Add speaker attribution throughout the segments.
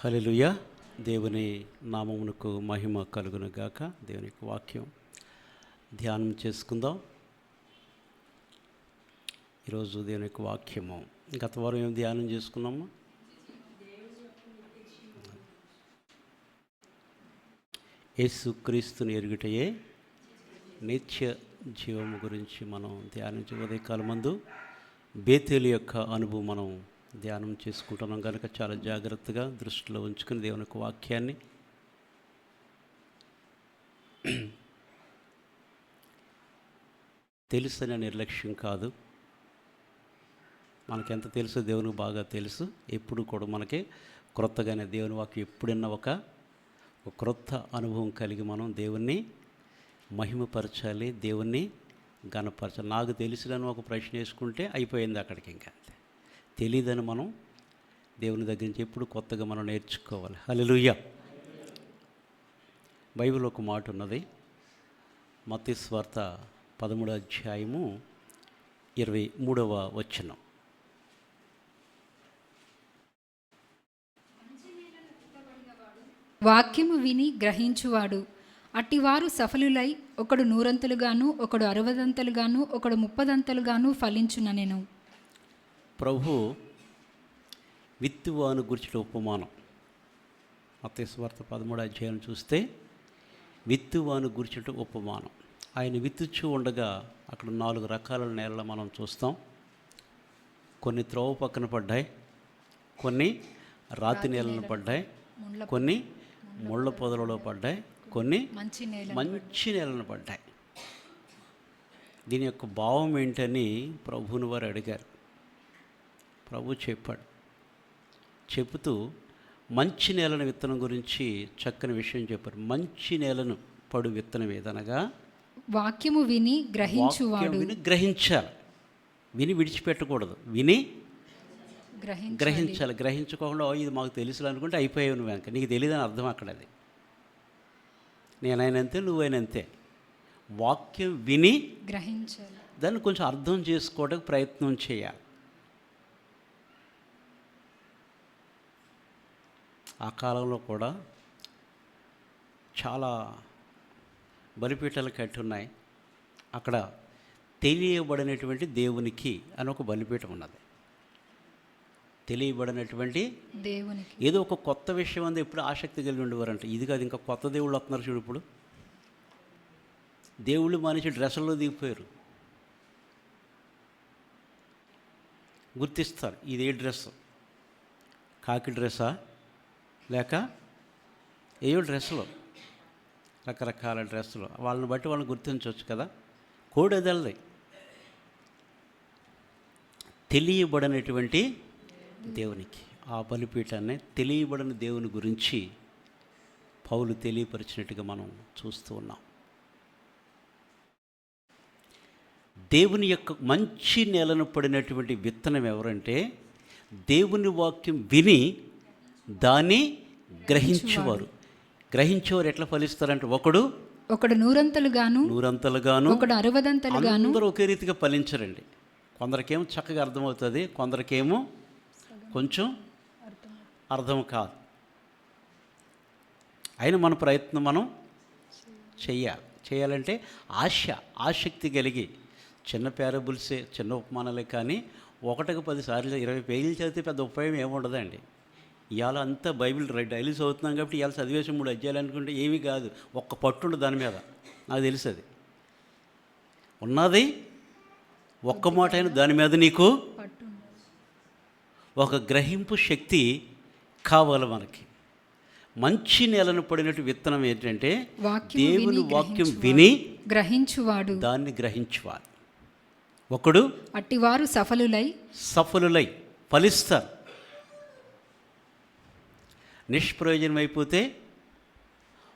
Speaker 1: హల్లెలూయా. దేవుని నామమునకు మహిమ కలుగును గాక. దేవుని యొక్క వాక్యం ధ్యానం చేసుకుందాం. ఈరోజు దేవుని యొక్క వాక్యము గత వారం ఏం ధ్యానం చేసుకున్నాము? యేసుక్రీస్తుని ఎరుగుటయే నిత్య జీవము గురించి మనం ధ్యానించే ఉదయకాలం మందు బేతేలు యొక్క అనుభవం మనం ధ్యానం చేసుకుంటున్నాం కనుక చాలా జాగ్రత్తగా దృష్టిలో ఉంచుకుని దేవుని యొక్క వాక్యాన్ని తెలుసనే నిర్లక్ష్యం కాదు. మనకెంత తెలుసో దేవునికి బాగా తెలుసు. ఎప్పుడు కూడా మనకి క్రొత్తగానే దేవుని వాక్యం ఎప్పుడన్నా ఒక క్రొత్త అనుభవం కలిగి మనం దేవుణ్ణి మహిమపరచాలి, దేవుణ్ణి ఘనపరచాలి. నాకు తెలిసినని ఒక ప్రశ్న వేసుకుంటే అయిపోయింది అక్కడికి. ఇంకా తెలియదని మనం దేవుని దగ్గర నుంచి ఎప్పుడు కొత్తగా మనం నేర్చుకోవాలి. హల్లెలూయా. బైబిల్ ఒక మాట ఉన్నది, మత్తయి సువార్త 13వ అధ్యాయము 23వ వచనం.
Speaker 2: వాక్యము విని గ్రహించువాడు అట్టివారు సఫలులై ఒకడు 100 ఒకడు 60 ఒకడు 30 ఫలించుననెను.
Speaker 1: ప్రభు విత్తువాను గురించిన ఉపమానం మత్తయి సువార్త 13వ అధ్యాయం చూస్తే విత్తువాను గురించిన ఉపమానం. ఆయన విత్తుచూ ఉండగా అక్కడ 4 రకాల నేలలు మనం చూస్తాం. కొన్ని త్రోవ పక్కన పడ్డాయి, కొన్ని రాతి నేలను పడ్డాయి, కొన్ని ముళ్ళ పొదలలో పడ్డాయి, కొన్ని మంచి నేలను పడ్డాయి. దీని యొక్క భావం ఏంటని ప్రభువుని వారు అడిగారు. ప్రభు చెప్పాడు. చెబుతూ మంచి నేలను విత్తనం గురించి చక్కని విషయం చెప్పారు. మంచి నేలను పడు విత్తనం ఏదనగా
Speaker 2: వాక్యము విని గ్రహించువాడు.
Speaker 1: విని గ్రహించాలి, విని విడిచిపెట్టకూడదు, విని గ్రహించాలి. గ్రహించుకోకుండా ఇది మాకు తెలుసు అనుకుంటే అయిపోయావు నువ్వు. వెనక నీకు తెలియదని అర్థం అక్కడ. అది నేనైనంతే నువ్వైనంతే. వాక్యం విని
Speaker 2: గ్రహించాలి,
Speaker 1: దాన్ని కొంచెం అర్థం చేసుకోవడానికి ప్రయత్నం చేయాలి. ఆ కాలంలో కూడా చాలా బలిపీఠాలు కట్టి ఉన్నాయి. అక్కడ తెలియబడినటువంటి దేవునికి అని ఒక బలిపీఠం ఉన్నది. తెలియబడినటువంటి
Speaker 2: దేవునికి
Speaker 1: ఏదో ఒక కొత్త విషయం అంది ఎప్పుడు ఆసక్తి కలిగి ఉండేవారంట. ఇది కాదు, ఇంకా కొత్త దేవుళ్ళు వస్తున్నారు చూడు. ఇప్పుడు దేవుళ్ళు మనిషి డ్రెస్సుల్లో దిగిపోయారు. గుర్తిస్తారు, ఇది ఏ డ్రెస్, కాకి డ్రెస్సా లేక ఏయో డ్రెస్సులు, రకరకాల డ్రెస్సులు. వాళ్ళని బట్టి వాళ్ళని గుర్తించవచ్చు కదా. కోడ్ ఎదలది. తెలియబడినటువంటి దేవునికి ఆ బలిపీఠాన్ని తెలియబడిన దేవుని గురించి పౌలు తెలియపరిచినట్టుగా మనం చూస్తూ ఉన్నాం. దేవుని యొక్క మంచి నేలను పడినటువంటి విత్తనం ఎవరంటే దేవుని వాక్యం విని దాన్ని గ్రహించేవారు. గ్రహించేవారు ఎట్లా ఫలిస్తారంటే ఒకడు
Speaker 2: 100 గాను, ఒకడు 60 గాను.
Speaker 1: అందరూ ఒకే రీతిగా ఫలించరండి. కొందరికేమో చక్కగా అర్థమవుతుంది, కొందరికేమో కొంచెం అర్థం కాదు. అయినా మన ప్రయత్నం మనం చేయాలంటే ఆసక్తి కలిగి చిన్న ప్యారబుల్సే, చిన్న ఉపమానాలే. కానీ 1కి 10 సార్లు 20 పేజీలు చదివితే పెద్ద ఉపయోగం ఏముండదండి. ఇవాళ అంతా బైబిల్ డైలీ చదువుతున్నాం కాబట్టి ఇవాళ చదివేసి 3 అధ్యాయాలు అనుకుంటే ఏమీ కాదు. ఒక్క పట్టుండు దాని మీద. నాకు తెలుసు అది ఉన్నది. ఒక్క మాట అయినా దాని మీద నీకు ఒక గ్రహింపు శక్తి కావాలి మనకి. మంచి నేలను పడినట్టు విత్తనం ఏంటంటే దేవుని వాక్యం విని
Speaker 2: గ్రహించువాడు,
Speaker 1: దాన్ని గ్రహించువాడు. ఒకడు
Speaker 2: అట్టివారు సఫలులై ఫలిస్తారు.
Speaker 1: నిష్ప్రయోజనం అయిపోతే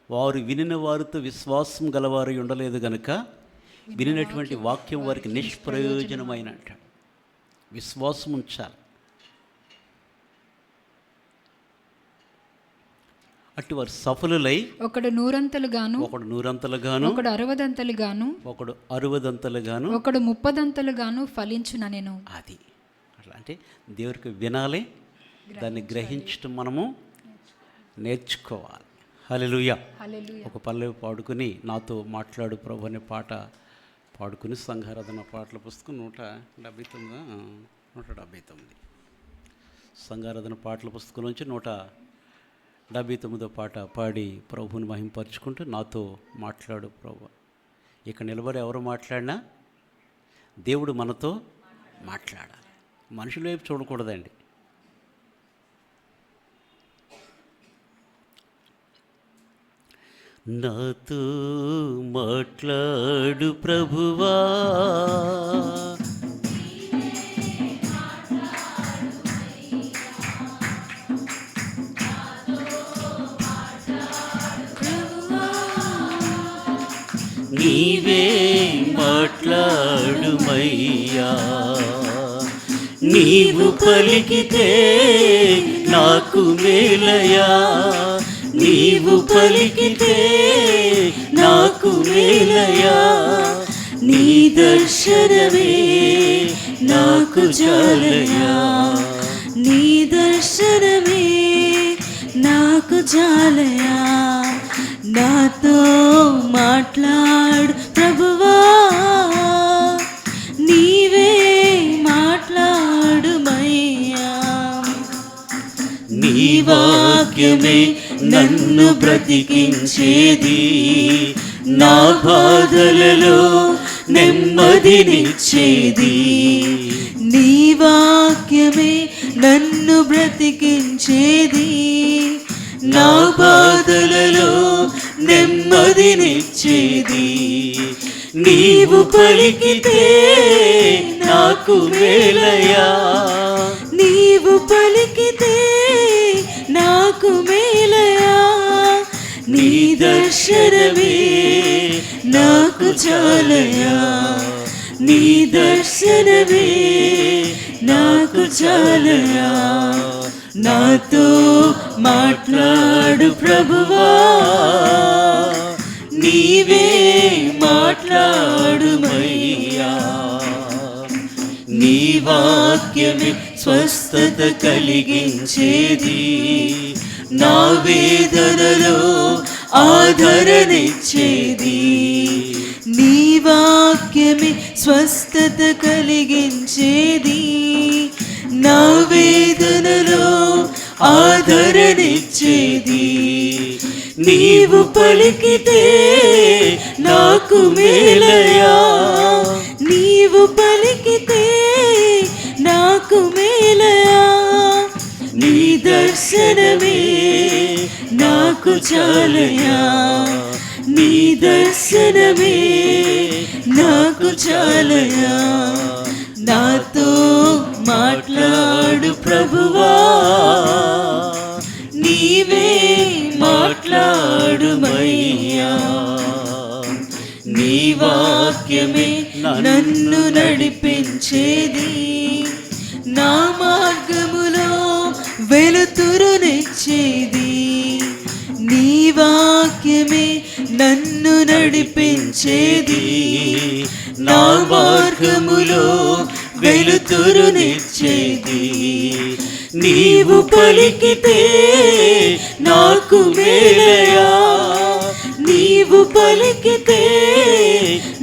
Speaker 1: వారు వినిన వారితో విశ్వాసం గలవారు ఉండలేదు గనుక వినినటువంటి వాక్యం వారికి నిష్ప్రయోజనమైన అంటాడు. విశ్వాసం ఉంచాలి. అట్టి వారు సఫలులై
Speaker 2: ఒకడు 100 గాను,
Speaker 1: ఒకడు 100 గాను,
Speaker 2: ఒకడు 60 గాను,
Speaker 1: ఒకడు 60 గాను,
Speaker 2: ఒకడు 30 గాను ఫలించుననెను.
Speaker 1: అది అట్లా అంటే దేవుడికి వినాలి, దాన్ని గ్రహించటం మనము నేర్చుకోవాలి. హల్లెలూయా.
Speaker 2: హల్లెలూయా.
Speaker 1: ఒక పల్లవి పాడుకుని నాతో మాట్లాడు ప్రభు అనే పాట పాడుకుని సంఘారాధన పాటల పుస్తకం 179 సంఘారాధన పాటల పుస్తకం నుంచి 179 పాట పాడి ప్రభువుని మహింపరుచుకుంటూ నాతో మాట్లాడు ప్రభు. ఇక నిలబడి ఎవరు మాట్లాడినా దేవుడు మనతో మాట్లాడాలి. మనుషుల వైపు చూడకూడదండి. నాతో మాట్లాడు ప్రభువా, నీవే మాట్లాడుమయ్యా. నీవు పలికితే నాకు మేలయా, నీవు పలికితే నాకు మేలయా. నీ దర్శనమే నాకు చాలయా,
Speaker 3: నీ దర్శనమే నాకు చాలయా. నాతో మాట్లాడు ప్రభువా, నీవే మాట్లాడుమయ్యా.
Speaker 1: నీ వాక్యమే నన్ను బ్రతికించేది, నా బాధలలో నెమ్మదినిచ్చేది.
Speaker 3: నీ వాక్యమే నన్ను బ్రతికించేది,
Speaker 1: నా బాధలలో నెమ్మదినిచ్చేది. నీవు పలికితే నాకు మేలయా,
Speaker 3: నీవు పలికితే నాకు మేలయా. నీ దర్శనమే నాకు చాలయా, నీ దర్శనమే నాకు చాలయా. నాతో మాట్లాడు ప్రభువా, నీవే మాట్లాడుమయ్యా. నీ వాక్యమే స్వస్థత కలిగించేది, నా వేదనలో ఆదరణిచ్చేది. నీ వాక్యమే స్వస్థత కలిగించేది, నా వేదనలో ఆదరణిచ్చేది. నీవు పలికితే నాకు మేలయా, నీవు పలికితే నాకు మేలయా. నీ దర్శనమే నాకు చాలయా, నీ దర్శనమే నాకు చాలయా. నాతో మాట్లాడు ప్రభువా, నీవే మాట్లాడుమయ్యా. నీ వాక్యమే నన్ను నడిపించేది, నా మార్గములో వెలుతురునిచ్చేది. నీ వాక్యమే నన్ను నడిపించేది, నా మార్గములో వెలుతురునిచ్చేది. నీవు పలికితే నాకు మేలయా, నీవు పలికితే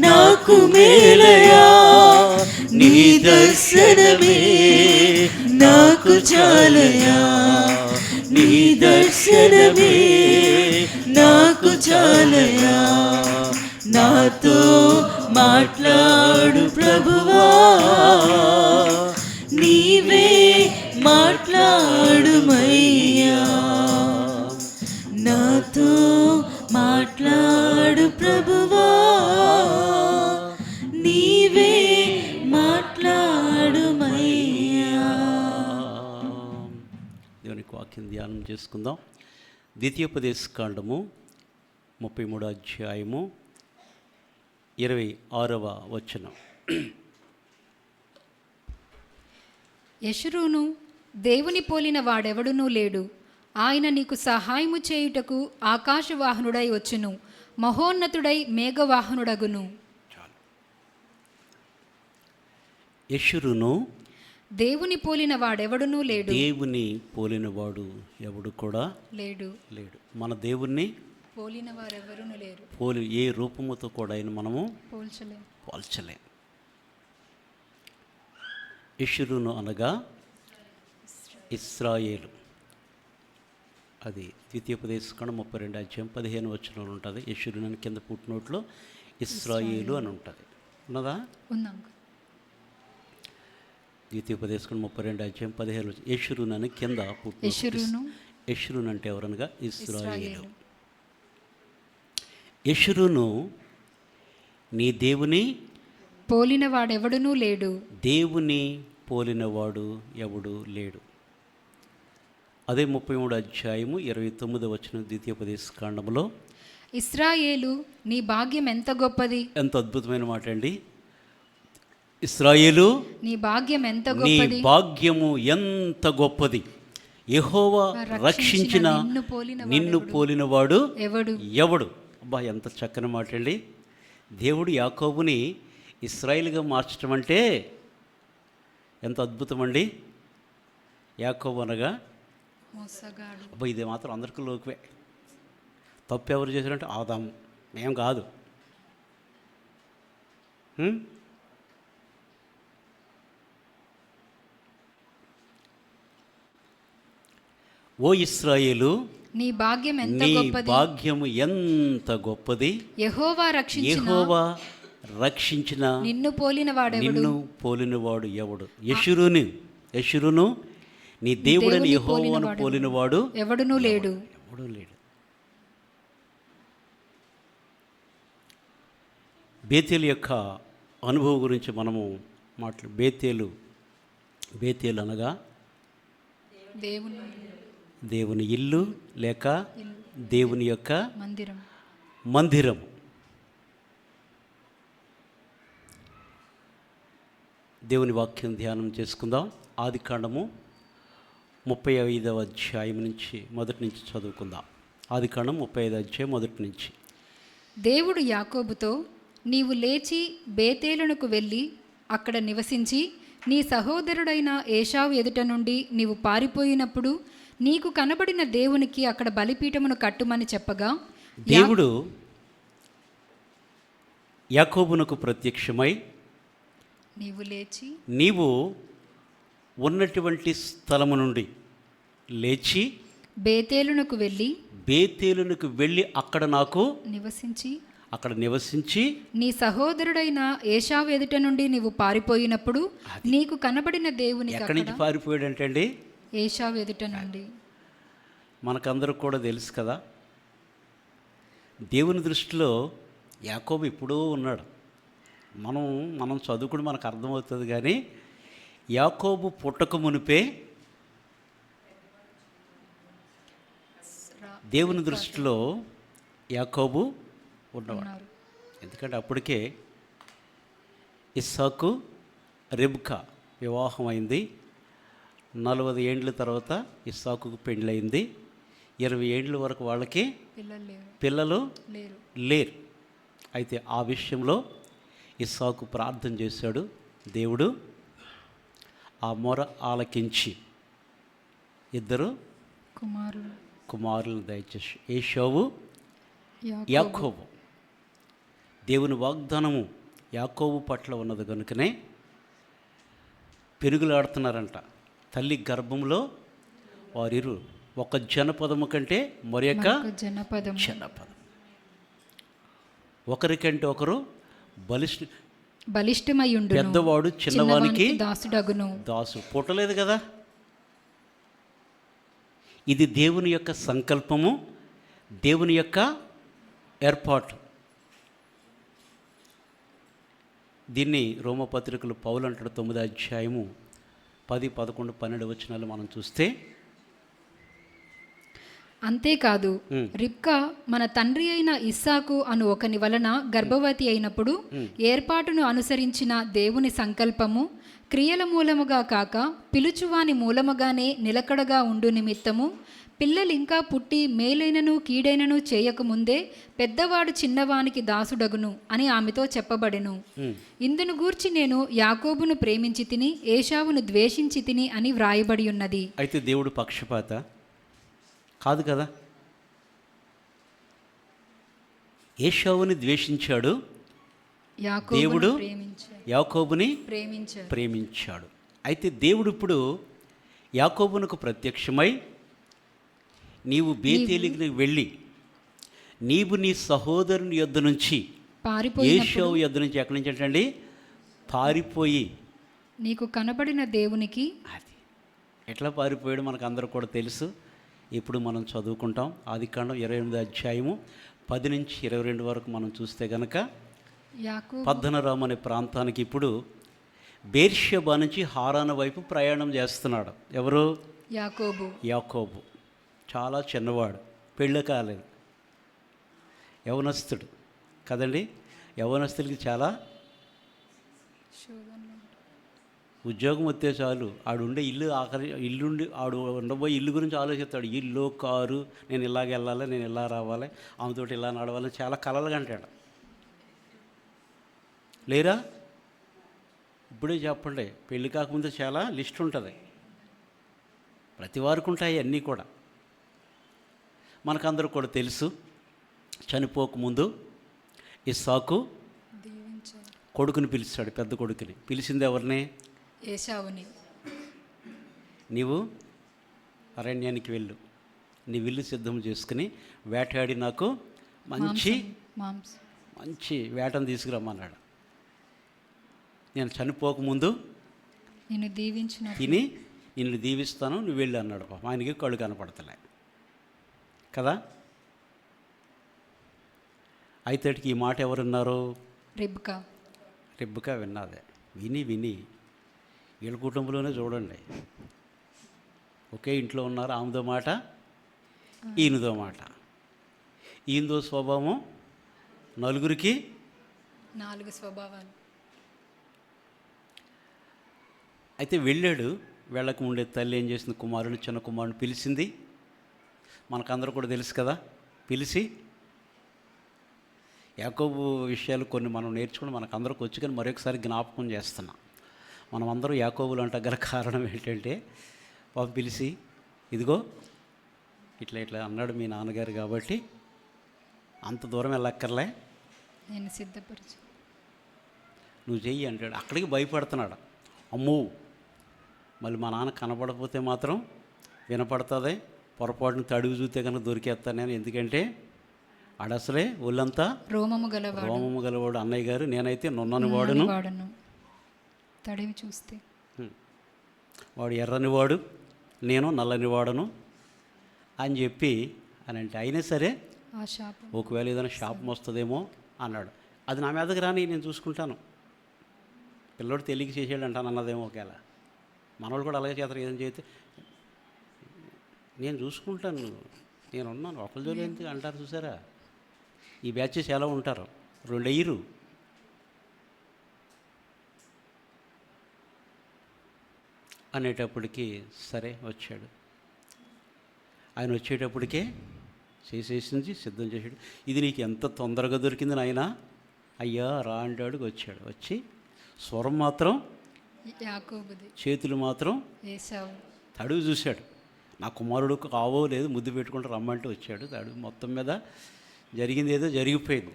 Speaker 3: నాకు మేలయా. నీ దర్శనమే నాకు చాలయా, నీ దర్శనమే నాకు చాలయా. నాతో మాట్లాడు ప్రభువా, నీవే మాట్లాడుమయ్యా. నాతో మాట్లాడు ప్రభువా, నీవే మాట్లాడుమయ్యా.
Speaker 1: దేవునికి వాక్యం ధ్యానం చేసుకుందాం. ద్వితీయోపదేశకాండము 33వ అధ్యాయము 26వ వచనం.
Speaker 2: యెషురూను దేవుని పోలిన వాడెవడునూ లేడు. ఆయన నీకు సహాయము చేయుటకు ఆకాశవాహనుడై వచ్చును, మహోన్నతుడై మేఘవాహనుడగును.
Speaker 1: యెషురూను
Speaker 2: దేవుని పోలిన వాడెవడునూ లేడు.
Speaker 1: దేవుని పోలినవాడు ఎవడు కూడా
Speaker 2: లేడు.
Speaker 1: లేడు. మన దేవుణ్ణి
Speaker 2: పోలిన వారెవరునూ లేరు.
Speaker 1: ఏ రూపముతో కూడా ఆయన మనము
Speaker 2: పోల్చలేం.
Speaker 1: పోల్చలేం. యెషురును అనగా ఇశ్రాయేలు. అది ద్వితీయోపదేశకాండం 32 అధ్యాయం 15 వచనంలో ఉంటుంది. యెషురును అని కింద పుట్టినోట్లో ఇశ్రాయేలు అని ఉంటుంది. ఉన్నదా?
Speaker 2: ఉందాం.
Speaker 1: ద్వితీయోపదేశకాండం 32 అధ్యాయం 15 యెషురును అని కింద పుట్టిన. యెషురును అంటే ఎవరనగా ఇశ్రాయేలు. యెషురును నీ దేవుని
Speaker 2: పోలిన వాడెవడునూ లేడు.
Speaker 1: దేవుని పోలినవాడు ఎవడు లేడు. అదే 33 అధ్యాయము 29 వచనం ద్వితీయోపదేశకాండంలో,
Speaker 2: ఇశ్రాయేలు నీ భాగ్యం ఎంత గొప్పది.
Speaker 1: ఎంత అద్భుతమైన మాట అండి. ఇశ్రాయేలు
Speaker 2: నీ భాగ్యం ఎంత
Speaker 1: నీ
Speaker 2: గొప్పది.
Speaker 1: భాగ్యము ఎంత గొప్పది. యెహోవా రక్షించిన నిన్ను పోలినవాడు
Speaker 2: ఎవడు.
Speaker 1: ఎవడు. అబ్బా, ఎంత చక్కని మాట అండి. దేవుడు యాకోబుని ఇశ్రాయేలుగా మార్చడం అంటే ఎంత అద్భుతం అండి. యాకోబు అనగా
Speaker 2: మోసగాడు.
Speaker 1: అబ్బా, ఇది మాత్రం అందరికీ లోకువే. తప్పు ఎవరు చేశారంటే ఆదాము, మేం కాదు. ఓ ఇశ్రాయేలు
Speaker 2: నీ భాగ్యం ఎంత
Speaker 1: నీ
Speaker 2: గొప్పది.
Speaker 1: భాగ్యము ఎంత గొప్పది.
Speaker 2: యెహోవా
Speaker 1: రక్షించిన
Speaker 2: నిన్ను పోలిన వాడెవడు.
Speaker 1: నిన్ను పోలినవాడు ఎవడు. యెషురును నీ దేవుడని యెహోవాను పోలినవాడు
Speaker 2: ఎవడునూ లేడు.
Speaker 1: ఎవడూ లేడు. బేతేలు యొక్క అనుభవం గురించి మనము బేతేలు అనగా దేవుని ఇల్లు లేక దేవుని యొక్క మందిరం. దేవుని వాక్యం ధ్యానం చేసుకుందాం. ఆదికాండము 35వ అధ్యాయం నుంచి మొదటి నుంచి చదువుకుందాం. ఆదికాండం 35వ అధ్యాయం మొదటి నుంచి.
Speaker 2: దేవుడు యాకోబుతో, నీవు లేచి బేతేలునకు వెళ్ళి అక్కడ నివసించి నీ సహోదరుడైన ఏశావు ఎదుట నుండి నీవు పారిపోయినప్పుడు నీకు కనబడిన దేవునికి అక్కడ బలిపీఠమును కట్టుమని చెప్పగా,
Speaker 1: దేవుడు యాకోబునకు ప్రత్యక్షమై,
Speaker 2: నీవు లేచి
Speaker 1: నీవు ఉన్నటువంటి స్థలము నుండి లేచి
Speaker 2: బేతేలునకు వెళ్ళి అక్కడ నాకు నివసించి నీ సహోదరుడైన ఏశావు ఎదుట నుండి నీవు పారిపోయినప్పుడు నీకు కనబడిన దేవునికి.
Speaker 1: ఎక్కడి నుంచి పారిపోయాడంటే అండి,
Speaker 2: ఏశావు ఎదుట నుండి.
Speaker 1: మనకందరూ కూడా తెలుసు కదా, దేవుని దృష్టిలో యాకోబు ఎప్పుడూ ఉన్నాడు. మనం చదువుకుని మనకు అర్థమవుతుంది. కానీ యాకోబు పుట్టక మునిపే దేవుని దృష్టిలో యాకోబు ఉన్నవాడు. ఎందుకంటే అప్పటికే ఇస్సాకు రెబ్కా వివాహం అయింది. 40 ఏండ్ల తర్వాత ఇస్సాకుకు పెళ్ళయింది. 20 ఏండ్ల వరకు వాళ్ళకి పిల్లలు లేరు. అయితే ఆ విషయంలో ఇస్సాకు ప్రార్థన చేశాడు. దేవుడు ఆ మొర ఆలకించి 2 కుమారులను దయచేసి ఏశావు యాకోబు. దేవుని వాగ్దానము యాకోబు పట్ల ఉన్నది కనుకనే పెరుగులాడుతున్నారంట. తల్లి గర్భంలో వారిరు ఒక జనపదము కంటే మరొక జనపదం, ఒకరికంటే ఒకరు
Speaker 2: బలిష్టమయ్యుండును.
Speaker 1: పెద్దవాడు చిన్నవానికి
Speaker 2: దాసుడగును.
Speaker 1: దాసు పుట్టలేదు కదా. ఇది దేవుని యొక్క సంకల్పము, దేవుని యొక్క ఏర్పాటు. దీన్ని రోమపత్రికలు పౌలు అంటాడు. 9వ అధ్యాయము 10, 11, 12 వచనాలు మనం చూస్తే,
Speaker 2: అంతేకాదు రిబ్కా మన తండ్రి అయిన ఇస్సాకు అను ఒకని వలన గర్భవతి అయినప్పుడు ఏర్పాటును అనుసరించిన దేవుని సంకల్పము క్రియల మూలముగా కాక పిలుచువాని మూలముగానే నిలకడగా ఉండు నిమిత్తము పిల్లలింకా పుట్టి మేలైనను కీడైనను చేయకముందే పెద్దవాడు చిన్నవానికి దాసుడగును అని ఆమెతో చెప్పబడెను. ఇందును గూర్చి నేను యాకోబును ప్రేమించి తిని ఏశావును ద్వేషించి తిని అని వ్రాయబడి ఉన్నది.
Speaker 1: అయితే దేవుడు పక్షపాత కాదు కదా. ఏశావుని ద్వేషించాడు, దేవుడు యాకోబుని ప్రేమించాడు. అయితే దేవుడు ఇప్పుడు యాకోబునకు ప్రత్యక్షమై నీవు బేతేలికి వెళ్ళి నీవు నీ సహోదరుని యొద్ద నుంచి ఏశావు యొద్ద నుంచి ఎక్కడి నుంచి అంటండి పారిపోయి
Speaker 2: నీకు కనబడిన దేవునికి,
Speaker 1: అది ఎట్లా పారిపోయాడు మనకు అందరూ కూడా తెలుసు. ఇప్పుడు మనం చదువుకుంటాం ఆదికాండం 28వ అధ్యాయము 10 నుంచి 22 వరకు మనం చూస్తే కనుక పద్దనరాము అనే ప్రాంతానికి ఇప్పుడు బేర్షెబా నుంచి హారాను వైపు ప్రయాణం చేస్తున్నాడు. ఎవరు? యాకోబు. చాలా చిన్నవాడు, పెళ్ళి కాలేదు, యవనస్తుడు కదండి. యవనస్తుడికి చాలా ఉద్యోగం వస్తే చాలు ఆడుండే ఇల్లు ఇల్లుండి ఆడు ఉండబోయే ఇల్లు గురించి ఆలోచిస్తాడు. ఇల్లు, కారు, నేను ఇలాగ వెళ్ళాలి, నేను ఇలా రావాలి, ఆమెతోటి ఇలా నడవాలని చాలా కలలుగా అంటాడు. లేరా? ఇప్పుడే చెప్పండి, పెళ్ళి కాకముందు చాలా లిస్ట్ ఉంటుంది, ప్రతి వారికి ఉంటాయి అన్నీ కూడా. మనకందరూ కూడా తెలుసు, చనిపోకముందు ఇస్సాకు కొడుకుని పిలుస్తాడు, పెద్ద కొడుకుని. పిలిచింది ఎవరిని?
Speaker 2: ఏశావుని.
Speaker 1: నీవు అరణ్యానికి వెళ్ళు, నీ విల్లు సిద్ధం చేసుకుని వేటాడి నాకు మంచి వేటను తీసుకురమ్మన్నాడు. నేను చనిపోకముందు తిని నిన్ను దీవిస్తాను, నువ్వు వెళ్ళి అన్నాడు. ఆయనకి కళ్ళు కనపడతలే కదా. అయితే ఈ మాట ఎవరున్నారు? రిబ్కా విన్నదే. విని వీళ్ళ కుటుంబంలోనే చూడండి, ఒకే ఇంట్లో ఉన్నారు. ఆమెదో మాట, ఈయనదో మాట. ఈయనదో స్వభావం, నలుగురికి
Speaker 2: 4 స్వభావాలు.
Speaker 1: అయితే వెళ్ళాడు. వెళ్ళక ముందే తల్లి ఏం చేసింది? చిన్న కుమారుని పిలిచింది. మనకందరూ కూడా తెలుసు కదా. పిలిచి యాకోబు విషయాలు కొన్ని మనం నేర్చుకుని మనకందరికి వచ్చి కానీ మరొకసారి జ్ఞాపకం చేస్తున్నాం. మనం అందరూ యాకోబులు అంట గల కారణం ఏంటంటే, పాపం పిలిచి ఇదిగో ఇట్లా అన్నాడు మీ నాన్నగారు, కాబట్టి అంత దూరం వెళ్ళక్కర్లే,
Speaker 2: నేను సిద్ధపరిచి
Speaker 1: నువ్వు చెయ్యి అంటాడు. అక్కడికి భయపడుతున్నాడు. అమ్మో మళ్ళీ మా నాన్న కనపడకపోతే మాత్రం వినపడుతుంది, పొరపాటును తడుగు చూస్తే కనుక దొరికేస్తాను నేను. ఎందుకంటే ఆడసలే ఒళ్ళంతా రోమము గలవాడు అన్నయ్య గారు, నేనైతే నున్నని వాడును,
Speaker 2: తడివి చూస్తే
Speaker 1: వాడు ఎర్రని వాడు, నేను నల్లని వాడును అని చెప్పి అని అంటే, అయినా సరే ఒకవేళ ఏదైనా శాపం వస్తుందేమో అన్నాడు. అది నా మీదకి రాని, నేను చూసుకుంటాను, పిల్లోడు తెలియక చేసేయాడు అంటాను అన్నదేమో. ఒకవేళ మనోళ్ళు కూడా అలాగే చేస్తారు, ఏదైనా చేస్తే నేను చూసుకుంటాను, నేనున్నాను, ఒకరి జోలి ఎందుకు అంటారు. చూసారా ఈ బ్యాచెస్ ఎలా ఉంటారు? 2 అయ్యారు. అనేటప్పటికీ సరే వచ్చాడు. ఆయన వచ్చేటప్పటికే చేసేసింది, సిద్ధం చేసాడు. ఇది నీకు ఎంత తొందరగా దొరికింది నాయనా, అయ్యా రా అంటాడు. వచ్చాడు. వచ్చి స్వరం మాత్రం
Speaker 2: యాకోబుది,
Speaker 1: చేతులు మాత్రం
Speaker 2: ఏశావు.
Speaker 1: తడుగు చూశాడు. నా కుమారుడు కావో లేదు, ముద్దు పెట్టుకుంటూ రమ్మంటే వచ్చాడు. తడుగు మొత్తం మీద జరిగింది ఏదో జరిగిపోయింది.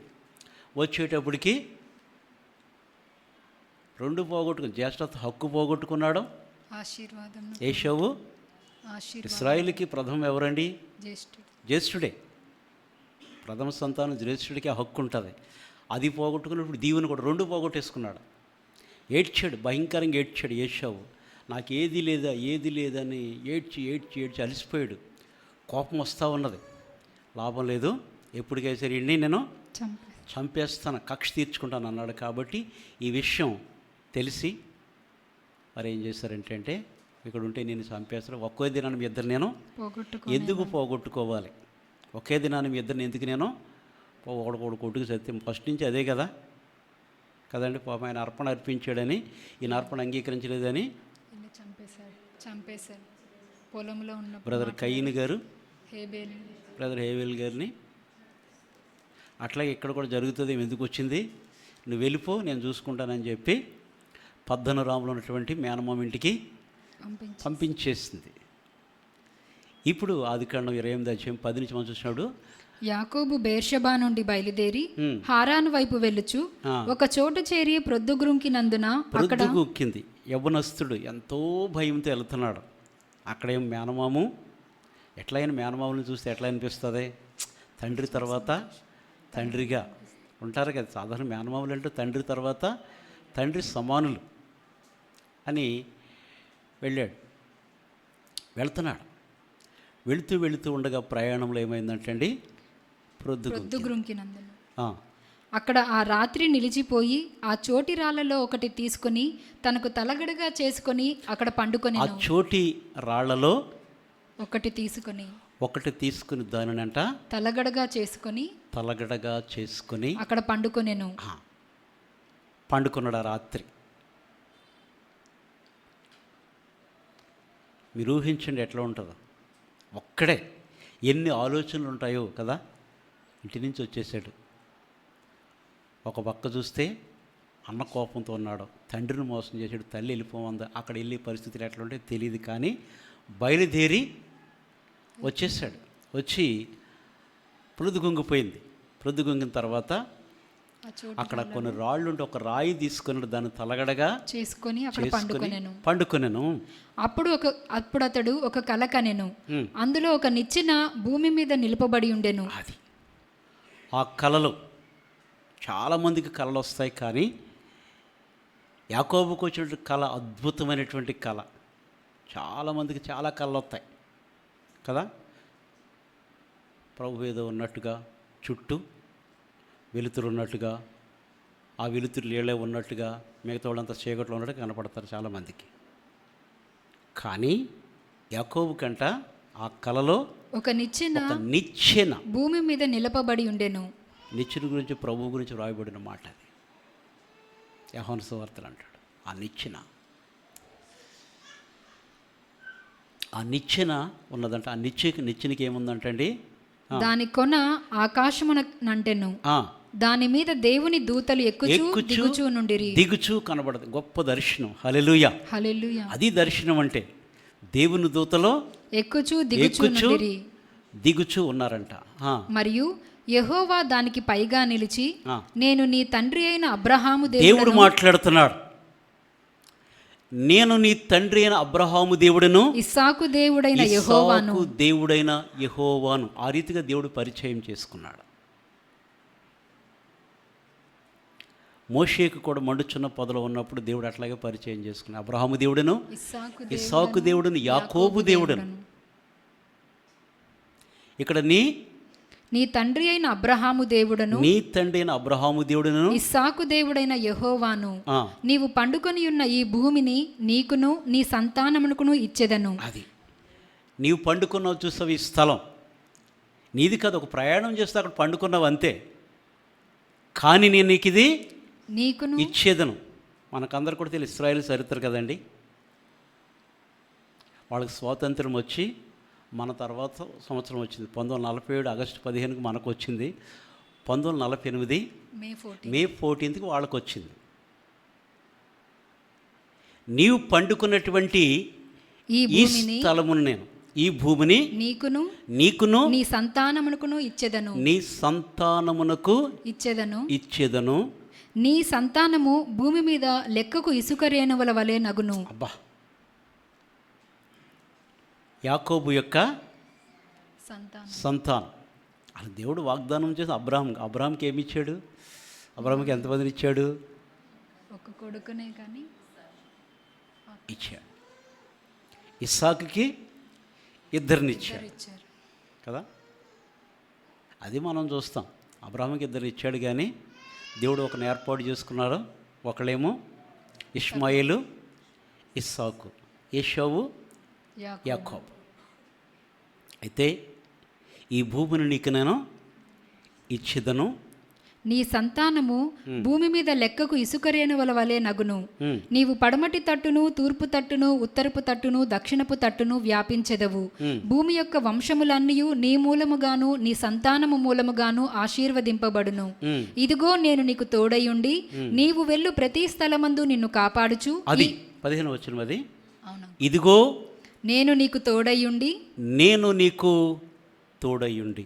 Speaker 1: వచ్చేటప్పటికి 2 పోగొట్టుకుని, జ్యేష్ఠత హక్కు పోగొట్టుకున్నాడు. ఏశావు ఇశ్రాయేలుకి ప్రథమ ఎవరండి? జ్యేష్ఠుడే. ప్రథమ సంతానం జ్యేష్ఠుడికి ఆ హక్కు ఉంటుంది. అది పోగొట్టుకున్నప్పుడు దీవుని కూడా 2 పోగొట్టేసుకున్నాడు. ఏడ్చాడు, భయంకరంగా ఏడ్చాడు ఏశావు. నాకు ఏది లేదని ఏడ్చి అలసిపోయాడు. కోపం వస్తూ ఉన్నది, లాభం లేదు, ఎప్పటికైతే సరే నేను చంపేస్తాను, కక్ష తీర్చుకుంటాను అన్నాడు. కాబట్టి ఈ విషయం తెలిసి మరి ఏం చేశారంటే ఇక్కడ ఉంటే నేను చంపేస్తాను, ఒకే దినాన్ని మీ ఇద్దరు నేను
Speaker 2: పోగొట్టుకో
Speaker 1: ఎందుకు పోగొట్టుకోవాలి, ఒకే దినాన్ని మీ ఇద్దరిని ఎందుకు నేను ఒకడు కొట్టుకు సత్యం ఫస్ట్ నుంచి అదే కదండి. పాపం ఆయన అర్పణ అర్పించాడని ఈయన అర్పణ అంగీకరించలేదని
Speaker 2: చంపేశారు పొలంలో ఉన్న
Speaker 1: బ్రదర్ కయ్యన్ గారు
Speaker 2: హేబేల్
Speaker 1: బ్రదర్ హేబేల్ గారిని. అట్లాగే ఇక్కడ కూడా జరుగుతుంది. ఎందుకు వచ్చింది, నువ్వు వెళ్ళిపో నేను చూసుకుంటానని చెప్పి పద్దనరాములో ఉన్నటువంటి మేనమామ ఇంటికి పంపించేసింది. ఇప్పుడు ఆదికాండం 28 అధ్యాయం 10 నుంచి మనం చూసినాడు,
Speaker 2: యాకోబు బేర్షెబా నుండి బయలుదేరి హారాను వైపు వెళ్ళుచు ఒక చోట చేరి ప్రొద్దుగుంకినందున అక్కడ
Speaker 1: ప్రొద్దుగుక్కింది. యవ్వనస్తుడు ఎంతో భయంతో వెళ్తున్నాడు. అక్కడేం మేనమాము, ఎట్లయినా మేనమాముని చూస్తే ఎట్లా అనిపిస్తుంది, తండ్రి తర్వాత తండ్రిగా ఉంటారు కదా సాధారణ మేనమాములు అంటే తండ్రి తర్వాత తండ్రి సమానులు అని వెళ్తున్నాడు. వెళుతూ ఉండగా ప్రయాణంలో ఏమైందంటే అండి,
Speaker 2: ప్రొద్దుగుంకినందున అక్కడ ఆ రాత్రి నిలిచిపోయి ఆ చోటి రాళ్లలో ఒకటి తీసుకొని తనకు తలగడగా చేసుకొని అక్కడ పండుకొని,
Speaker 1: ఆ చోటి రాళ్లలో ఒకటి తీసుకుని దానినంట
Speaker 2: తలగడగా చేసుకొని అక్కడ
Speaker 1: పండుకున్నాడు ఆ రాత్రి. మీరు ఊహించండి ఎట్లా ఉంటుందో, ఒక్కడే ఎన్ని ఆలోచనలు ఉంటాయో కదా. ఇంటి నుంచి వచ్చేసాడు, ఒక పక్క చూస్తే అన్న కోపంతో ఉన్నాడు, తండ్రిని మోసం చేసాడు, తల్లి వెళ్ళిపోమంది, అక్కడ వెళ్ళే పరిస్థితులు ఎట్లా ఉంటాయో తెలియదు. కానీ బయలుదేరి వచ్చేసాడు. వచ్చి ప్రొద్దుగుంగిపోయింది. ప్రొద్దుగుంగిన తర్వాత అక్కడ కొన్ని రాళ్ళు ఉంటే ఒక రాయి తీసుకుని దాన్ని తలగడగా చేసుకొని పండుకొనెను.
Speaker 2: అప్పుడు అతడు ఒక కల కనెను, అందులో ఒక నిచ్చెన భూమి మీద నిలుపబడి ఉండెను.
Speaker 1: అది ఆ కళలు చాలామందికి కళలు వస్తాయి, కానీ యాకోబుకు వచ్చినటువంటి కళ అద్భుతమైనటువంటి కళ. చాలామందికి చాలా కళలు వస్తాయి కదా. ప్రభు ఏదో ఉన్నట్టుగా, చుట్టూ వెలుతురు ఉన్నట్టుగా, ఆ వెలుతురు నీళ్ళే ఉన్నట్టుగా, మిగతా వాళ్ళంతా చీకట్లో ఉన్నట్టుగా కనపడతారు చాలామందికి. కానీ యాకోబు కంట ఆ కళలో
Speaker 2: ఒక నిచ్చెన భూమి మీద నిలపబడి ఉండెను.
Speaker 1: నిచ్చెన గురించి ప్రభు గురించి రాయబడిన మాట అది. యోహాను సువార్తలు అంటాడు ఆ నిచ్చెన ఉన్నదంట. ఆ నిచ్చెనకి ఏముందంటే అండి,
Speaker 2: దాని కొన ఆకాశమునంటెను, దాని మీద దేవుని దూతలు దిగుచూ
Speaker 1: కనబడదు. గొప్ప దర్శనం. హల్లెలూయా. అది దర్శనం అంటే దేవుని దూతలో దిగుచూ ఉన్నారంట.
Speaker 2: మరియు యెహోవా దానికి పైగా నిలిచి, నేను నీ తండ్రి అయిన అబ్రహాము
Speaker 1: దేవుడు మాట్లాడుతున్నాడు, నేను నీ తండ్రి అయిన అబ్రహాము దేవుడును
Speaker 2: ఇస్సాకు దేవుడైన
Speaker 1: యెహోవాను. ఆ రీతిగా దేవుడు పరిచయం చేసుకున్నాడు. మోషేకు కూడా మండుచున్న పొదలో ఉన్నప్పుడు దేవుడు అట్లాగే పరిచయం చేసుకున్నాడు. అబ్రహాము దేవుడును, ఇస్సాకు దేవుడును, యాకోబు దేవుడును. ఇక్కడ
Speaker 2: నీ తండ్రి అయిన అబ్రహాము దేవుడును ఇస్సాకు దేవుడైన యెహోవాను నీవు పండుకొని ఉన్న ఈ భూమిని నీకును నీ సంతానమునకును ఇచ్చెదను.
Speaker 1: అది నీవు పండుకున్నావు చూస్తావు, ఈ స్థలం నీది కాదు. ఒక ప్రయాణం చేస్తే అక్కడ పండుకున్నావు అంతే, కానీ నేను నీకు ఇది
Speaker 2: నీకును
Speaker 1: ఇచ్చేదను. మనకందరు కూడా తెలియదు, ఇశ్రాయేలు చరిత్ర కదండి. వాళ్ళకి స్వాతంత్రం వచ్చి మన తర్వాత సంవత్సరం వచ్చింది. 1947 ఆగస్టు 15కి మనకు వచ్చింది. 1948 మే 14కి వాళ్ళకు వచ్చింది. నీవు పండుకున్నటువంటి ఈ స్థలమును, నేను ఈ భూమిని నీకును
Speaker 2: నీ సంతానమునకును
Speaker 1: ఇచ్చేదను.
Speaker 2: నీ సంతానము భూమి మీద లెక్కకు ఇసుక రేణువుల వలె నగును.
Speaker 1: అబ్బా, యాకోబు యొక్క సంతానం అని దేవుడు వాగ్దానం చేసి అబ్రహాంకి ఏమి ఇచ్చాడు? అబ్రహాంకి ఎంతమందిని ఇచ్చాడు?
Speaker 2: ఒక కొడుకునే కానీ
Speaker 1: ఇచ్చాడు. ఇస్సాకుకి 2 ఇచ్చాడు కదా. అది మనం చూస్తాం. అబ్రహాంకి 2 ఇచ్చాడు, కానీ దేవుడు ఒకరిని ఏర్పాటు చేసుకున్నారు. ఒకళ్ళేమో ఇష్మాయేలు, ఇస్సాకు. ఏశావు, యాకోబు. అయితే ఈ భూమిని నీకు నేను ఇచ్చిదను,
Speaker 2: నీ సంతానము భూమి మీద లెక్కకు ఇసుక రేణువల వలె నగును. నీవు పడమటి తట్టును, తూర్పు తట్టును, ఉత్తరపు తట్టును, దక్షిణపు తట్టును వ్యాపించెదవు. భూమి యొక్క వంశములన్నీయు నీ మూలముగాను నీ సంతానము మూలముగాను ఆశీర్వదింపబడును. ఇదిగో నేను నీకు తోడయుండి నీవు వెళ్ళు ప్రతి స్థలమందు నిన్ను కాపాడుచు.
Speaker 1: అది 15 వచనం. అది ఇదిగో
Speaker 2: నేను నీకు తోడయుండి,
Speaker 1: నేను నీకు తోడయుండి.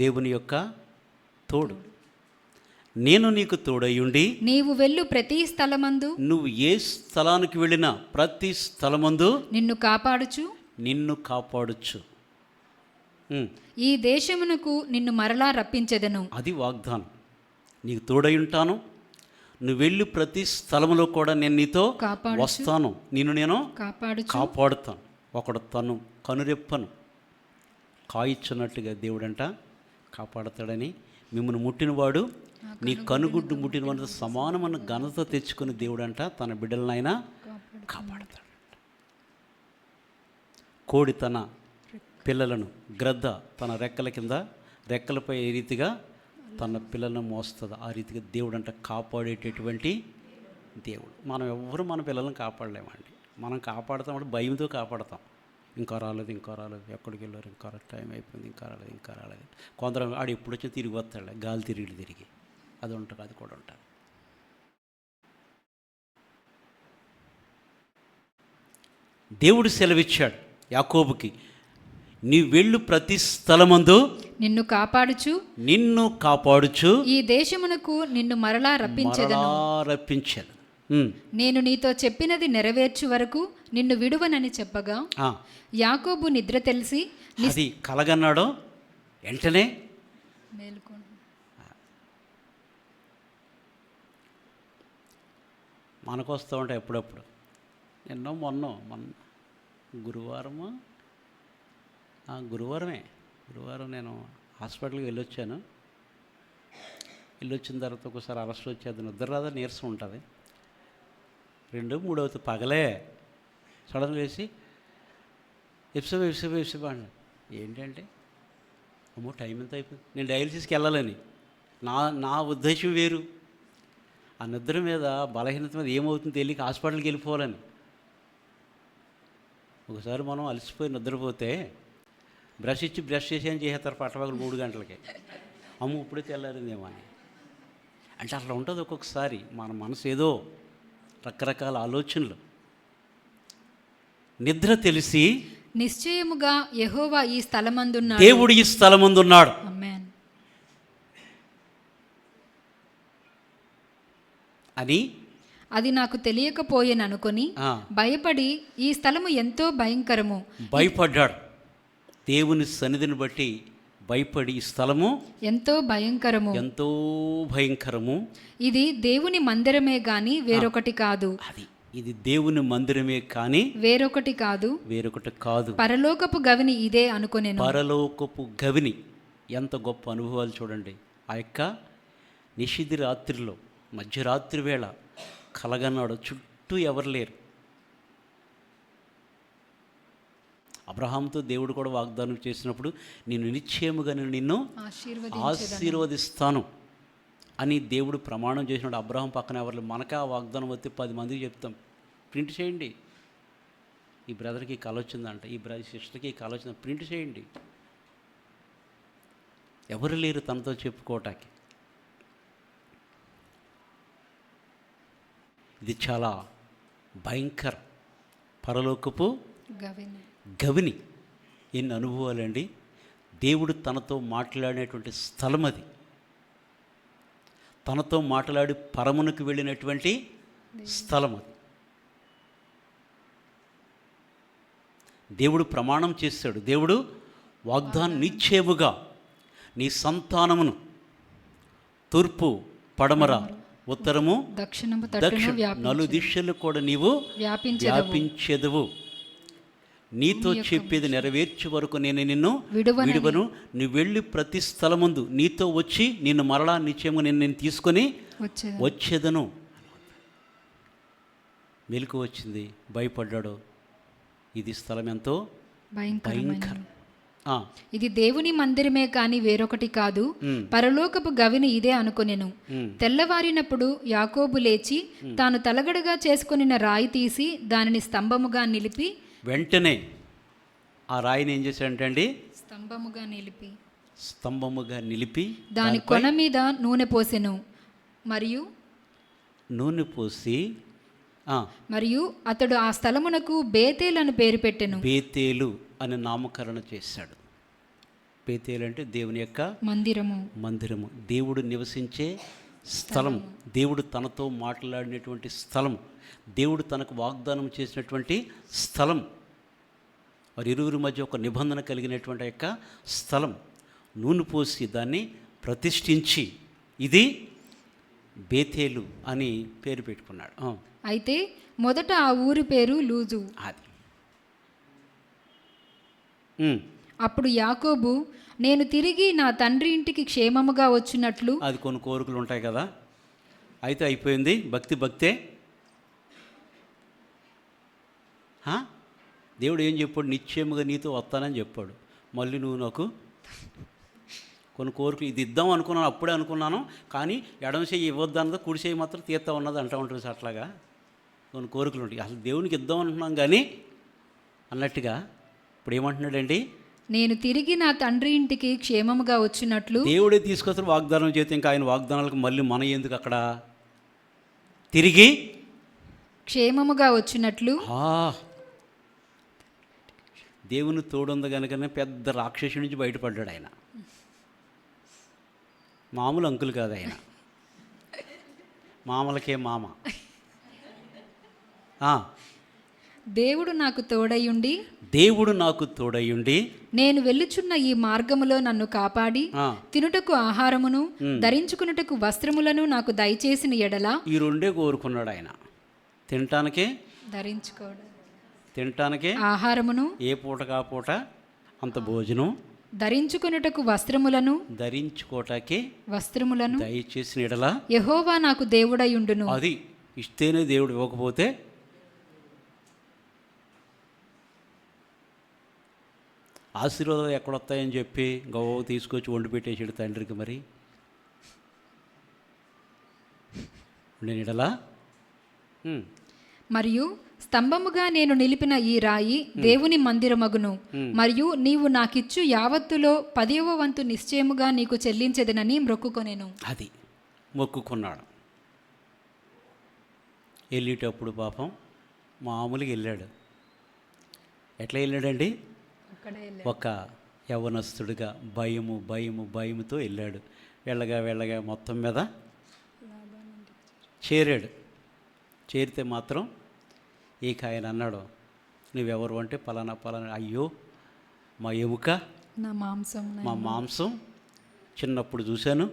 Speaker 1: దేవుని యొక్క తోడు. నేను నీకు తోడయుండి
Speaker 2: నీవు వెళ్ళు ప్రతి స్థలమందు,
Speaker 1: నువ్వు ఏ స్థలానికి వెళ్ళినా ప్రతి స్థలమందు
Speaker 2: నిన్ను కాపాడుచు,
Speaker 1: నిన్ను కాపాడుచు.
Speaker 2: ఈ దేశమునకు నిన్ను మరలా రప్పించెదను.
Speaker 1: అది వాగ్దానం. నీకు తోడై ఉంటాను, నువ్వు వెళ్ళి ప్రతి స్థలంలో కూడా నేను నీతో వస్తాను, నిన్ను నేను కాపాడుతాను. ఒకడు తను కనురెప్పను కాయిస్తున్నట్టుగా దేవుడంట కాపాడతాడని, మిమ్మల్ని ముట్టినవాడు నీ కనుగుడ్డు ముట్టినవాడు సమానమైన ఘనత తెచ్చుకుని దేవుడంట తన బిడ్డలనైనా కాపాడతాడు. కోడి తన పిల్లలను, గ్రద్ద తన రెక్కల కింద రెక్కలపై ఏ రీతిగా తన పిల్లలను మోస్తుంది, ఆ రీతిగా దేవుడంట కాపాడేటటువంటి దేవుడు. మనం ఎవ్వరూ మన పిల్లలను కాపాడలేమండి. మనం కాపాడుతామంటే భయంతో కాపాడతాం. ఇంకా రాలేదు, ఎక్కడికి వెళ్ళారు, ఇంకా టైం అయిపోయింది, ఇంకా రాలేదు. కొందరు ఆడు ఎప్పుడు వచ్చి తిరిగి వస్తాడు, గాలి తిరిగి అది ఉంటుంది, అది కూడా ఉంటుంది. దేవుడు సెలవిచ్చాడు యాకోబుకి, నీ వెళ్ళు ప్రతి స్థలమందు
Speaker 2: నిన్ను
Speaker 1: కాపాడుచు
Speaker 2: ఈ దేశమునకు నిన్ను మరలా రప్పించెదను. నేను నీతో చెప్పినది నెరవేర్చు వరకు నిన్ను విడువనని చెప్పగా యాకోబు నిద్ర తెలిసి
Speaker 1: అది కలగన్నాడు. వెంటనే మనకు వస్తూ ఉంటాయి ఎప్పుడప్పుడు. మొన్న గురువారం నేను హాస్పిటల్కి వెళ్ళొచ్చాను. వెళ్ళొచ్చిన తర్వాత ఒకసారి అరెస్ట్ వచ్చేది, నిద్ర రాదా, నీరసం ఉంటుంది. 2, 3 అవుతుంది, పగలే సడన్ వేసి ఎప్సబా అన్న. ఏంటంటే అమ్మో టైం ఎంత అయిపోయింది, నేను డయాలసిస్కి వెళ్ళాలని నా ఉద్దేశం వేరు. ఆ నిద్ర మీద బలహీనత మీద ఏమవుతుందో తెలియక హాస్పిటల్కి వెళ్ళిపోవాలని. ఒకసారి మనం అలసిపోయి నిద్రపోతే బ్రష్ చేసి ఏం చేసేస్తారు పట్టపగలు 3 గంటలకి. అమ్మ ఇప్పుడే తెల్లారిందేమో అని. అంటే అట్లా ఉంటుంది ఒక్కొక్కసారి మన మనసు, ఏదో రకరకాల ఆలోచనలు. నిద్ర తెలిసి
Speaker 2: నిశ్చయముగా యెహోవా ఈ స్థలమందున్నాడు,
Speaker 1: దేవుడు ఈ స్థలమందున్నాడు.
Speaker 2: ఆమేన్
Speaker 1: అని
Speaker 2: అది నాకు తెలియకపోయేననుకొని భయపడి ఈ స్థలము ఎంతో భయంకరము.
Speaker 1: భయపడ్డాడు. దేవుని సన్నిధిని బట్టి భయపడి ఈ స్థలము ఎంతో భయంకరము, ఇది
Speaker 2: దేవుని మందిరమే గాని వేరొకటి కాదు.
Speaker 1: ఇది దేవుని మందిరమే కానీ వేరొకటి కాదు.
Speaker 2: పరలోకపు గవిని ఇదే అనుకొనేను.
Speaker 1: పరలోకపు గవిని. ఎంత గొప్ప అనుభవాలు చూడండి. ఆ యొక్క నిషిద్ధి రాత్రిలో, మధ్యరాత్రి వేళ కలగన్నాడు. చుట్టూ ఎవరు లేరు. అబ్రహాంతో దేవుడు కూడా వాగ్దానం చేసినప్పుడు, నేను నిశ్చయముగా నిన్ను ఆశీర్వదిస్తాను అని దేవుడు ప్రమాణం చేసినాడు. అబ్రహాం పక్కన ఎవరు, మనకే ఆ వాగ్దానం వస్తే 10 మందికి చెప్తాం, ప్రింట్ చేయండి, ఈ బ్రదర్కి కళ వచ్చిందంట, ఈ సిస్టర్కి కళ వచ్చిందంట, ప్రింట్ చేయండి. ఎవరు లేరు తనతో చెప్పుకోవటానికి. ఇది చాలా భయంకర పరలోకపు గవిని. ఎన్ని అనుభవాలండి. దేవుడు తనతో మాట్లాడినటువంటి స్థలం అది. తనతో మాట్లాడి పరమునకు వెళ్ళినటువంటి స్థలం అది. దేవుడు ప్రమాణం చేశాడు. దేవుడు వాగ్దానం, నిశ్చయముగా నీ సంతానమును తూర్పు, పడమర, ఉత్తరము,
Speaker 2: దక్షిణము,
Speaker 1: నలు దిశలు కూడా నీవు వ్యాపించెదవు. నీతో చెప్పేది నెరవేర్చే వరకు నేను నిన్ను విడువను. నువ్వు వెళ్ళి ప్రతి స్థలముందు నీతో వచ్చి నిన్ను మరలా నిశ్చయము నేను తీసుకొని వచ్చేదను. మెలకు వచ్చింది, భయపడ్డాడు. ఇది స్థలం ఎంతో భయంకరం. ఆ,
Speaker 2: ఇది దేవుని మందిరమే కాని వేరొకటి కాదు, పరలోకపు గవిని ఇదే అనుకొనెను. తెల్లవారినప్పుడు యాకోబు లేచి తాను తలగడగా చేసుకొనిన రాయి తీసి దానిని స్తంభముగా నిలిపి
Speaker 1: వెంటనే ఆ రాయిని ఏం చేశాడంటే అండి, స్తంభముగా నిలిపి
Speaker 2: దాని కొన మీద నూనె పోసెను. మరియు
Speaker 1: నూనె పోసి
Speaker 2: మరియు అతడు ఆ స్థలమునకు బేతేలు అని పేరు పెట్టెను.
Speaker 1: బేతేలు అని నామకరణ చేశాడు. బేతేలు అంటే దేవుని యొక్క మందిరము, దేవుడు నివసించే స్థలం, దేవుడు తనతో మాట్లాడినటువంటి స్థలం, దేవుడు తనకు వాగ్దానం చేసినటువంటి స్థలం, వారి ఇరువురి మధ్య ఒక నిబంధన కలిగినటువంటి యొక్క స్థలం. నూనె పోసి దాన్ని ప్రతిష్ఠించి ఇది బేతేలు అని పేరు పెట్టుకున్నాడు.
Speaker 2: అయితే మొదట ఆ ఊరి పేరు లూజు.
Speaker 1: అది
Speaker 2: అప్పుడు యాకోబు, నేను తిరిగి నా తండ్రి ఇంటికి క్షేమముగా వచ్చినట్లు.
Speaker 1: అది కొన్ని కోరికలు ఉంటాయి కదా, అయితే అయిపోయింది. భక్తే దేవుడు ఏం చెప్పాడు, నిశ్చయముగా నీతో వస్తానని చెప్పాడు. మళ్ళీ నువ్వు నాకు కొన్ని కోరికలు, ఇది ఇద్దాం అనుకున్నాను, అప్పుడే అనుకున్నాను, కానీ ఎడమ చేయి ఇవ్వద్దు అన్నది, కుడి చేయి మాత్రం తీర్తా ఉన్నది అంటూ ఉంటుంది. అట్లాగా కొన్ని కోరికలు ఉంటాయి. అసలు దేవునికి ఇద్దాం అంటున్నాం కానీ అన్నట్టుగా ఇప్పుడు ఏమంటున్నాడండి,
Speaker 2: నేను తిరిగి నా తండ్రి ఇంటికి క్షేమముగా వచ్చినట్లు.
Speaker 1: దేవుడే తీసుకొస్తారు వాగ్దానం చేస్తే, ఇంకా ఆయన వాగ్దానాలకు మళ్ళీ మన ఎందుకు అక్కడ, తిరిగి
Speaker 2: క్షేమముగా వచ్చినట్లు.
Speaker 1: దేవుని తోడుంది కనుకనే పెద్ద రాక్షసు నుంచి బయటపడ్డాడు ఆయన. మామూలు అంకులు కాదు ఆయన, మామలకే మామ.
Speaker 2: దేవుడు నాకు తోడయుండి నేను వెళ్ళుచున్న ఈ మార్గములో నన్ను కాపాడి తినుటకు ఆహారమును ధరించుకున్నటకు వస్త్రములను నాకు దయచేసిన ఎడల.
Speaker 1: ఈ రెండే కోరుకున్నాడు ఆయన, తినటానికే
Speaker 2: ఆహారమును,
Speaker 1: ఏ పూటకా పూట అంత భోజనం,
Speaker 2: ధరించుకోటకి వస్త్రములను
Speaker 1: దయచేసిన ఎడల
Speaker 2: యెహోవా నాకు దేవుడయుండును.
Speaker 1: అది ఇస్తేనే దేవుడు, ఇవ్వకపోతే ఆశీర్వాదాలు ఎక్కడొస్తాయని చెప్పి గవ్వ తీసుకొచ్చి వండి పెట్టేసాడు తండ్రికి. మరి నేను ఎడలా
Speaker 2: మరియు స్తంభముగా నేను నిలిపిన ఈ రాయి దేవుని మందిరమగును. మరియు నీవు నాకిచ్చు యావత్తులో 10వ వంతు నిశ్చయముగా నీకు చెల్లించెదనని మొక్కుకొనెను.
Speaker 1: అది మొక్కుకున్నాడు. వెళ్ళేటప్పుడు పాపం మామూలుగా వెళ్ళాడు. ఎట్లా వెళ్ళాడండి, ఒక యవ్వనస్తుడిగా భయముతో వెళ్ళాడు. వెళ్ళగా మొత్తం మీద చేరాడు. చేరితే మాత్రం ఇక ఆయన అన్నాడు, నువ్వెవరు అంటే పలానా. అయ్యో మా ఎముక, మా మాంసం చిన్నప్పుడు చూశాను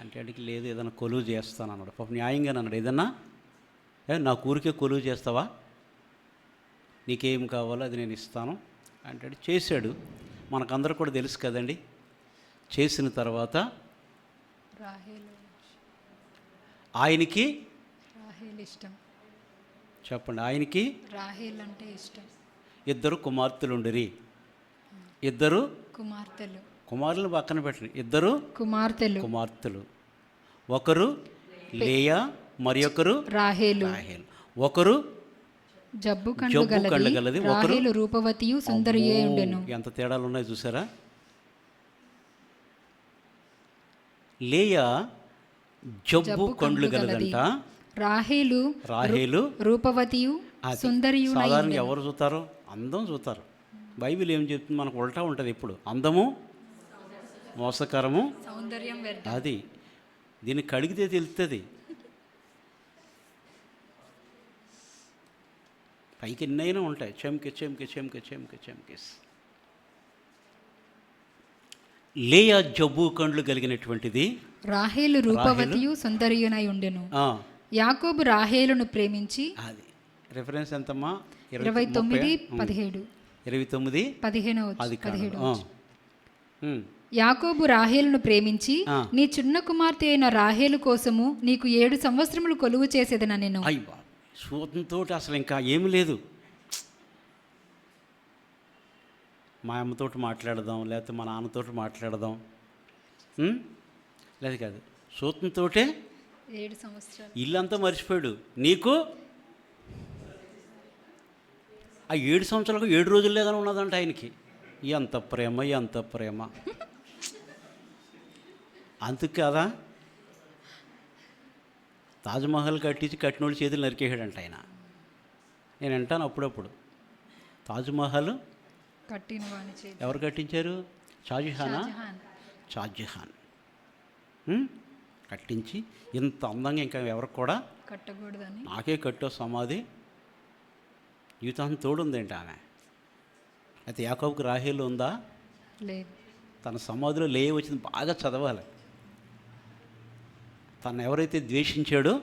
Speaker 1: అంటే అడిగి, లేదు ఏదైనా కొలువు చేస్తాను అన్నాడు. పాపం న్యాయంగా అన్నాడు, ఏదన్నా నా ఊరికే కొలువు చేస్తావా, నీకేం కావాలో అది నేను ఇస్తాను అంటే చేశాడు. మనకందరూ కూడా తెలుసు కదండి. చేసిన తర్వాత ఆయనకి
Speaker 2: ఇష్టం,
Speaker 1: చెప్పండి, ఆయనకి
Speaker 2: రాహేల్ అంటే ఇష్టం.
Speaker 1: ఇద్దరు కుమార్తెలుండిరి. కుమారులు పక్కన పెట్టండి, ఇద్దరు కుమార్తెలు. ఒకరు లేయా, మరి ఒకరు రాహేలు. ఒకరు
Speaker 2: జబ్బు కండు గలది, ఒకరు రూపవతియు సుందరియే ఉండెను.
Speaker 1: ఎంత తేడాలు ఉన్నాయి చూసారా. లేయా జబ్బు కండ్లు గలదంట, రాహేలు రూపవతియు సుందరియు. సాధారణ ఎవరు చూస్తారు, అందం చూస్తారు. బైబిల్ ఏం చెప్తుంది, మనకు ఉల్టా ఉంటుంది ఎప్పుడు, అందము మోసకరము సౌందర్యం. అది దీన్ని కడిగితే తెలుస్తుంది. పైకి ఎన్నైనా ఉంటాయి, చెమ్కేస్. లేయా జబ్బు కండ్లు కలిగినటువంటిది,
Speaker 2: రాహేలు రూపవతియు సుందరియునై ఉండెను. యాకోబు రాహేలును ప్రేమించి,
Speaker 1: అది రిఫరెన్స్ ఎంతమ్మా,
Speaker 2: 29:15. యాకోబు రాహేలును ప్రేమించి, నీ చిన్న కుమార్తె అయిన రాహేలు కోసము నీకు 7 సంవత్సరములు కొలువు చేసేదన నేను.
Speaker 1: సూతంతో అసలు ఇంకా ఏమీ లేదు. మా అమ్మతోటి మాట్లాడదాం, లేకపోతే మా నాన్నతోటి మాట్లాడదాం, లేదు కాదు, సూతంతో
Speaker 2: 7 సంవత్సరాలు
Speaker 1: ఇల్లంతా మర్చిపోయాడు. నీకు ఆ 7 సంవత్సరాలకు 7 రోజులు లేదని ఉన్నదంట ఆయనకి. ఎంత ప్రేమ, ఎంత ప్రేమ! అందుకు కదా తాజ్మహల్ కట్టినోడి చేతులు నరికేసాడంట ఆయన. నేను అంటాను అప్పుడప్పుడు, తాజ్మహల్
Speaker 2: కట్టిన వాని చేతి
Speaker 1: ఎవరు కట్టించారు? షాజహానా?
Speaker 2: షాజహాన్.
Speaker 1: షాజహాన్ కట్టించి ఇంత అందంగా ఇంకా ఎవరికి కూడా
Speaker 2: కట్టకూడదని
Speaker 1: నాకే కట్టో సమాధి జీవితాంతం తోడుందేంటి ఆమె. అయితే యాకోబుకి రాహేలు ఉందా?
Speaker 2: లేదు.
Speaker 1: తన సమాధిలో వచ్చింది బాగా చదవాలి. తను ఎవరైతే ద్వేషించాడో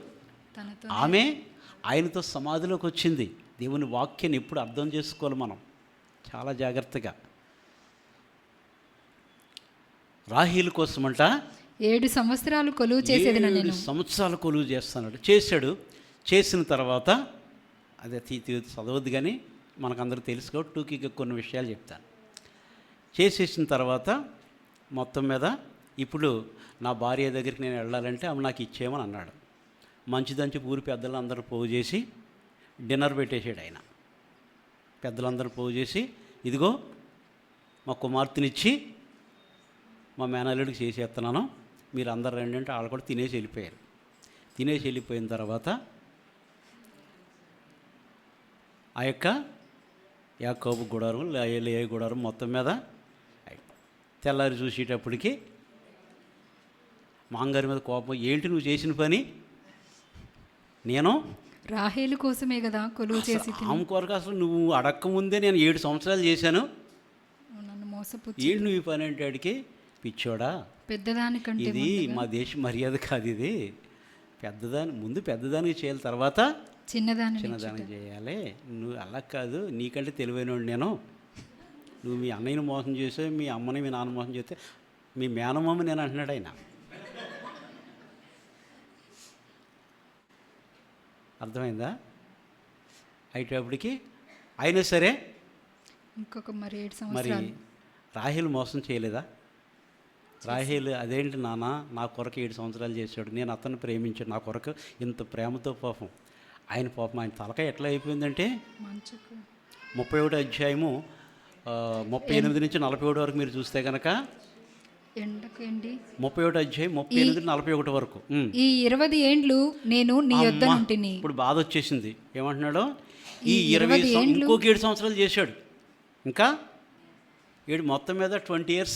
Speaker 2: తనతో
Speaker 1: ఆమె ఆయనతో సమాధిలోకి వచ్చింది. దేవుని వాక్యాన్ని ఎప్పుడు అర్థం చేసుకోవాలి మనం చాలా జాగ్రత్తగా. రాహేలు కోసమంట
Speaker 2: 7 సంవత్సరాలు కొలువు చేసేది
Speaker 1: 7 సంవత్సరాలు కొలువు చేస్తాడు. చేసిన తర్వాత అదే చదవద్దు కానీ మనకందరూ తెలుసు కాబట్టి టూకీగా కొన్ని విషయాలు చెప్తాను. చేసేసిన తర్వాత మొత్తం మీద ఇప్పుడు నా భార్య దగ్గరికి నేను వెళ్ళాలంటే ఆమె నాకు ఇచ్చేయమని అన్నాడు. మంచిదని ఊరి పెద్దలందరూ పోగు చేసి డిన్నర్ పెట్టేసాడు ఆయన. పెద్దలందరూ పోగు చేసి, ఇదిగో మా కుమార్తెనిచ్చి మా మేనల్లుడికి చేసేస్తున్నాను, మీరు అందరు రండి అంటే వాళ్ళు కూడా తినేసి వెళ్ళిపోయారు. తినేసి వెళ్ళిపోయిన తర్వాత ఆ యొక్క యాకోబు గుడారం, లేయ గుడారం మొత్తం మీద తెల్లారి చూసేటప్పటికి మాంగారి మీద కోపం, ఏంటి నువ్వు చేసిన పని? నేను
Speaker 2: రాహేలు కోసమే కదా కొలువు చేసి
Speaker 1: ఆమె కొరకు అసలు నువ్వు అడక్క ముందే నేను 7 సంవత్సరాలు చేశాను,
Speaker 2: నన్ను మోసపుచ్చి
Speaker 1: ఏంటి నువ్వు ఈ పని అంటే అడిగి, పిచ్చోడా,
Speaker 2: పెద్దదానికంటే
Speaker 1: ఇది మా దేశ మర్యాద కాదు, ఇది ముందు పెద్దదానికి చేయాలి, తర్వాత చిన్నదానికి చేయాలి. నువ్వు అలా కాదు, నీకంటే తెలివైనవాడు నేను. నువ్వు మీ అన్నయ్యని మోసం చేసావు, మీ అమ్మని మీ నాన్న మోసం చేస్తే మీ మేనమామ నేను అంటున్నాడు ఆయన. అర్థమైందా? అయ్యేటప్పటికి అయినా సరే
Speaker 2: ఇంకొక మరి 7
Speaker 1: మరి
Speaker 2: సంవత్సరాలు
Speaker 1: రాహేలు మోసం చేయలేదా? రాహేలు అదేంటి నాన్న, నా కొరకు 7 సంవత్సరాలు చేశాడు, నేను అతన్ని ప్రేమించాడు, నా కొరకు ఇంత ప్రేమతో పాపం ఆయన తలకాయ ఎట్లా అయిపోయిందంటే
Speaker 2: మంచుకు
Speaker 1: 31 అధ్యాయము 38 నుంచి 41 వరకు మీరు చూస్తే కనుక
Speaker 2: ఎండకు ఎండి
Speaker 1: 31 అధ్యాయం 38 41 వరకు.
Speaker 2: ఈ 20 ఏండ్లు నేను నీ యొద్ద నుంటిని.
Speaker 1: ఇప్పుడు బాధ వచ్చేసింది. ఏమంటున్నాడు? ఈ 20 ఇంకొక 7 సంవత్సరాలు చేశాడు, ఇంకా 7 మొత్తం మీద 20 years.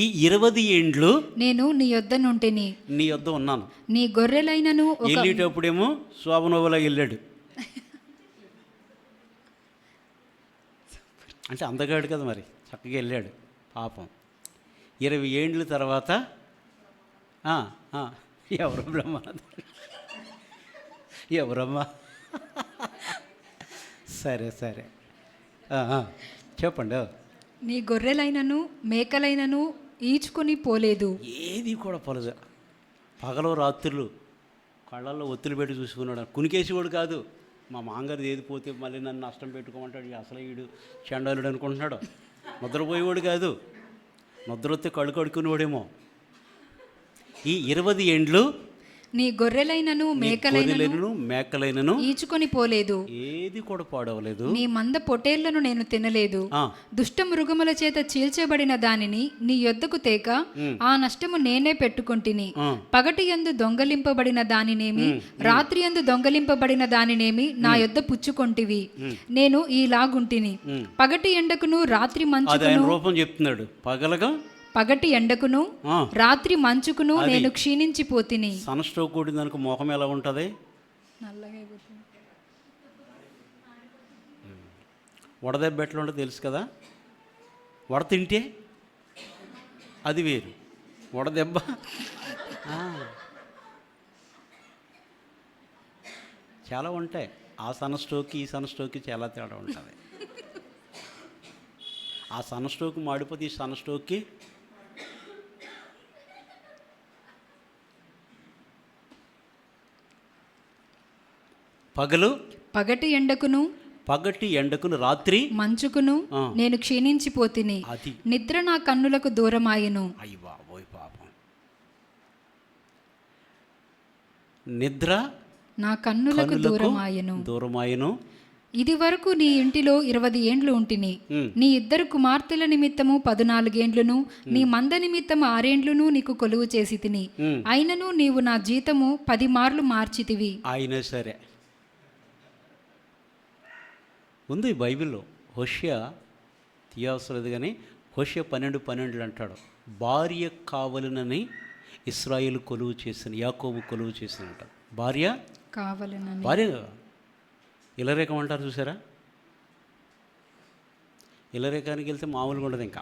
Speaker 1: ఈ 20 ఏండ్లు
Speaker 2: నేను నీ యొద్ద నుంటిని,
Speaker 1: నీ యొద్ద ఉన్నాను.
Speaker 2: నీ గొర్రెలైనను
Speaker 1: వెళ్ళేటప్పుడేమో శోభనోబలా వెళ్ళాడు, అంటే అందగాడు కదా, మరి చక్కగా వెళ్ళాడు పాపం. 20 ఏండ్ల తర్వాత ఎవరు బ్రహ్మ, ఎవరమ్మా, సరే సరే చెప్పండి.
Speaker 2: నీ గొర్రెలైనను మేకలైనను ఈచుకొని పోలేదు.
Speaker 1: ఏది కూడా పొలదు. పగలు రాత్రులు కళ్ళల్లో ఒత్తులు పెట్టి చూసుకున్నాడు. కునికేసేవాడు కాదు. మా మాంగారు ఏది పోతే మళ్ళీ నన్ను నష్టం పెట్టుకోమంటాడు, అసలు వీడు చండాలుడు అనుకుంటున్నాడు. నిద్రపోయేవాడు కాదు, నిద్ర వస్తే కళ్ళు కడుక్కునేవాడేమో. ఈ 20 ఏండ్లు
Speaker 2: నీ గొర్రెలైనను
Speaker 1: మేకలైనను
Speaker 2: ఈచుకొని పోలేదు,
Speaker 1: ఏది కూడా పాడవలేదు.
Speaker 2: నీ మంద పొటేళ్లను నేను తినలేదు. దుష్ట మృగముల చేత చీల్చబడిన దానిని నీ యొద్దకు తేక ఆ నష్టము నేనే పెట్టుకొంటిని. పగటి యందు దొంగలింపబడిన దానినేమి రాత్రి యందు దొంగలింపబడిన దానినేమి నా యొద్ద పుచ్చుకొంటివి. నేను ఈలాగుంటిని, పగటి ఎండకును రాత్రి మంచుకును.
Speaker 1: రూపం చెప్తున్నాడు.
Speaker 2: పగటి ఎండకును రాత్రి మంచుకును నేను క్షీణించిపోతిని.
Speaker 1: సన్ స్ట్రోక్ కూడిన దానికి ముఖం ఎలా ఉంటుంది? వడదెబ్బ ఎట్లా ఉంటుందో తెలుసు కదా. వడ తింటే అది వేరు, వడదెబ్బ చాలా ఉంటాయి. ఆ సన్ స్ట్రోక్కి ఈ సన్ స్ట్రోక్కి చాలా తేడా ఉంటుంది. ఆ సన్ స్ట్రోక్ మాడిపోతే ఈ సన్ స్ట్రోక్కి
Speaker 2: పగటి ఎండకును
Speaker 1: పగటి ఎండకును రాత్రి
Speaker 2: మంచుకును నేను క్షీణించిపోతిని.
Speaker 1: అది
Speaker 2: నిద్ర నా కన్నులకు దూరమాయెను.
Speaker 1: అయ్య బాబోయ్ పాపం. నిద్ర
Speaker 2: నా కన్నులకు
Speaker 1: దూరమాయెను.
Speaker 2: ఇది వరకు నీ ఇంటిలో 20 ఏండ్లు ఉంటిని. నీ 2 కుమార్తెల నిమిత్తము 14 ఏండ్లును, నీ మంద నిమిత్తము 6 ఏండ్లును నీకు కొలువు చేసి తిని. అయినను నీవు నా జీతము 10 మార్లు మార్చితివి.
Speaker 1: అయినా సరే ఉంది బైబిల్లో. హోషేయ తీయవసలేదు కానీ హోషేయ 12:12 అంటాడు, భార్య కావలనని ఇశ్రాయేలు కొలువు చేసిన, యాకోబు కొలువు చేసిన అంటాడు. భార్య
Speaker 2: కావలనని.
Speaker 1: భార్య ఇలరేఖం అంటారు చూసారా? ఇలరేఖానికి వెళ్తే మామూలుగా ఉండదు ఇంకా.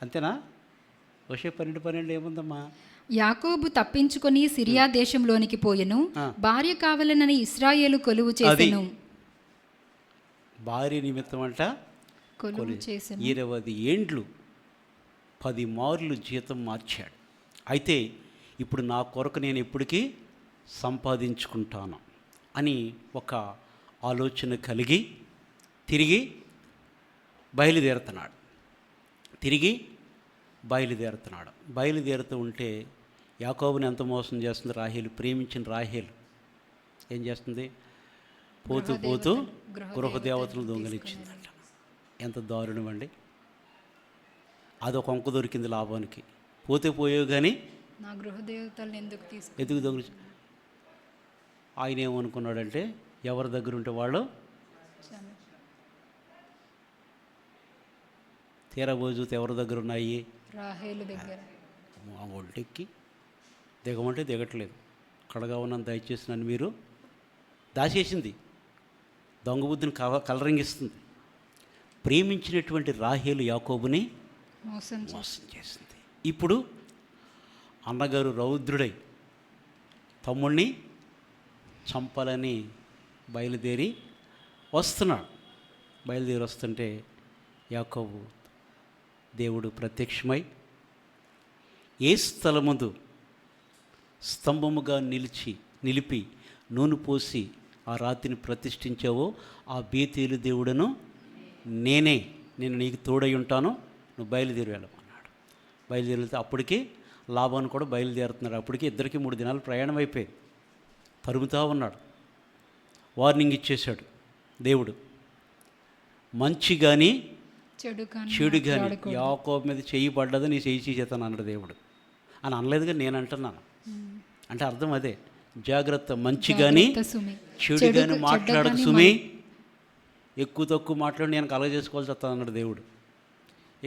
Speaker 1: అంతేనా? హోషేయ 12:12 ఏముందమ్మా?
Speaker 2: యాకోబు తప్పించుకొని సిరియా దేశంలోనికి పోయెను, భార్య కావలనని ఇశ్రాయేలు కొలువు చేసెను.
Speaker 1: భార్య నిమిత్తం అంట
Speaker 2: కొలువు చేసెను.
Speaker 1: 20 ఏండ్లు 10 మార్లు జీతం మార్చాడు. అయితే ఇప్పుడు నా కొరకు నేను ఎప్పటికీ సంపాదించుకుంటాను అని ఒక ఆలోచన కలిగి తిరిగి బయలుదేరుతూ ఉంటే యాకోబుని ఎంత మోసం చేస్తుంది రాహేలు. ప్రేమించిన రాహేలు ఏం చేస్తుంది? పోతూ గృహదేవతలు దొంగలిచ్చిందంట. ఎంత దారుణం అండి! అదొక వంక దొరికింది లాభానికి. పోయేవు కానీ
Speaker 2: నా గృహదేవతలను
Speaker 1: ఎందుకు దొంగలించి. ఆయన ఏమనుకున్నాడంటే ఎవరి దగ్గర ఉంటే వాళ్ళు తీరా పోయి చూస్తే ఎవరి దగ్గర ఉన్నాయి?
Speaker 2: రాహేలు దగ్గర.
Speaker 1: మా ఒంటెక్కి దిగమంటే దిగట్లేదు. కడగా ఉన్నంత దయచేసి నన్ను మీరు దాచేసింది. దొంగ బుద్ధిని కలరింగిస్తుంది. ప్రేమించినటువంటి రాహేలు యాకోబుని మోసం చేసింది. ఇప్పుడు అన్నగారు రౌద్రుడై తమ్ముడిని చంపాలని బయలుదేరి వస్తుంటే యాకోబు దేవుడు ప్రత్యక్షమై, ఏ స్థలముందు స్తంభముగా నిలిపి నూనె పోసి ఆ రాతిని ప్రతిష్ఠించావో ఆ బేతేలు దేవుడను నేను నీకు తోడై ఉంటాను, నువ్వు బయలుదేరి వెళ్ళమన్నాడు. బయలుదేరితే అప్పటికి లాభాన్ని కూడా బయలుదేరుతున్నాడు. అప్పటికి ఇద్దరికి 3 దినాలు ప్రయాణం అయిపోయింది. తరుముతా ఉన్నాడు. వార్నింగ్ ఇచ్చేశాడు దేవుడు. మంచి కానీ చెడు కానీ యాకోబు మీద చెయ్యి పడ్డది, నీ చెయ్యి చేస్తాను అన్నాడు దేవుడు. అని అనలేదుగా నేను అంటున్నాను. అంటే అర్థం అదే, జాగ్రత్త. మంచి కానీ చెడు కానీ మాట్లాడకు సుమి, ఎక్కువ తక్కువ మాట్లాడి నేను కలగజేసుకోవాల్సి వస్తాను అన్నాడు దేవుడు.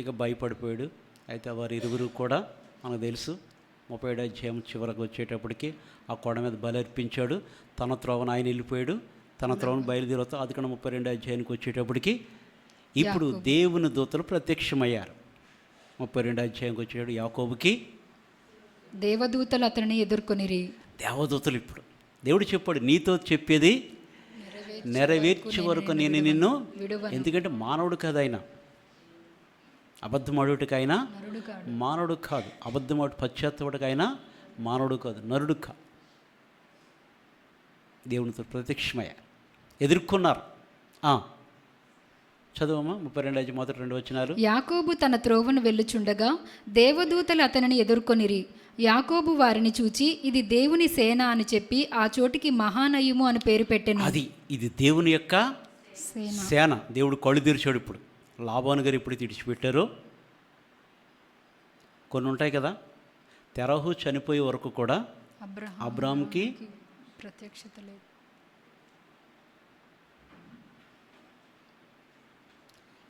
Speaker 1: ఇక భయపడిపోయాడు. అయితే వారి ఇరువురు కూడా మనకు తెలుసు 37వ అధ్యాయం చివరకు వచ్చేటప్పటికి ఆ కొండ మీద బలి అర్పించాడు. తన త్రోవను ఆయన వెళ్ళిపోయాడు. తన త్రోవను బయలుదేరుతూ 32వ అధ్యాయానికి వచ్చేటప్పటికి ఇప్పుడు దేవుని దూతలు ప్రత్యక్షమయ్యారు. 32వ అధ్యాయానికి వచ్చేటప్పుడు యాకోబుకి
Speaker 2: దేవదూతలు అతనిని ఎదుర్కొనిరి.
Speaker 1: దేవదూతలు ఇప్పుడు దేవుడు చెప్పాడు, నీతో చెప్పేది నెరవేర్చే వరకు నేను నిన్ను. ఎందుకంటే మానవుడు కాదు ఆయన, అబద్ధమాడుటకైనా మానవుడు కాదు, అబద్ధమాడు పశ్చాత్తపడకైనా మానవుడు కాదు, నరుడు కాదు. దేవునితో ప్రత్యక్షమయ్యారు, ఎదుర్కొన్నారు. చదువమ్మా 32 మొదటి 2 వచనాలు.
Speaker 2: యాకోబు తన త్రోవను వెళ్ళుచుండగా దేవదూతలు అతనిని ఎదుర్కొనిరి. యాకోబు వారిని చూచి ఇది దేవుని సేన అని చెప్పి ఆ చోటికి మహానయము అని పేరు పెట్టెను.
Speaker 1: ఇది దేవుని యొక్క సేన. దేవుడు కళ్ళు తెరిచాడు. ఇప్పుడు లాబాను గారు ఎప్పుడు విడిచిపెట్టారో కొన్ని ఉంటాయి కదా. తెరహు చనిపోయే వరకు కూడా అబ్రాహాంకి
Speaker 2: ప్రత్యక్షత లేదు.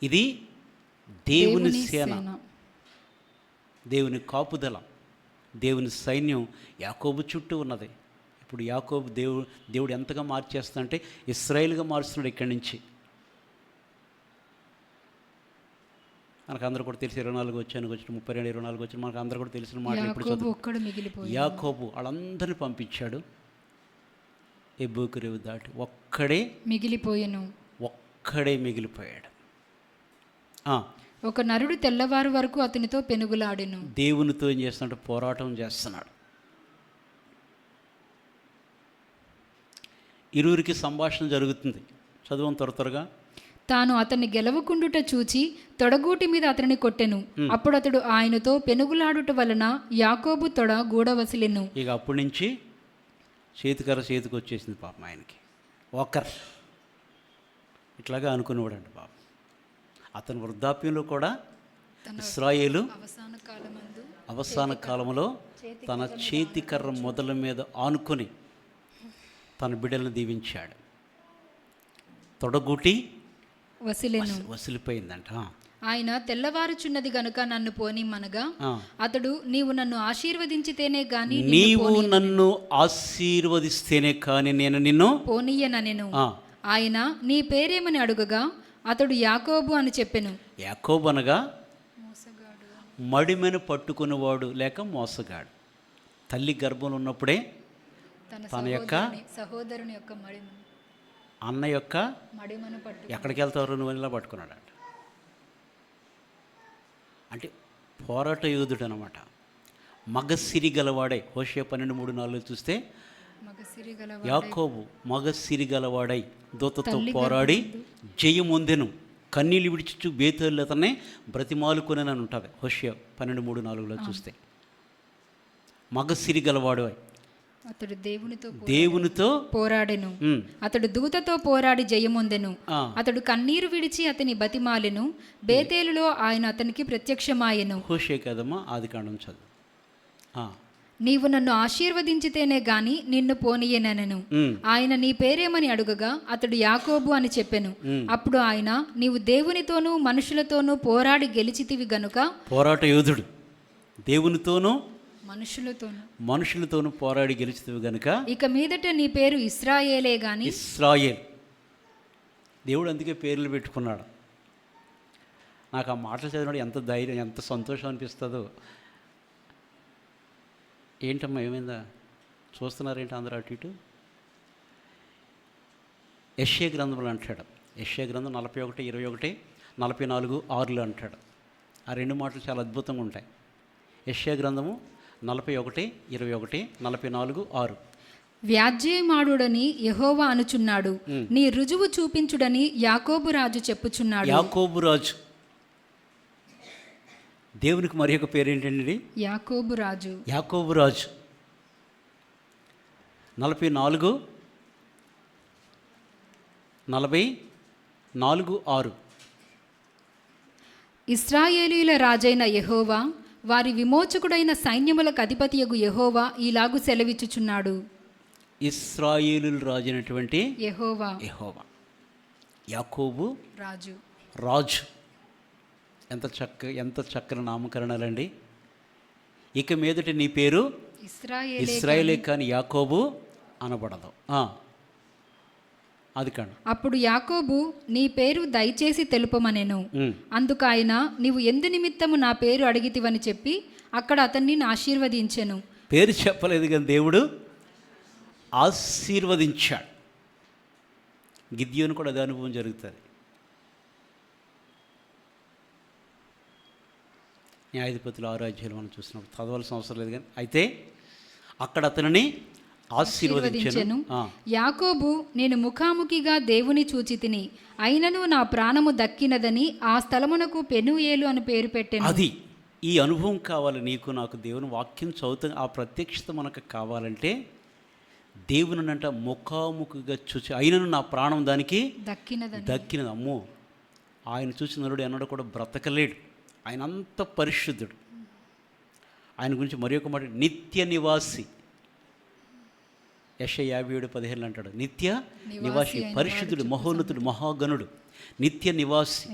Speaker 1: ఇది దేవుని సేన, దేవుని కాపుదల, దేవుని సైన్యం యాకోబు చుట్టూ ఉన్నది. ఇప్పుడు యాకోబు దేవుడు ఎంతగా మార్చేస్తా అంటే ఇశ్రాయేలుగా మారుస్తున్నాడు. ఇక్కడి నుంచి మనకు అందరూ కూడా తెలిసి 24 వచ్చాను 32 24 వచ్చాను మనకు అందరూ కూడా తెలిసిన మాట. ఇప్పుడు యాకోబు వాళ్ళందరినీ పంపించాడు. ఎబ్బోకు రేవు దాటి ఒక్కడే మిగిలిపోయాడు.
Speaker 2: ఒక నరుడు తెల్లవారు వరకు అతనితో పెనుగులాడెను.
Speaker 1: దేవునితో ఏం చేస్తున్నాడు? పోరాటం చేస్తున్నాడు. ఇరువురికి సంభాషణ జరుగుతుంది. చదువు త్వరగా.
Speaker 2: తాను అతన్ని గెలవకుండుట చూచి తొడగూటి మీద అతనిని కొట్టెను. అప్పుడు అతడు ఆయనతో పెనుగులాడుట వలన యాకోబు తొడ గూడవసిలెను.
Speaker 1: ఇక అప్పటి నుంచి చేతికర్ర చేతికి వచ్చేసింది పాపం ఆయనకి. ఒకర్ ఇట్లాగా అనుకునేవాడంట పాపం. అతని వృద్ధాప్యంలో కూడా ఇశ్రాయేలు అవసాన కాలంలో తన చేతికర్ర మొదల మీద ఆనుకొని తన బిడ్డలను దీవించాడు. తొడగూటి వసిలిపోయిందంట.
Speaker 2: ఆయన తెల్లవారుచున్నది గనుక నన్ను పోనిమ్మనగా అతడు నీవు నన్ను ఆశీర్వదించితేనే గాని
Speaker 1: నన్ను ఆశీర్వదిస్తేనే కానీ నేను నిన్ను
Speaker 2: పోనీయనెను. ఆయన నీ పేరేమని అడుగగా అతడు యాకోబు అని చెప్పెను.
Speaker 1: యాకోబు అనగా మడిమెను పట్టుకునేవాడు లేక మోసగాడు. తల్లి గర్భంలో ఉన్నప్పుడే తన యొక్క
Speaker 2: సహోదరుని యొక్క మడిమ
Speaker 1: అన్న యొక్క
Speaker 2: మడిమను పట్టు
Speaker 1: ఎక్కడికి వెళ్తారు నువ్వు ఇలా పట్టుకున్నాడంట. అంటే పోరాట యోధుడు అనమాట. మగసిరి గలవాడై హోషేయ 12:3-4 చూస్తే యాకోబు మగసిరి గలవాడై దూతతో పోరాడి జయమొందెను. కన్నీళ్ళు విడిచి బేతేలు అతనే బ్రతిమాలుకొనని ఉంటుంది హోషేయ 12:3-4 చూస్తే. మగసిరి గలవాడు
Speaker 2: అతడు
Speaker 1: దేవునితో
Speaker 2: పోరాడెను. అతడు దూతతో పోరాడి జయమొందెను. అతడు కన్నీరు విడిచి అతని బతిమాలెను. బేతేలులో ఆయన అతనికి ప్రత్యక్షమాయెను.
Speaker 1: హోషేయ కదమ్మా, ఆదికాండం చదువు.
Speaker 2: నీవు నన్ను ఆశీర్వదించితేనే గాని నిన్ను పోనీయనెను. ఆయన నీ పేరేమని అడుగగా అతడు యాకోబు అని చెప్పెను. అప్పుడు ఆయన నీవు దేవునితోనూ మనుషులతోనూ పోరాడి గెలిచితివి గనుక.
Speaker 1: పోరాట యోధుడు. దేవునితోనూ
Speaker 2: మనుషులతోనూ
Speaker 1: పోరాడి గెలిచితివి గనుక
Speaker 2: ఇక మీదట నీ పేరు ఇశ్రాయేలే గాని.
Speaker 1: ఇశ్రాయేల్. దేవుడు అందుకే పేర్లు పెట్టుకున్నాడు. నాకు ఆ మాటలు చదివినాడు ఎంత ధైర్యం, ఎంత సంతోషం అనిపిస్తుందో. ఏంటమ్మా ఏమైందా? చూస్తున్నారేంటి అందరూ అటు ఇటు? యెషయా గ్రంథంలో అంటాడు. యెషయా గ్రంథం 41:21, 44:6 అంటాడు. ఆ రెండు మాటలు చాలా అద్భుతంగా ఉంటాయి. యెషయా గ్రంథము 41:21, 44:6.
Speaker 2: వ్యాజ్యమాడుడని యెహోవా అనుచున్నాడు, నీ రుజువు చూపించుడని యాకోబు రాజు చెప్పుచున్నాడు.
Speaker 1: యాకోబు రాజు దేవునికి మరి ఒక పేరేంటండి?
Speaker 2: యాకోబు రాజు.
Speaker 1: యాకోబు రాజు 44:6.
Speaker 2: ఇశ్రాయేలీయుల రాజైన యెహోవా, వారి విమోచకుడైన సైన్యములకు అధిపతియగు యెహోవా ఇలాగు సెలవిచ్చుచున్నాడు.
Speaker 1: ఇశ్రాయేలీయుల రాజు అయినటువంటి
Speaker 2: యెహోవా.
Speaker 1: యాకోబు రాజు. ఎంత చక్కని నామకరణాలండి. ఇక మీదట నీ పేరు ఇశ్రాయేలే కానీ యాకోబు అనబడదు. అది కాదు.
Speaker 2: అప్పుడు యాకోబు నీ పేరు దయచేసి తెలుపమనెను. అందుకు ఆయన నీవు ఎందు నిమిత్తము నా పేరు అడిగితివని చెప్పి అక్కడ అతన్ని ఆశీర్వదించెను.
Speaker 1: పేరు చెప్పలేదు కానీ దేవుడు ఆశీర్వదించాడు. గిద్యోను కూడా అదే అనుభవం జరుగుతుంది. న్యాయాధిపతులు 6 అధ్యాయాలు మనం చూసినప్పుడు చదవాల్సిన అవసరం లేదు కానీ అయితే అక్కడ అతనిని ఆశీర్వదించెను.
Speaker 2: యాకోబు నేను ముఖాముఖిగా దేవుని చూచి తిని అయినను నా ప్రాణము దక్కినదని ఆ స్థలమునకు పెనూయేలు అని పేరు పెట్టెను.
Speaker 1: అది ఈ అనుభవం కావాలి నీకు నాకు. దేవుని వాక్యం చదువుతా ఆ ప్రత్యక్షత మనకు కావాలంటే దేవుని అంట ముఖాముఖిగా చూచి అయినను నా ప్రాణం దానికి దక్కినది. అమ్మో, ఆయన చూసిన నరుడు ఎన్నడూ కూడా బ్రతకలేడు. ఆయన అంత పరిశుద్ధుడు. ఆయన గురించి మరి ఒక మాట, నిత్య నివాసి. యెషయా 57:15 అంటాడు, నిత్య నివాసి, పరిశుద్ధుడు, మహోన్నతుడు, మహాగణుడు, నిత్య నివాసి,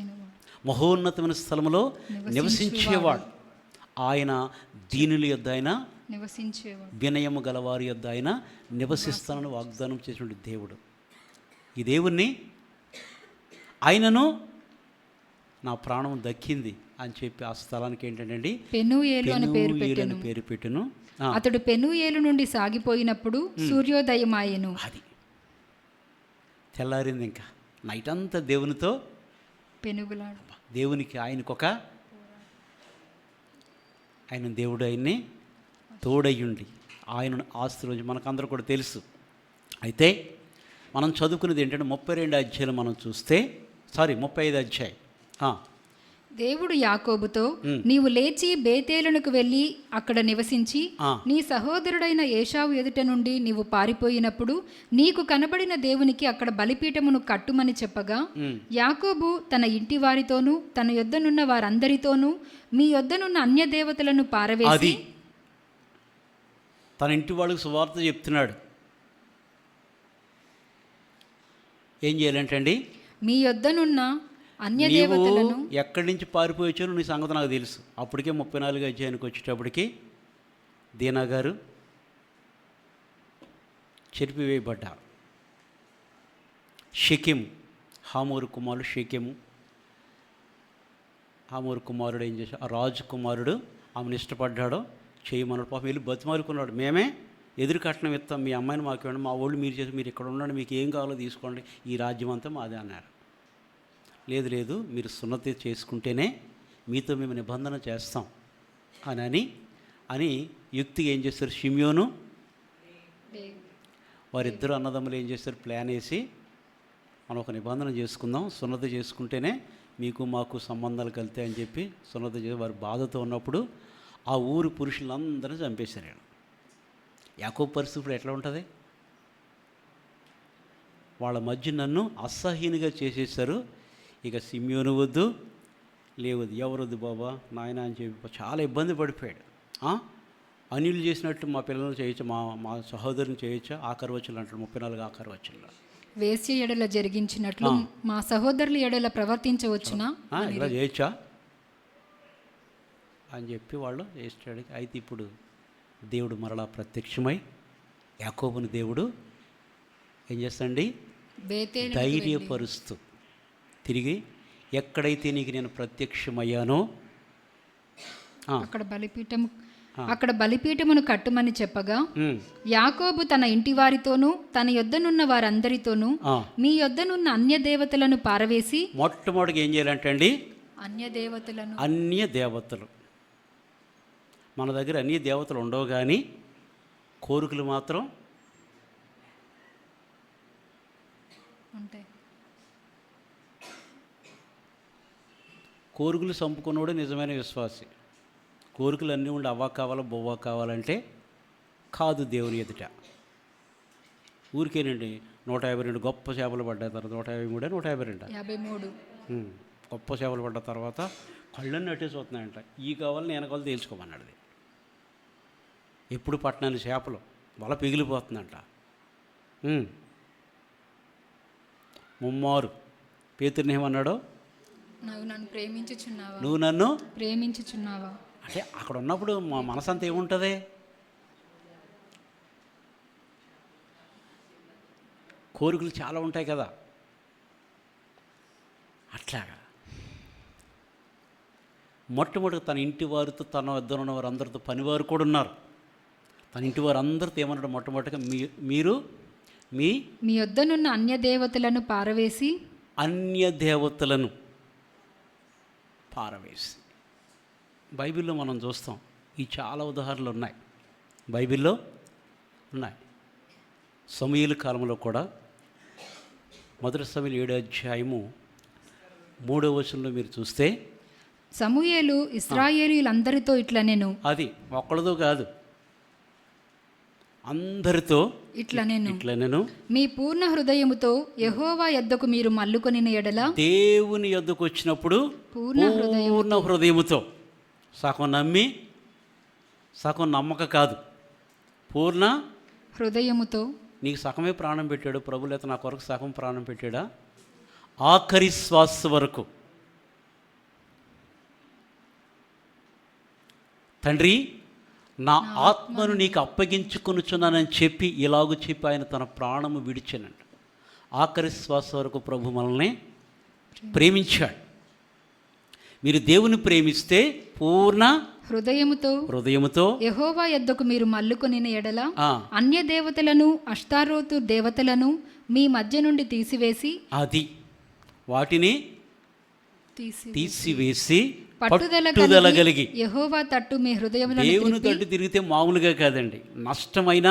Speaker 1: మహోన్నతమైన స్థలంలో నివసించేవాడు. ఆయన దీనుల యొద్ద ఆయన వినయము గలవారి యొద్ద ఆయన నివసిస్తానని వాగ్దానం చేసినటువంటి దేవుడు. ఈ దేవుణ్ణి ఆయనను నా ప్రాణం దక్కింది అని చెప్పి ఆ స్థలానికి ఏంటంటే
Speaker 2: పెనూయేలు అని
Speaker 1: పేరు పెట్టును.
Speaker 2: అతడు పెనూయేలు నుండి సాగిపోయినప్పుడు సూర్యోదయమాయెను.
Speaker 1: అది తెల్లారింది. ఇంకా నైట్ అంతా దేవునితో
Speaker 2: పెనుగులాడు.
Speaker 1: దేవునికి ఆయన దేవుడు ఆయన్ని తోడయ్యుండి ఆయనను ఆశీర్వదించి మనకందరూ కూడా తెలుసు. అయితే మనం చదువుకునేది ఏంటంటే 32 అధ్యాయులు మనం చూస్తే 35 అధ్యాయం.
Speaker 2: దేవుడు యాకోబుతో, నీవు లేచి బేతేలునకు వెళ్ళి అక్కడ నివసించి నీ సహోదరుడైన ఏశావు ఎదుట నుండి నీవు పారిపోయినప్పుడు నీకు కనబడిన దేవునికి అక్కడ బలిపీఠమును కట్టుమని చెప్పగా, యాకోబు తన ఇంటి వారితోనూ తన యొద్దనున్న వారందరితోనూ మీ యొద్దనున్న అన్య దేవతలను పారవేసి,
Speaker 1: తన ఇంటి వాళ్ళకి సువార్త చెప్తున్నాడు. ఏం చేయాలంటండి?
Speaker 2: మీ యొద్దనున్న అన్య
Speaker 1: నీవు
Speaker 2: దేవతలను.
Speaker 1: ఎక్కడి నుంచి పారిపోయొచ్చానో నీ సంగతి నాకు తెలుసు. అప్పటికే 34 అధ్యాయానికి వచ్చేటప్పటికి దీనా గారు చెరిపివేయబడ్డారు. షెకెము, హామోరు కుమారుడు షెకెము, హామోరు కుమారుడు ఏం చేశాడు? ఆ రాజు కుమారుడు ఆమెను ఇష్టపడ్డాడో చేయమన్నాడు. పాపం వెళ్ళి బతిమాలుకున్నాడు, మేమే ఎదురు కట్నం ఇస్తాం, మీ అమ్మాయిని మాకు ఇవ్వండి, మా వాళ్ళు మీరు చేసి మీరు ఇక్కడ ఉండండి, మీకు ఏం కావాలో తీసుకోండి, ఈ రాజ్యం అంతా మాదే అన్నారు. లేదు మీరు సున్నతి చేసుకుంటేనే మీతో మేము నిబంధన చేస్తాం అని యుక్తిగా ఏం చేస్తారు? షిమ్యోను వారిద్దరు అన్నదమ్ములు ఏం చేస్తారు? ప్లాన్ వేసి మనం ఒక నిబంధన చేసుకుందాం, సున్నతి చేసుకుంటేనే మీకు మాకు సంబంధాలు కలితాయి అని చెప్పి సున్నతి చేసి వారి బాధతో ఉన్నప్పుడు ఆ ఊరు పురుషులందరినీ చంపేశారు. యాకోబు పరిస్థితి ఇప్పుడు ఎట్లా ఉంటుంది? వాళ్ళ మధ్య నన్ను అసహ్యునిగా చేసేసారు, ఇక సిమ్యోను వద్దు, లేవద్దు, ఎవరొద్దు బాబా నాయన అని చెప్పి చాలా ఇబ్బంది పడిపోయాడు. అనిల్ చేసినట్టు మా పిల్లలు చేయొచ్చు, మా సహోదరుని చేయొచ్చా? ఆఖరి వచ్చులు అంటాడు, 34 ఆఖరి వచ్చుల్లో.
Speaker 2: వేశ్య ఎడల జరిగించినట్లు మా సహోదరుల ఎడల ప్రవర్తించవచ్చునా?
Speaker 1: ఇలా చేయొచ్చా అని చెప్పి వాళ్ళు చేస్తాడు. అయితే ఇప్పుడు దేవుడు మరలా ప్రత్యక్షమై యాకోబుని దేవుడు ఏం చేస్తాండి? ధైర్యపరుస్తూ తిరిగి ఎక్కడైతే నీకు నేను ప్రత్యక్షమయ్యానో
Speaker 2: అక్కడ బలిపీఠమును కట్టుమని చెప్పగా, యాకోబు తన ఇంటి వారితోనూ తన యొద్దనున్న వారందరితోనూ మీ యొద్దనున్న అన్య దేవతలను పారవేసి.
Speaker 1: మొట్టమొదటిగా ఏం చేయాలంటే అండి?
Speaker 2: అన్య దేవతలు.
Speaker 1: మన దగ్గర అన్ని దేవతలు ఉండవు, కానీ కోరికలు మాత్రం
Speaker 2: ఉంటాయి.
Speaker 1: కోరికలు చంపుకున్నవాడు నిజమైన విశ్వాసి. కోరికలు అన్నీ ఉండి అవ్వ కావాలా బొవ్వ కావాలంటే కాదు దేవుని ఎదుట. ఊరికేనండి 152 గొప్ప చేపలు పడ్డాయి, తర్వాత 153
Speaker 2: 152
Speaker 1: గొప్ప చేపలు పడ్డ తర్వాత కళ్ళన్నీ అట్టేసి వస్తున్నాయంట. ఈ కావాలి నేను కావాలి తేల్చుకోమన్నాడు. ఎప్పుడు పట్టణాన్ని చేపలు వల పిగిలిపోతుందంట. ముమ్మారు పేతుర్ని ఏమన్నాడో, నువ్వు నన్ను
Speaker 2: ప్రేమించుచున్నావా
Speaker 1: అంటే అక్కడ ఉన్నప్పుడు మా మనసంతా ఏముంటుంది? కోరికలు చాలా ఉంటాయి కదా. అట్లాగా మొట్టమొదటి తన ఇంటి వారితో తన వద్ద ఉన్న వారు అందరితో పనివారు కూడా ఉన్నారు. తన ఇంటి వారు అందరితో ఏమన్నాడు? మొట్టమొదటిగా మీరు
Speaker 2: మీ యొద్దనున్న అన్య దేవతలను పారవేసి.
Speaker 1: అన్య దేవతలను పారవేసి. బైబిల్లో మనం చూస్తాం, ఈ చాలా ఉదాహరణలు ఉన్నాయి, బైబిల్లో ఉన్నాయి. సమూయేలు కాలంలో కూడా 1 సమూయేలు 7వ అధ్యాయము 3వ వచనంలో మీరు చూస్తే,
Speaker 2: సమూయేలు ఇశ్రాయేలీయులందరితో ఇట్లనెను.
Speaker 1: అది ఒక్కళ్ళతో కాదు, అందరితో
Speaker 2: ఇట్లనెను, మీ పూర్ణ హృదయముతో యెహోవా యొద్దకు మీరు మల్లుకొనిన ఎడల.
Speaker 1: దేవుని యొద్దకు వచ్చినప్పుడు పూర్ణ హృదయముతో, సగం నమ్మి సగం నమ్మక కాదు, పూర్ణ
Speaker 2: హృదయముతో.
Speaker 1: నీకు సగమే ప్రాణం పెట్టాడు ప్రభు, లేక నా కొరకు సగం ప్రాణం పెట్టాడా? ఆఖరి శ్వాస వరకు. తండ్రి నా ఆత్మను నీకు అప్పగించుకొనుచున్నానని చెప్పి ఇలాగూ చెప్పి ఆయన తన ప్రాణము విడిచానంట. ఆఖరి శ్వాస వరకు ప్రభు మనల్ని ప్రేమించాడు. మీరు దేవుని ప్రేమిస్తే పూర్ణ హృదయముతో
Speaker 2: యెహోవా యొద్దకు మీరు మల్లుకొనిన ఎడల అన్య దేవతలను అష్తారోతు దేవతలను మీ మధ్య నుండి తీసివేసి.
Speaker 1: అది వాటిని తీసివేసి
Speaker 2: పట్టుదల
Speaker 1: పట్టుదల కలిగి.
Speaker 2: యెహోవా తట్టు మీ హృదయములను
Speaker 1: దేవుని
Speaker 2: త్రిప్పి
Speaker 1: తట్టు తిరిగితే మామూలుగా కాదండి, నష్టమైన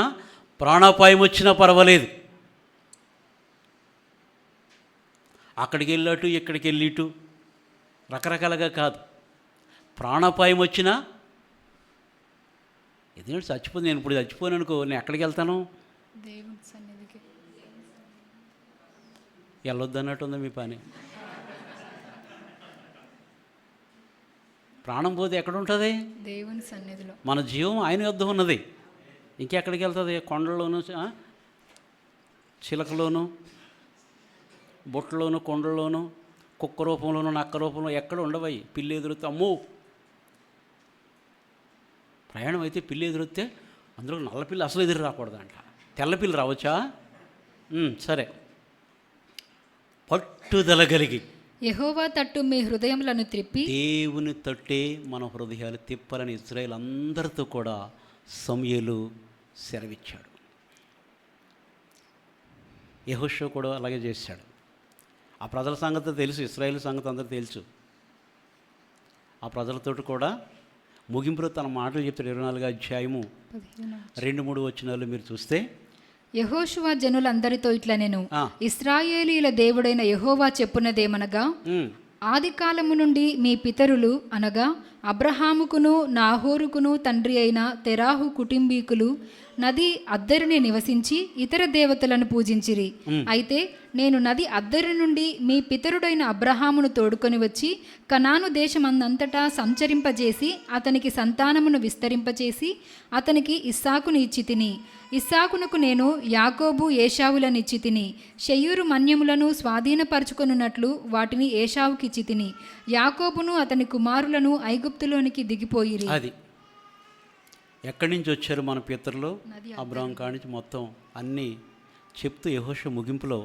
Speaker 1: ప్రాణాపాయం వచ్చినా పర్వాలేదు. అక్కడికి వెళ్ళినట్టు ఇక్కడికి వెళ్ళిట్టు రకరకాలుగా కాదు, ప్రాణాపాయం వచ్చినా ఎందుకంటే చచ్చిపోతే, నేను ఇప్పుడు చచ్చిపోయాను అనుకో, నేను ఎక్కడికి వెళ్తాను?
Speaker 2: దేవుని సన్నిధికి.
Speaker 1: వెళ్ళొద్దు అన్నట్టు ఉంది మీ పని. ప్రాణం పోతే ఎక్కడ ఉంటుంది?
Speaker 2: దేవుని సన్నిధిలో.
Speaker 1: మన జీవం ఆయన వద్ద ఉన్నది, ఇంకెక్కడికి వెళ్తుంది? కొండల్లోనూ చిలకలోను బొట్టలోను కొండల్లోనూ కుక్క రూపంలోనూ నక్క రూపంలో ఎక్కడ ఉండవయి. పిల్లి ఎదురుతే అమ్మో, ప్రయాణం అయితే పిల్లి ఎదురుతే అందులో నల్ల పిల్లి అసలు ఎదురు రాకూడదంట, తెల్ల పిల్లి రావచ్చా? సరే. పట్టుదల కలిగి
Speaker 2: యెహోవా తట్టు మీ హృదయములను త్రిప్పి.
Speaker 1: దేవుని తట్టే మన హృదయాలు తిప్పాలని ఇశ్రాయేలు అందరితో కూడా సమూయేలు సెలవిచ్చాడు. యెహోషువ కూడా అలాగే చేశాడు. ఆ ప్రజల సంగతి తెలుసు, ఇశ్రాయేలు సంగతి అందరూ తెలుసు. ఆ ప్రజలతోటి కూడా ముగింపులో తన మాటలు చెప్తాడు. 24వ అధ్యాయము 2-3 వచనాలు మీరు చూస్తే,
Speaker 2: యెహోషువ జనులందరితో ఇట్లా నేను ఇశ్రాయేలీయుల దేవుడైన యెహోవా చెప్పున్నదేమనగా, ఆదికాలము నుండి మీ పితరులు అనగా అబ్రహాముకును నాహోరుకును తండ్రి అయిన తెరాహు కుటుంబీకులు నది అద్దరిని నివసించి ఇతర దేవతలను పూజించిరి. అయితే నేను నది అద్దరి నుండి మీ పితరుడైన అబ్రహామును తోడుకొని వచ్చి కనాను దేశమందంతటా సంచరింపజేసి అతనికి సంతానమును విస్తరింపచేసి అతనికి ఇస్సాకును ఇచ్చి తిని, ఇస్సాకునకు నేను యాకోబు ఏశావులనిచ్చి తిని, షెయూరు మన్యములను స్వాధీనపరచుకొనున్నట్లు వాటిని ఏశావుకిచ్చి తిని, యాకోబును అతని కుమారులను ఐగుప్తులోనికి దిగిపోయిరి.
Speaker 1: అది ఎక్కడి నుంచి వచ్చారు మన పితరులు? అబ్రహాం కాడి నుంచి మొత్తం అన్నీ చెప్తూ యెహోషువ ముగింపులో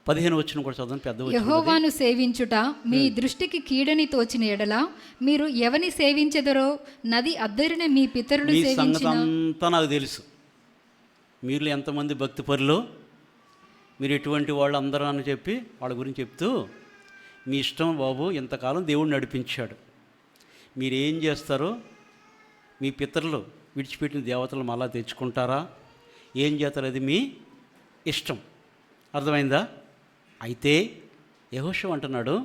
Speaker 1: 15 వచనం కూడా చదవండి. పెద్ద
Speaker 2: యెహోవాను సేవించుట మీ దృష్టికి కీడని తోచిన ఎడల మీరు ఎవని సేవించెదరో నది అద్దరిన మీ పితరులు
Speaker 1: సంగతి అంతా నాకు తెలుసు. మీరు ఎంతమంది భక్తిపరులు, మీరు ఎటువంటి వాళ్ళు అందరూ అని చెప్పి వాళ్ళ గురించి చెప్తూ, మీ ఇష్టం బాబు, ఇంతకాలం దేవుడు నడిపించాడు, మీరేం చేస్తారో, మీ పితరులు విడిచిపెట్టిన దేవతలు మళ్ళా తెచ్చుకుంటారా, ఏం చేస్తారు, అది మీ ఇష్టం. అర్థమైందా? అయితే యెహోషువ అంటున్నాడు,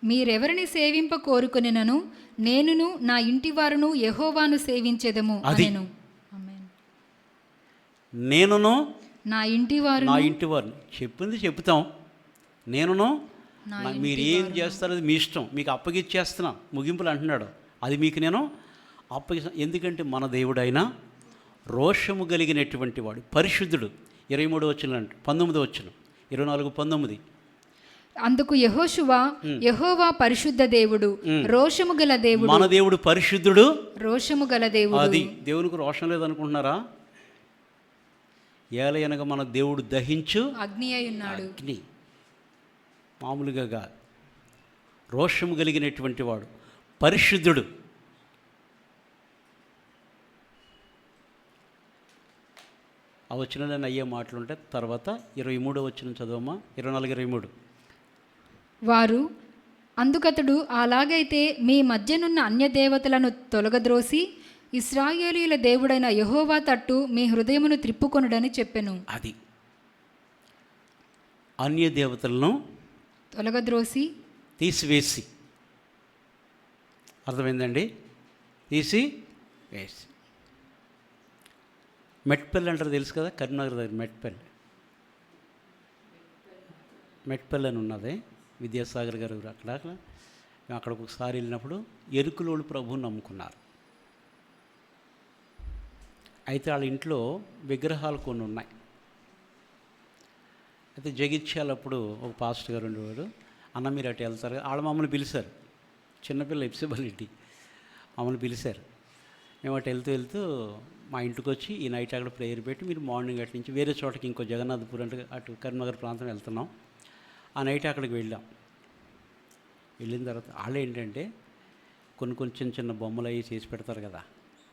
Speaker 2: మీరెవరిని సేవింప కోరుకొనినను నేనును నా ఇంటి వారును యెహోవాను సేవించెదము అనెను.
Speaker 1: నేనును
Speaker 2: నా ఇంటి వారు
Speaker 1: చెప్పింది చెప్తాం, నేనును మీరు ఏం చేస్తారో అది మీ ఇష్టం, మీకు అప్పగిచ్చేస్తున్నా ముగింపులు అంటున్నాడు. అది మీకు నేను అప్పగిస్తాను. ఎందుకంటే మన దేవుడైనా రోషము కలిగినటువంటి వాడు, పరిశుద్ధుడు. 23 వచనం 19 వచనం 24:19.
Speaker 2: అందుకు యెహోషువ, యెహోవా పరిశుద్ధ దేవుడు, రోషము గల దేవుడు.
Speaker 1: మన దేవుడు పరిశుద్ధుడు,
Speaker 2: రోషము గల దేవుడు.
Speaker 1: అది దేవునికి రోషం లేదనుకుంటున్నారా? ఏలయనగా మన దేవుడు దహించు
Speaker 2: అగ్ని అయి ఉన్నాడు.
Speaker 1: అగ్ని మామూలుగా కాదు, రోషము కలిగినటువంటి వాడు, పరిశుద్ధుడు. ఆ వచనంలో అయ్యే మాటలు ఉంటాయి. తర్వాత 23వ వచనం చదవమ్మా. 24-23.
Speaker 2: వారు అందుకతడు, అలాగైతే మీ మధ్యనున్న అన్య దేవతలను తొలగద్రోసి ఇశ్రాయేలీయుల దేవుడైన యెహోవా తట్టు మీ హృదయమును త్రిప్పుకొనుడని చెప్పెను.
Speaker 1: అది అన్య దేవతలను
Speaker 2: తొలగద్రోసి
Speaker 1: తీసివేసి, అర్థమైందండి? తీసివేసి. మెట్పల్లి అంటారు, తెలుసు కదా, కరీంనగర్ దగ్గర మెట్పల్లి అని ఉన్నది, విద్యాసాగర్ గారు అక్కడికి ఒకసారి వెళ్ళినప్పుడు ఎరుకులోళ్ళు ప్రభువుని నమ్ముకున్నారు. అయితే వాళ్ళ ఇంట్లో విగ్రహాలు కొన్ని ఉన్నాయి. అయితే జగిత్యాలప్పుడు ఒక పాస్టర్ గారు ఉండేవాడు. అన్న మీరు అటు వెళ్తారు, వాళ్ళు మమ్మల్ని పిలిచారు. చిన్నపిల్ల ఎప్సిబిలిటీ మమ్మల్ని పిలిచారు. మేము అటు వెళ్తూ మా ఇంటికి వచ్చి ఈ నైట్ అక్కడ ప్రేయర్ పెట్టి మీరు మార్నింగ్ అటు నుంచి వేరే చోటకి ఇంకో జగన్నాథపూర్ అంటే అటు కరీంనగర్ ప్రాంతం వెళ్తున్నాం. ఆ నైట్ అక్కడికి వెళ్ళాం. వెళ్ళిన తర్వాత వాళ్ళు ఏంటంటే కొన్ని చిన్న బొమ్మలు అవి చేసి పెడతారు కదా,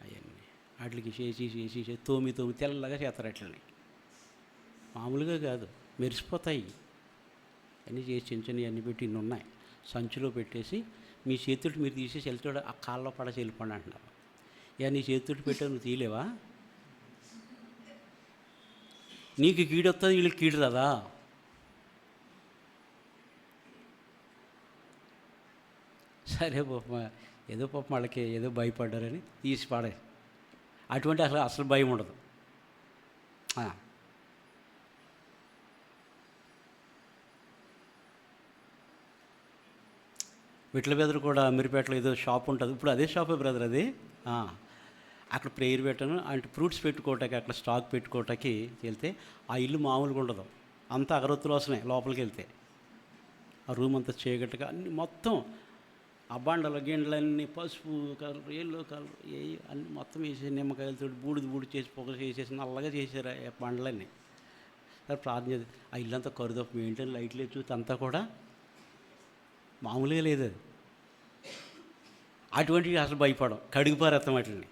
Speaker 1: అవన్నీ వాటికి చేసి తోమి తెల్లగా చేస్తారు. అట్లని మామూలుగా కాదు, మెరిసిపోతాయి అన్నీ చేసి చిన్నవి అన్నీ పెట్టి ఇన్ని ఉన్నాయి. సంచిలో పెట్టేసి మీ చేతులు మీరు తీసేసి వెళ్తాడు ఆ కాళ్ళలో పడేసి వెళ్ళిపోండి అంటున్నారు. ఇక నీ చేతులు పెట్టావు నువ్వు తీయలేవా? నీకు కీడు వస్తుంది, వీళ్ళకి కీడు రాదా? సరే పాప ఏదో పాప వాళ్ళకి ఏదో భయపడ్డారని తీసి పాడే. అటువంటి అసలు భయం ఉండదు. విట్ల బెదరు కూడా అమీర్పేటలో ఏదో షాప్ ఉంటుంది, ఇప్పుడు అదే షాపే బ్రదర్ అది. అక్కడ ప్రేయర్ పెట్టాను అంటే ఫ్రూట్స్ పెట్టుకోవటానికి అక్కడ స్టాక్ పెట్టుకోవటానికి వెళ్తే ఆ ఇల్లు మామూలుగా ఉండదు, అంతా అగరొత్తులు వస్తున్నాయి లోపలికి వెళ్తే. ఆ రూమ్ అంతా చీకటిగా అన్ని మొత్తం ఆ బండల గిండలన్నీ పసుపు కలర్ ఎల్లో కలర్ అన్నీ మొత్తం వేసేసి నిమ్మకాయలతో బూడిద చేసి పొగ చేసేసి నల్లగా చేశారు ఆ బండలన్నీ. సరే ప్రార్థన చేసి ఆ ఇల్లంతా కరుదప్పు ఏంటని లైట్లు చూస్తే అంతా కూడా మామూలుగా లేదు అది. అటువంటివి అసలు భయపడం, కడిగిపారేస్తాం వాటిని.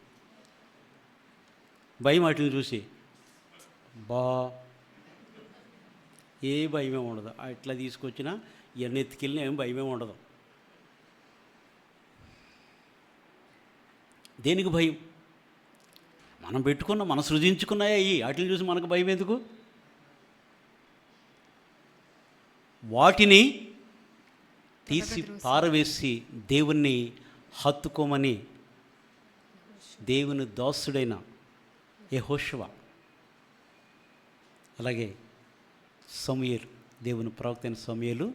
Speaker 1: భయం వాటిని చూసి ఏ భయమే ఉండదు. ఇట్లా తీసుకొచ్చినా ఇవన్నీ ఎత్తుకెళ్ళినా ఏం భయమే ఉండదు. దేనికి భయం? మనం పెట్టుకున్న మనం సృజించుకున్నాయా వాటిని చూసి మనకు భయం ఎందుకు? వాటిని తీసి పారవేసి దేవుణ్ణి హత్తుకోమని దేవుని దాసుడైన యెహోషువ, అలాగే సమూయేలు, దేవుని ప్రవక్త అయిన సమూయేలు,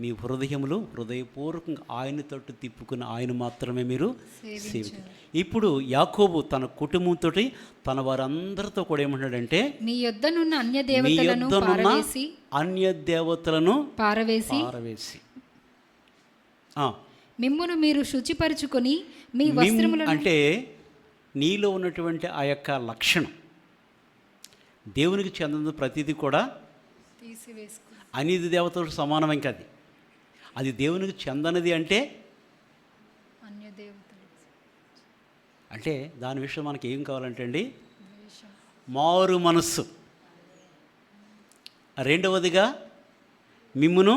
Speaker 1: మీ హృదయములు హృదయపూర్వకంగా ఆయన తట్టు తిప్పుకుని ఆయన మాత్రమే మీరు సేవించారు. ఇప్పుడు యాకోబు తన కుటుంబంతో తన వారందరితో కూడా ఏమంటాడంటే,
Speaker 2: మీ యొద్దనున్న అన్య దేవతలను
Speaker 1: పారవేసి
Speaker 2: మిమ్మును మీరు శుచిపరచుకొని మీ వస్త్రములను, అంటే
Speaker 1: నీలో ఉన్నటువంటి ఆ యొక్క లక్షణం దేవునికి చెందిన ప్రతిదీ కూడా
Speaker 2: తీసివేసుకో.
Speaker 1: అన్య దేవతలకు సమానం. ఇంకా అది దేవునికి చెందనది అంటే
Speaker 2: అన్య దేవతలు
Speaker 1: అంటే దాని విషయం మనకి ఏం కావాలంటే అండి, మారు మనస్సు. రెండవదిగా మిమ్మును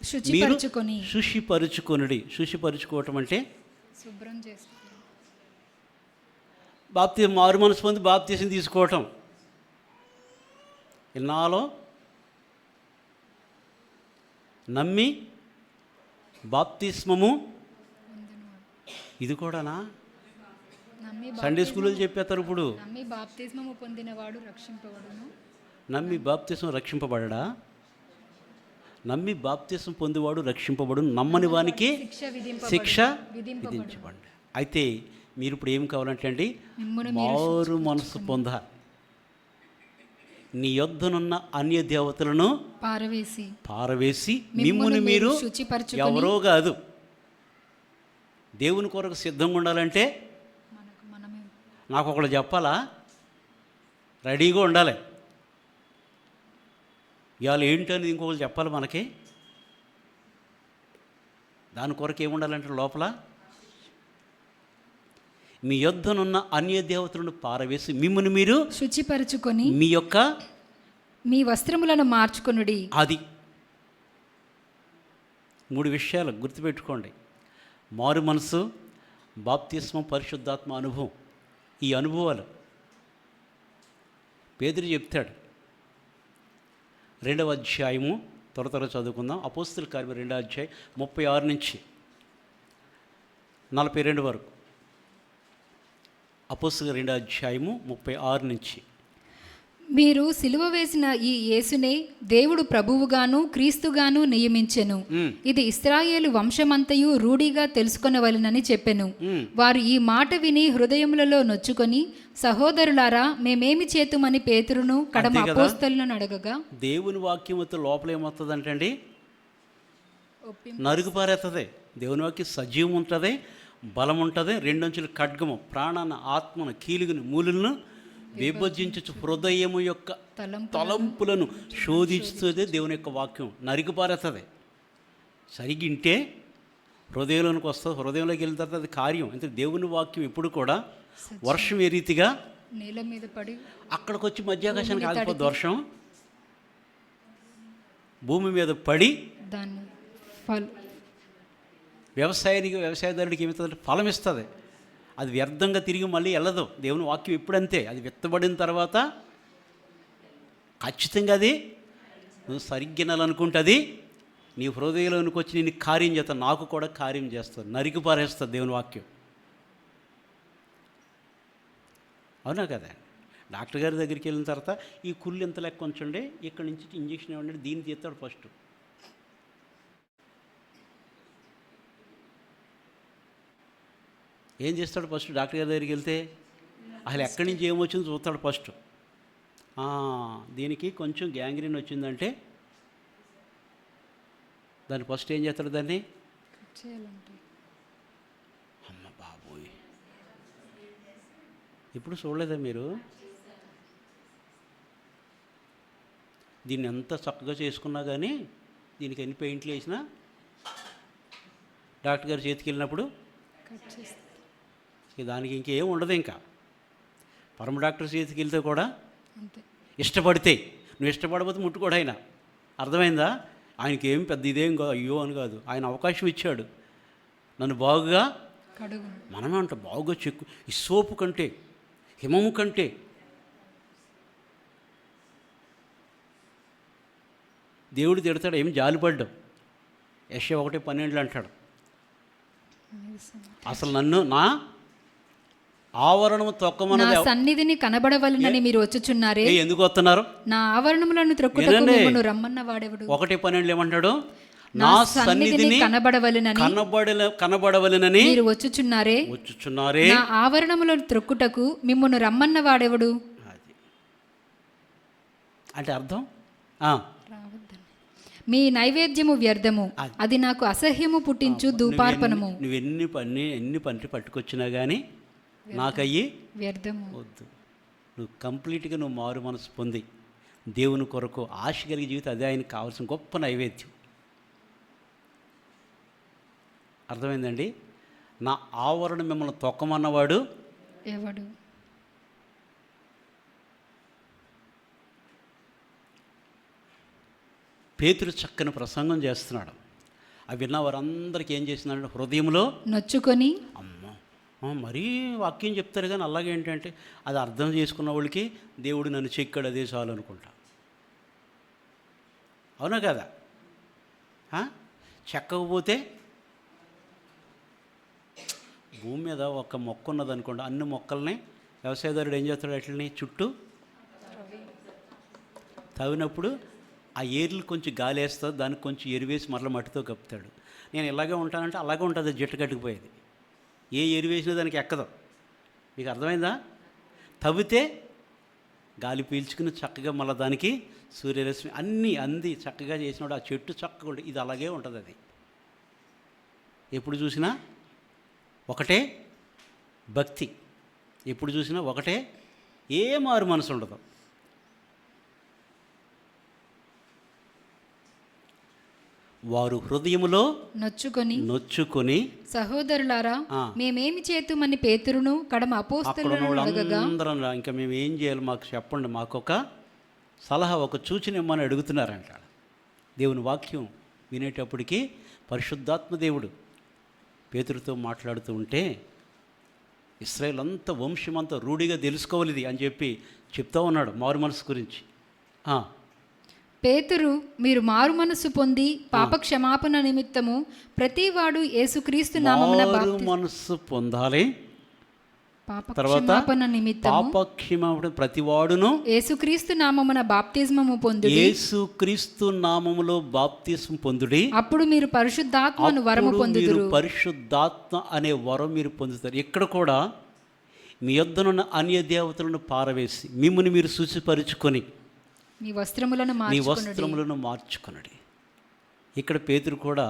Speaker 1: శుచిపరుచుకొనుడి. శుచిపరుచుకోవటం అంటే
Speaker 2: శుభ్రం చేసుకోవడం.
Speaker 1: మారు మనసు పొంది బాప్తీసం తీసుకోవటం. ఇన్నాలో నమ్మి బాప్తిస్మము ఇది కూడానా సండే స్కూల్లో చెప్పేస్తారు. ఇప్పుడు
Speaker 2: నమ్మి బాప్తిస్మము పొందినవాడు రక్షింపబడును.
Speaker 1: నమ్మి బాప్తిస్మం రక్షింపబడడా? నమ్మి బాప్తిస్మం పొందేవాడు రక్షింపబడు, నమ్మని వానికి శిక్ష విధించబడి. అయితే మీరు ఇప్పుడు ఏం కావాలంటే అండి, మారు మనసు పొందాలి. నీ యొద్దనున్న అన్య దేవతలను పారవేసి మిమ్మును మీరు ఎవరో కాదు దేవుని కొరకు సిద్ధంగా ఉండాలంటే నాకు ఒకళ్ళు చెప్పాలా? రెడీగా ఉండాలి. ఇవాళ ఏంటనేది ఇంకొకరు చెప్పాలి మనకి. దాని కొరకు ఏముండాలంటే లోపల మీ యొద్దనున్న అన్య దేవతలను పారవేసి మిమ్మును మీరు
Speaker 2: శుచిపరచుకొని
Speaker 1: మీ
Speaker 2: వస్త్రములను మార్చుకొనుడి.
Speaker 1: అది 3 విషయాలు గుర్తుపెట్టుకోండి. మారు మనసు, బాప్తిస్మం, పరిశుద్ధాత్మ అనుభవం. ఈ అనుభవాలు పేతురు చెప్తాడు. 2వ అధ్యాయము త్వర చదువుకుందాం. అపోస్తుల కార్యం 2వ అధ్యాయం 36 నుంచి 42 వరకు. అపోస్తుల 2వ అధ్యాయము 36 నుంచి.
Speaker 2: మీరు సిలువ వేసిన ఈ యేసునే దేవుడు ప్రభువుగాను క్రీస్తుగాను నియమించెను. ఇది ఇశ్రాయేలు వంశమంతయు రూఢిగా తెలుసుకొనవలెనని చెప్పెను. వారు ఈ మాట విని హృదయములలో నొచ్చుకొని, సహోదరులారా మేమేమి చేతుమని పేతురును కడమ అపోస్తలులను అడగగా,
Speaker 1: దేవుని వాక్యముతో లోపల ఏమవుతుందంటే అండి, నరుగు పారేస్తుంది. దేవుని వాక్యం సజీవం ఉంటుంది, బలం ఉంటుంది. 2 అంచుల ఖడ్గము ప్రాణాన్ని, ఆత్మను, కీలుగును, మూలులను విభజించు హృదయము యొక్క తలంపులను శోధిస్తుంది. దేవుని యొక్క వాక్యం నరికిపారేస్తుంది. సరిగింటే హృదయంలోనికి వస్తుంది. హృదయంలోకి వెళ్ళిన తర్వాత అది కార్యం. అంటే దేవుని వాక్యం ఎప్పుడు కూడా వర్షం ఏ రీతిగా
Speaker 2: నేల మీద పడి
Speaker 1: అక్కడికి వచ్చి మధ్యాకాశానికి ఆగిపోద్ది. వర్షం భూమి మీద పడి వ్యవసాయదారుడికి ఏమవుతుంది? ఫలం ఇస్తుంది. అది వ్యర్థంగా తిరిగి మళ్ళీ వెళ్ళదు. దేవుని వాక్యం ఎప్పుడంతే అది విత్తబడిన తర్వాత ఖచ్చితంగా అది నువ్వు సరిగ్గా నెలనుకుంటుంది, నీ హృదయంలోనికి వచ్చి నేను కార్యం చేస్తా, నాకు కూడా కార్యం చేస్తుంది, నరికి పారేస్తుంది దేవుని వాక్యం. అవునా కదా? డాక్టర్ గారి దగ్గరికి వెళ్ళిన తర్వాత ఈ కుళ్ళు ఎంత లెక్క ఉంచండి, ఇక్కడి నుంచి ఇంజక్షన్ ఇవ్వండి, దీన్ని తీస్తాడు ఫస్ట్. ఏం చేస్తాడు ఫస్ట్? డాక్టర్ గారి దగ్గరికి వెళ్తే అసలు ఎక్కడి నుంచి ఏమొచ్చిందో చూస్తాడు ఫస్ట్. దీనికి కొంచెం గ్యాంగ్రీన్ వచ్చిందంటే దాన్ని ఫస్ట్ ఏం చేస్తాడు? దాన్ని అమ్మ బాబోయ్, ఇప్పుడు చూడలేదా మీరు? దీన్ని ఎంత చక్కగా చేసుకున్నా కానీ దీనికి ఎన్ని పెయింట్లు వేసినా డాక్టర్ గారి చేతికి వెళ్ళినప్పుడు దానికి ఇంకేం ఉండదు. ఇంకా పరమ డాక్టర్ చేతికి వెళ్తే కూడా ఇష్టపడితే, నువ్వు ఇష్టపడకపోతే ముట్టుకోడు ఆయన. అర్థమైందా? ఆయనకి ఏం పెద్ద ఇదేం కాదు, అయ్యో అని కాదు. ఆయన అవకాశం ఇచ్చాడు, నన్ను బాగుగా మనమే అంట బాగుగా చెక్కు, ఈ సోపు కంటే హిమము కంటే దేవుడు తిడతాడు, ఏమి జాలిపడ్డాం. యెషయా 1:12 అంటాడు, అసలు నన్ను నా ఆవరణము తొక్కమన్నది
Speaker 2: సన్నిధిని కనబడవలనని మీరు వచ్చుచున్నారే,
Speaker 1: ఎందుకు వస్తున్నారు?
Speaker 2: నా ఆవరణములను త్రొక్కుటకు మిమ్మును రమ్మన్న వాడెవడు?
Speaker 1: 1:12 ఏమంటాడు? నా సన్నిధిని కనబడవలనని
Speaker 2: మీరు వచ్చుచున్నారే, నా ఆవరణములను త్రొక్కుటకు మిమ్మును రమ్మన్న వాడెవడు?
Speaker 1: అది అంటే అర్థం
Speaker 2: మీ నైవేద్యము వ్యర్థము, అది నాకు అసహ్యము పుట్టించు ధూపార్పణము.
Speaker 1: నువ్వు ఎన్ని పంటలు పట్టుకొచ్చినా కానీ నాకయ్యి
Speaker 2: వ్యర్థము
Speaker 1: వద్దు. నువ్వు కంప్లీట్గా నువ్వు మారు మనసు పొంది దేవుని కొరకు ఆశ కలిగే జీవితం, అదే ఆయనకు కావాల్సిన గొప్ప నైవేద్యం. అర్థమైందండి? నా ఆవరణ మిమ్మల్ని తొక్కమన్నవాడు
Speaker 2: ఎవడు?
Speaker 1: పేతురు చక్కని ప్రసంగం చేస్తున్నాడు. అవి విన్న వారందరికీ ఏం చేస్తున్నాడు? హృదయంలో
Speaker 2: నొచ్చుకొని,
Speaker 1: మరీ వాక్యం చెప్తారు కానీ అలాగే ఏంటంటే అది అర్థం చేసుకున్న వాళ్ళకి దేవుడు నన్ను చెక్కాడు, అదే చాలు అనుకుంటా. అవునా కదా? చెక్కకపోతే భూమి మీద ఒక మొక్క ఉన్నదనుకోండి, అన్ని మొక్కల్ని వ్యవసాయదారుడు ఏం చేస్తాడు? అట్లని చుట్టూ తవ్వినప్పుడు ఆ ఏర్లు కొంచెం గాలి వేస్తుంది, దానికి కొంచెం ఎరువేసి మరల మట్టితో కప్పుతాడు. నేను ఇలాగే ఉంటానంటే అలాగే ఉంటుంది, జట్టు కట్టుకుపోయేది. ఏ ఎరువు వేసినా దానికి ఎక్కదు. మీకు అర్థమైందా? తవ్వితే గాలి పీల్చుకుని చక్కగా మళ్ళీ దానికి సూర్యరశ్మి అన్నీ అంది చక్కగా చేసినప్పుడు ఆ చెట్టు చక్కగా ఉంటుంది. ఇది అలాగే ఉంటుంది. అది ఎప్పుడు చూసినా ఒకటే భక్తి, ఎప్పుడు చూసినా ఒకటే, ఏ మారు మనసు ఉండదు. వారు హృదయములో నొచ్చుకొని
Speaker 2: సహోదరులారా మేమేమి చేతుమని పేతురును కడమ అపోస్తలులను అడగగా,
Speaker 1: ఇంకా మేము ఏం చేయాలి మాకు చెప్పండి, మాకు ఒక సలహా, ఒక సూచన ఇమ్మని అడుగుతున్నారంట. దేవుని వాక్యం వినేటప్పటికీ పరిశుద్ధాత్మ దేవుడు పేతురుతో మాట్లాడుతూ ఉంటే ఇశ్రాయేల్ అంతా వంశమంతా రూఢిగా తెలుసుకోవాలి అని చెప్పి చెప్తా ఉన్నాడు మారు మనసు గురించి.
Speaker 2: పేతురు, మీరు మారు మనసు పొంది పాప క్షమాపణ నిమిత్తము ప్రతివాడు యేసుక్రీస్తు నామమున
Speaker 1: మనసు పొందాలి.
Speaker 2: పాపక్షమాపణ నిమిత్తము
Speaker 1: పాపక్షమాపణ ప్రతివాడును
Speaker 2: యేసుక్రీస్తు నామమున బాప్తిస్మము పొందుడి.
Speaker 1: యేసుక్రీస్తు నామములో బాప్తిస్మం పొందుడి,
Speaker 2: అప్పుడు మీరు పరిశుద్ధాత్మను వరము పొందుదురు.
Speaker 1: పరిశుద్ధాత్మ అనే వరం మీరు పొందుతారు. ఇక్కడ కూడా మీ యొద్దనున్న అన్య దేవతలను పారవేసి మిమ్ముని మీరు శుచిపరుచుకొని
Speaker 2: మీ వస్త్రములను
Speaker 1: మార్చుకొనడి. ఇక్కడ పేతురు కూడా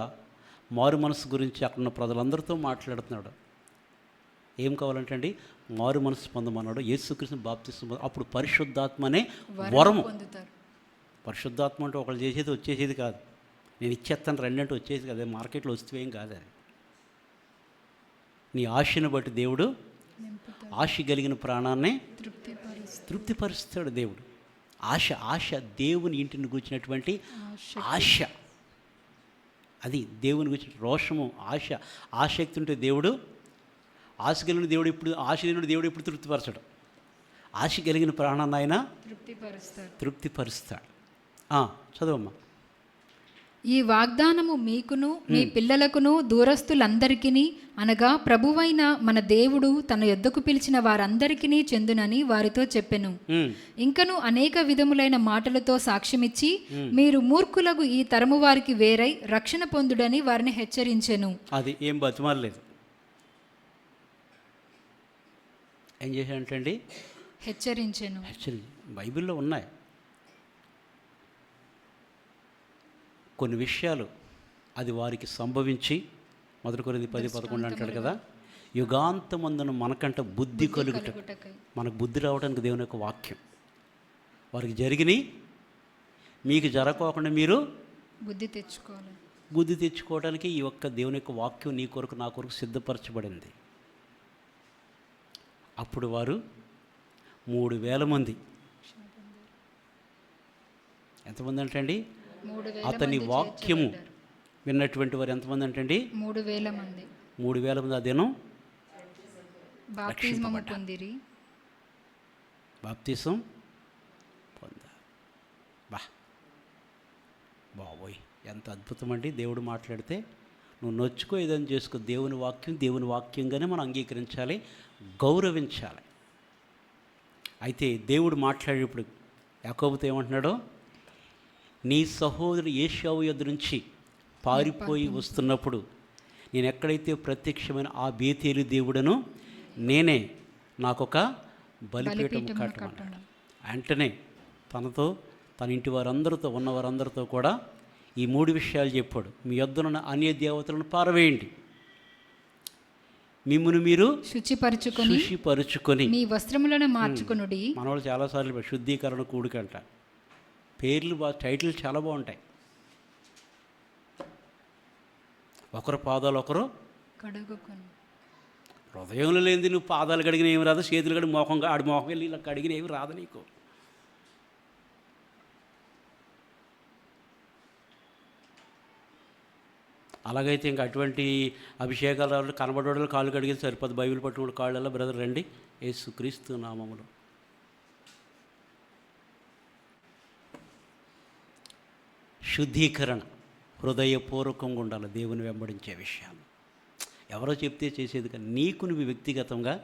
Speaker 1: మారు మనసు గురించి అక్కడున్న ప్రజలందరితో మాట్లాడుతున్నాడు. ఏం కావాలంటే అండి, మారు మనసు పొందమన్నాడు. యేసుక్రీస్తు బాప్తిస్మం, అప్పుడు పరిశుద్ధాత్మ అనే వరము. పరిశుద్ధాత్మ అంటే ఒకళ్ళు చేసేది వచ్చేసేది కాదు, నేను ఇచ్చేస్తాను రండి అంటే వచ్చేది కాదు, మార్కెట్లో వస్తువు ఏం కాదు. అది నీ ఆశను బట్టి దేవుడు ఆశ కలిగిన ప్రాణాన్ని తృప్తిపరుస్తాడు దేవుడు. ఆశ దేవుని ఇంటిని కూర్చున్నటువంటి ఆశ. అది దేవుని గురించి రోషము, ఆసక్తి ఉంటే దేవుడు, ఆశ కలిగిన దేవుడు ఎప్పుడు, ఆశ లేని దేవుడు ఎప్పుడు తృప్తిపరచడు. ఆశ కలిగిన ప్రాణాన్ని ఆయన తృప్తిపరుస్తాడు. చదవమ్మా.
Speaker 2: ఈ వాగ్దానము మీకును మీ పిల్లలకును దూరస్తులందరికీ అనగా ప్రభువైన మన దేవుడు తన యొద్దకు పిలిచిన వారందరికీ చెందునని వారితో చెప్పెను. ఇంకను అనేక విధములైన మాటలతో సాక్ష్యమిచ్చి మీరు మూర్ఖులకు ఈ తరము వారికి వేరై రక్షణ పొందుడని వారిని హెచ్చరించెను.
Speaker 1: అది ఏం బతిమాలలేదు. ఏం చేశాడంటండి?
Speaker 2: హెచ్చరించెను.
Speaker 1: బైబిల్లో ఉన్నాయి కొన్ని విషయాలు. అది వారికి సంభవించి 1 కొరింథీ 10:11 అంటాడు కదా, యుగాంతమందున మనకంట బుద్ధి కలుగుట. మనకు బుద్ధి రావడానికి దేవుని యొక్క వాక్యం. వారికి జరిగినాయి, మీకు జరగకోకుండా మీరు బుద్ధి తెచ్చుకోవడానికి ఈ ఒక్క దేవుని యొక్క వాక్యం నీ కొరకు నా కొరకు సిద్ధపరచబడింది. అప్పుడు వారు 3,000 మంది. ఎంతమంది అంటండి? అతని వాక్యము విన్నటువంటి వారు ఎంతమంది అంటండి?
Speaker 2: 3,000 మంది.
Speaker 1: 3,000 మంది ఆ దినం
Speaker 2: బాప్తిజం పొందిరి.
Speaker 1: బాప్తిసం పొందారు. బాబోయ్, ఎంత అద్భుతం అండి! దేవుడు మాట్లాడితే నువ్వు నొచ్చుకో, ఏదైనా చేసుకో. దేవుని వాక్యంగానే మనం అంగీకరించాలి, గౌరవించాలి. అయితే దేవుడు మాట్లాడేప్పుడు యాకోబుతో ఏమంటున్నాడో, నీ సహోదరుడు ఏశావు యొద్ద నుంచి పారిపోయి వస్తున్నప్పుడు నేను ఎక్కడైతే ప్రత్యక్షమైన ఆ బేతేలు దేవుడను నేనే నాకొక బలిపీఠం కట్టమన్నాడు. వెంటనే తనతో, తన ఇంటి వారందరితో, ఉన్నవారందరితో కూడా ఈ 3 విషయాలు చెప్పాడు. మీ యొద్దనున్న అన్య దేవతలను పారవేయండి, మిమ్మును మీరు శుచిపరుచుకొని
Speaker 2: మీ వస్త్రములను మార్చుకొనుడి.
Speaker 1: మనవాళ్ళు చాలాసార్లు శుద్ధీకరణ కూడికంట పేర్లు టైటిల్ చాలా బాగుంటాయి. ఒకరు పాదాలు ఒకరు
Speaker 2: కడుగుకొని.
Speaker 1: హృదయంలో లేనిది నువ్వు పాదాలు కడిగిన ఏమి రాదు, చేతులు కడిగి ఆడి మోహం వెళ్ళి ఇలా కడిగిన ఏమి రాదు నీకు. అలాగైతే ఇంకా అటువంటి అభిషేకాలు కనబడేవాళ్ళు కాళ్ళు కడిగితే సరిపోదు. బైబిల్ పట్టుకుని కాళ్ళల్లో బ్రదర్ రండి యేసుక్రీస్తు నామములో. శుద్ధీకరణ హృదయపూర్వకంగా ఉండాలి. దేవుని వెంబడించే విషయాలు ఎవరో చెప్తే చేసేది కానీ నీకు నువ్వు వ్యక్తిగతంగా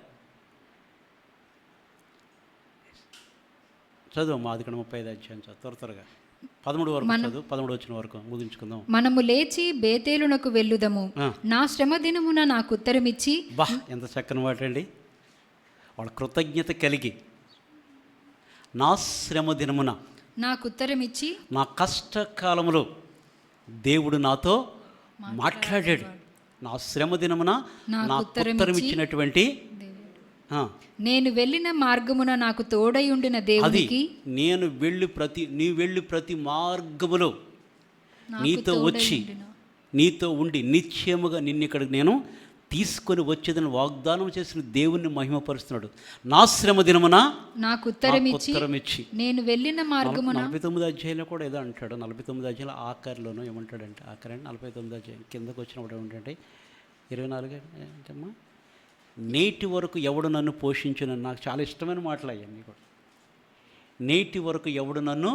Speaker 1: చదువు. మాది ఇక్కడ 35 అధ్యాయం త్వరగా 13 వరకు చదువు. 13 వచ్చిన వరకు ముగించుకుందాం.
Speaker 2: మనము లేచి బేతేలునకు వెళ్ళుదము, నా శ్రమ దినమున నాకు ఉత్తరమిచ్చి.
Speaker 1: ఎంత చక్కని మాట అండి! వాళ్ళ కృతజ్ఞత కలిగి, నా శ్రమ దినమున
Speaker 2: నాకు ఉత్తరమిచ్చి,
Speaker 1: నా కష్టకాలములో దేవుడు నాతో మాట్లాడాడు. నా శ్రమ దినమున నాకు ఉత్తరం ఇచ్చినటువంటి,
Speaker 2: నేను వెళ్ళిన మార్గమున నాకు తోడై ఉండిన దేవునికి,
Speaker 1: నీ వెళ్ళి ప్రతి మార్గములో నీతో వచ్చి నీతో ఉండి నిశ్చయముగా నిన్నిక్కడికి నేను తీసుకొని వచ్చేదని వాగ్దానం చేసిన దేవుణ్ణి మహిమపరుస్తున్నాడు. నా శ్రమ దినమున
Speaker 2: నాకు ఉత్తరమిచ్చి నేను వెళ్ళిన మార్గమున.
Speaker 1: 49 అధ్యాయంలో కూడా ఏదో అంటాడు. 49 అధ్యాయంలో ఆఖరిలోనూ ఏమంటాడంటే, 49 అధ్యాయం కిందకు వచ్చినప్పుడు ఏమంటే 24 ఏంటమ్మా, నేటి వరకు ఎవడు నన్ను పోషించును. నాకు చాలా ఇష్టమైన మాటలు అయ్యాన్ని కూడా. నేటి వరకు ఎవడు నన్ను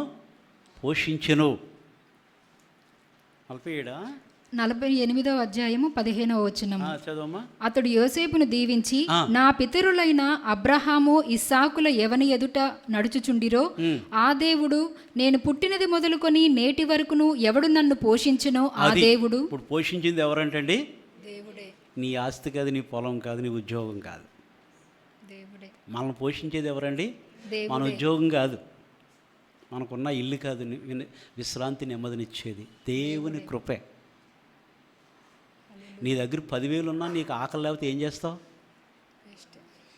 Speaker 1: పోషించును.
Speaker 2: 48వ అధ్యాయము 15వ వచనము
Speaker 1: చదవమ్మా.
Speaker 2: అతడు యోసేపును దీవించి, నా పితరులైన అబ్రహాము ఇస్సాకుల ఎవని ఎదుట నడుచుచుండిరో ఆ దేవుడు, నేను పుట్టినది మొదలుకొని నేటి వరకును ఎవడు నన్ను పోషించునో ఆ దేవుడు.
Speaker 1: ఇప్పుడు పోషించింది ఎవరంటండి? దేవుడే. నీ ఆస్తి కాదు, నీ పొలం కాదు, నీ ఉద్యోగం కాదు. దేవుడే. మనల్ని పోషించేది ఎవరండి? మన ఉద్యోగం కాదు, మనకున్న ఇల్లు కాదు, విశ్రాంతి నెమ్మదినిచ్చేది దేవుని కృపే. నీ దగ్గర 10,000 ఉన్నా నీకు ఆకలి లేకపోతే ఏం చేస్తావు?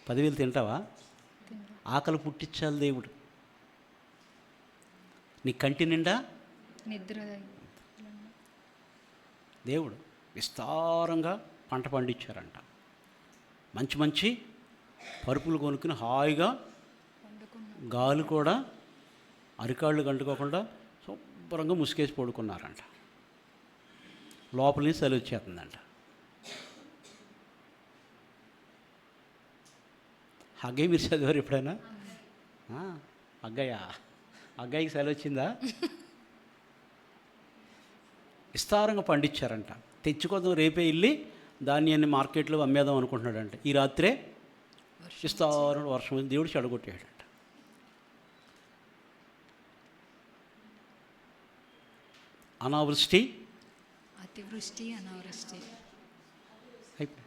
Speaker 1: 10,000 తింటావా? ఆకలి పుట్టించాలి దేవుడు. నీ కంటి నిండా
Speaker 2: నిద్ర.
Speaker 1: దేవుడు విస్తారంగా పంట పండించారంట. మంచి మంచి పరుపులు కొనుక్కుని హాయిగా, గాలి కూడా అరికాళ్ళు గంటుకోకుండా శుభ్రంగా ముసుకేసి పడుకున్నారంట. లోపల నుంచి చలి వచ్చేస్తుందంట. అగ్గయ్య మీరు చదివారు ఎప్పుడైనా? అగ్గయ్యకి చలి వచ్చిందా? విస్తారంగా పండించారంట. తెచ్చుకోదాం రేపే వెళ్ళి ధాన్యాన్ని మార్కెట్లో అమ్మేద్దాం అనుకుంటున్నాడంట. ఈ రాత్రే విస్తారంగా వర్షం వచ్చి దేవుడు చెడగొట్టాడంట. అనావృష్టి,
Speaker 2: అతివృష్టి, అనావృష్టి.
Speaker 1: అయిపోయి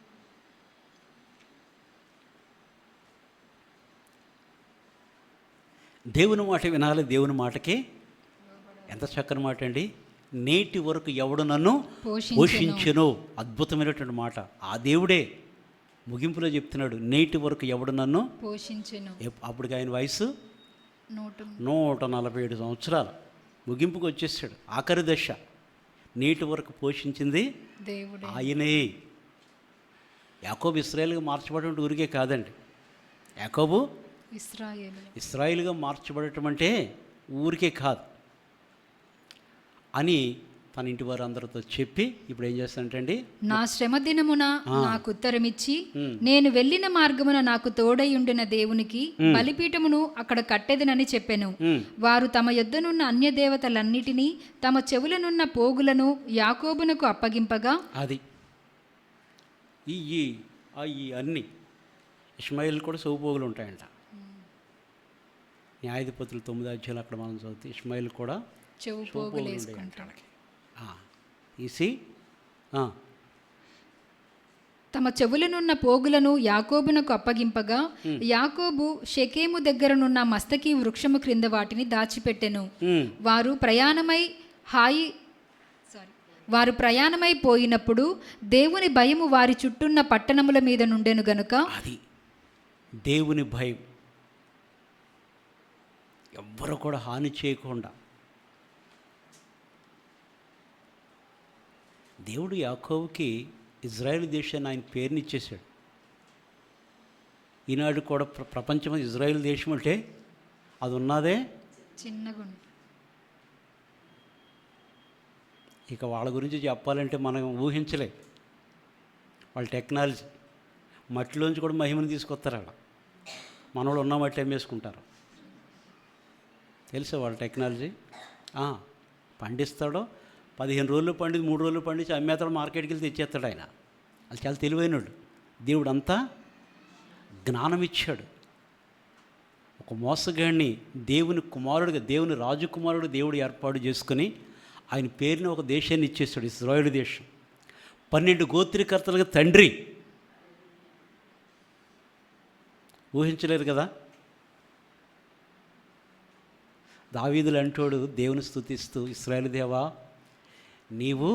Speaker 1: దేవుని మాట వినాలి. దేవుని మాటకి ఎంత చక్కని మాట అండి. నేటి వరకు ఎవడు నన్ను పోషించెను. అద్భుతమైనటువంటి మాట. ఆ దేవుడే ముగింపులో చెప్తున్నాడు, నేటి వరకు ఎవడు నన్ను
Speaker 2: పోషించెను.
Speaker 1: అప్పటికి ఆయన వయసు
Speaker 2: 147
Speaker 1: సంవత్సరాలు. ముగింపుకు వచ్చేసాడు. ఆఖరి దశ. నేటి వరకు పోషించింది
Speaker 2: దేవుడే,
Speaker 1: ఆయనే. యాకోబు ఇశ్రాయేలుగా మార్చబడటం ఊరికే కాదండి. యాకోబు ఇశ్రాయేలుగా మార్చబడటం అంటే ఊరికే కాదు అని తన ఇంటి వారు అందరితో చెప్పి ఇప్పుడు ఏం చేస్తానంటండి,
Speaker 2: నా శ్రమ దినమున నాకు ఉత్తరమిచ్చి నేను వెళ్ళిన మార్గమున నాకు తోడై ఉండిన దేవునికి బలిపీఠమును అక్కడ కట్టెదనని చెప్పెను. వారు తమ యొద్దనున్న అన్య దేవతలన్నిటినీ తమ చెవులనున్న పోగులను యాకోబునకు అప్పగింపగా,
Speaker 1: అది ఈ అన్ని ఇష్మాయిల్ కూడా చెవుపోగులు ఉంటాయంట. న్యాయాధిపతులు 9వ అధ్యాయంలో అక్కడ మనం చదివితే ఇష్మాయిల్ కూడా
Speaker 2: చెవుపోగులు వేసుకుంటాడు.
Speaker 1: తీసి
Speaker 2: తమ చెవులనున్న పోగులను యాకోబునకు అప్పగింపగా, యాకోబు షెకేము దగ్గరనున్న మస్తకి వృక్షము క్రింద వాటిని దాచిపెట్టెను. వారు ప్రయాణమై పోయినప్పుడు దేవుని భయము వారి చుట్టూన్న పట్టణముల మీద నుండెను గనుక,
Speaker 1: అది దేవుని భయం ఎవ్వరు కూడా హాని చేయకుండా దేవుడు యాకోబుకి ఇజ్రాయెల్ దేశాన్ని ఆయన పేరునిచ్చేశాడు. ఈనాడు కూడా ప్రపంచం ఇజ్రాయెల్ దేశం అంటే అది ఉన్నదే
Speaker 2: చిన్నగా.
Speaker 1: ఇక వాళ్ళ గురించి చెప్పాలంటే మనం ఊహించలే. వాళ్ళ టెక్నాలజీ మట్టిలోంచి కూడా మహిమను తీసుకొస్తారు. అక్కడ మనవాళ్ళు ఉన్న మట్టి అమ్మేసుకుంటారు. తెలుసా వాళ్ళ టెక్నాలజీ? పండిస్తాడో 15 రోజులు పండి 3 రోజులు పండించి అమ్మేస్తాడు, మార్కెట్కి వెళ్ళి తెచ్చేస్తాడు ఆయన. అది చాలా తెలివైనడు. దేవుడు అంతా జ్ఞానం ఇచ్చాడు. ఒక మోసగాడిని దేవుని కుమారుడిగా, దేవుని రాజకుమారుడు దేవుడు ఏర్పాటు చేసుకుని ఆయన పేరుని ఒక దేశాన్ని ఇచ్చేస్తాడు, ఇశ్రాయేలు దేశం. 12 గోత్రికర్తలుగా తండ్రి. ఊహించలేరు కదా. దావీదులు అంటోడు దేవుని స్తుతిస్తూ, ఇశ్రాయేలు దేవా నీవు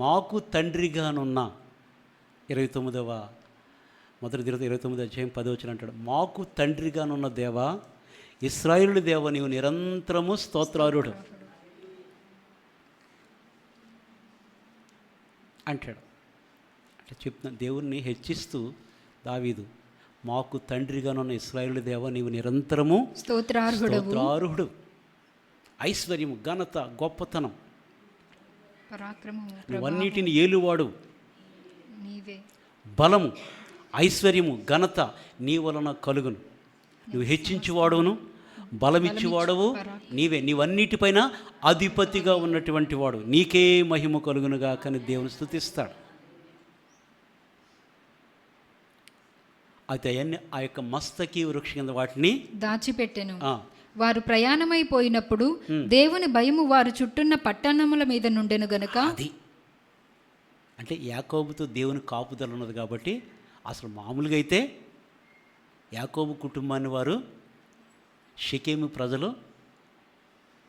Speaker 1: మాకు తండ్రిగానున్న 29వ అధ్యాయం 10 అంటాడు, మాకు తండ్రిగానున్న దేవా ఇశ్రాయేలు దేవా నీవు నిరంతరము స్తోత్రారుడు అంటాడు. అంటే చెప్తున్నా, దేవుణ్ణి హెచ్చిస్తూ దావీదు, మాకు తండ్రిగానున్న ఇశ్రాయేలు దేవా నీవు నిరంతరము స్తోత్రార్హుడు. ఐశ్వర్యము, ఘనత, గొప్పతనం, నువ్వన్నిటిని ఏలువాడు. బలము, ఐశ్వర్యము, ఘనత నీ వలన కలుగును. నువ్వు హెచ్చించువాడును, బలమిచ్చేవాడవు నీవే. నీవన్నిటిపైన అధిపతిగా ఉన్నటువంటి వాడు. నీకే మహిమ కలుగునుగా కానీ దేవుని స్తుతిస్తాడు. అయితే అవన్నీ ఆ యొక్క మస్తకి వృక్ష కింద వాటిని
Speaker 2: దాచిపెట్టెను. వారు ప్రయాణమైపోయినప్పుడు దేవుని భయము వారు చుట్టూన్న పట్టణముల మీద నుండెను గనుక,
Speaker 1: అది అంటే యాకోబుతో దేవుని కాపుదల ఉన్నది కాబట్టి. అసలు మామూలుగా అయితే యాకోబు కుటుంబాన్ని వారు షెకెము ప్రజలు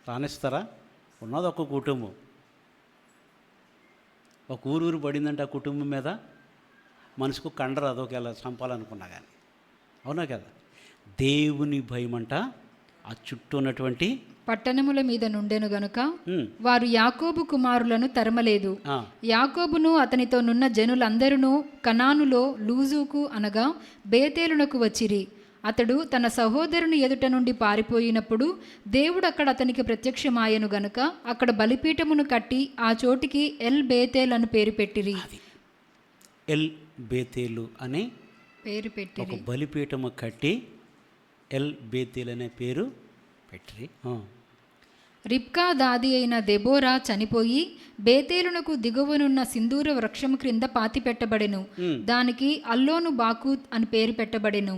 Speaker 1: రాణిస్తారా? ఉన్నది ఒక కుటుంబం, ఒక ఊరు పడిందంటే ఆ కుటుంబం మీద మనసుకు కండరు అదొకలా చంపాలనుకున్నా కానీ. అవునా కదా. దేవుని భయం అంట ఆ చుట్టూ ఉన్నటువంటి
Speaker 2: పట్టణముల మీద నుండెను గనుక వారు యాకోబు కుమారులను తరమలేదు. యాకోబును అతనితో నున్న జనులందరూ కనానులో లూజుకు అనగా బేతేలునకు వచ్చిరి. అతడు తన సహోదరుని ఎదుట నుండి పారిపోయినప్పుడు దేవుడు అక్కడ అతనికి ప్రత్యక్షమాయను గనుక అక్కడ బలిపీఠమును కట్టి ఆ చోటికి ఎల్ బేతేల్ అని పేరు పెట్టిరి.
Speaker 1: ఎల్ బేతేలు అనే
Speaker 2: పేరు
Speaker 1: ఒక
Speaker 2: పెట్టిరి.
Speaker 1: బలిపీఠము కట్టి ఎల్ బేతేల్ అనే పేరు పెట్టిరి.
Speaker 2: రిబ్కా దాది అయిన దెబోరా చనిపోయి బేతేలునకు దిగువనున్న సింధూర వృక్షము క్రింద పాతిపెట్టబడెను. దానికి అల్లోను బాకూత్ అని పేరు పెట్టబడెను.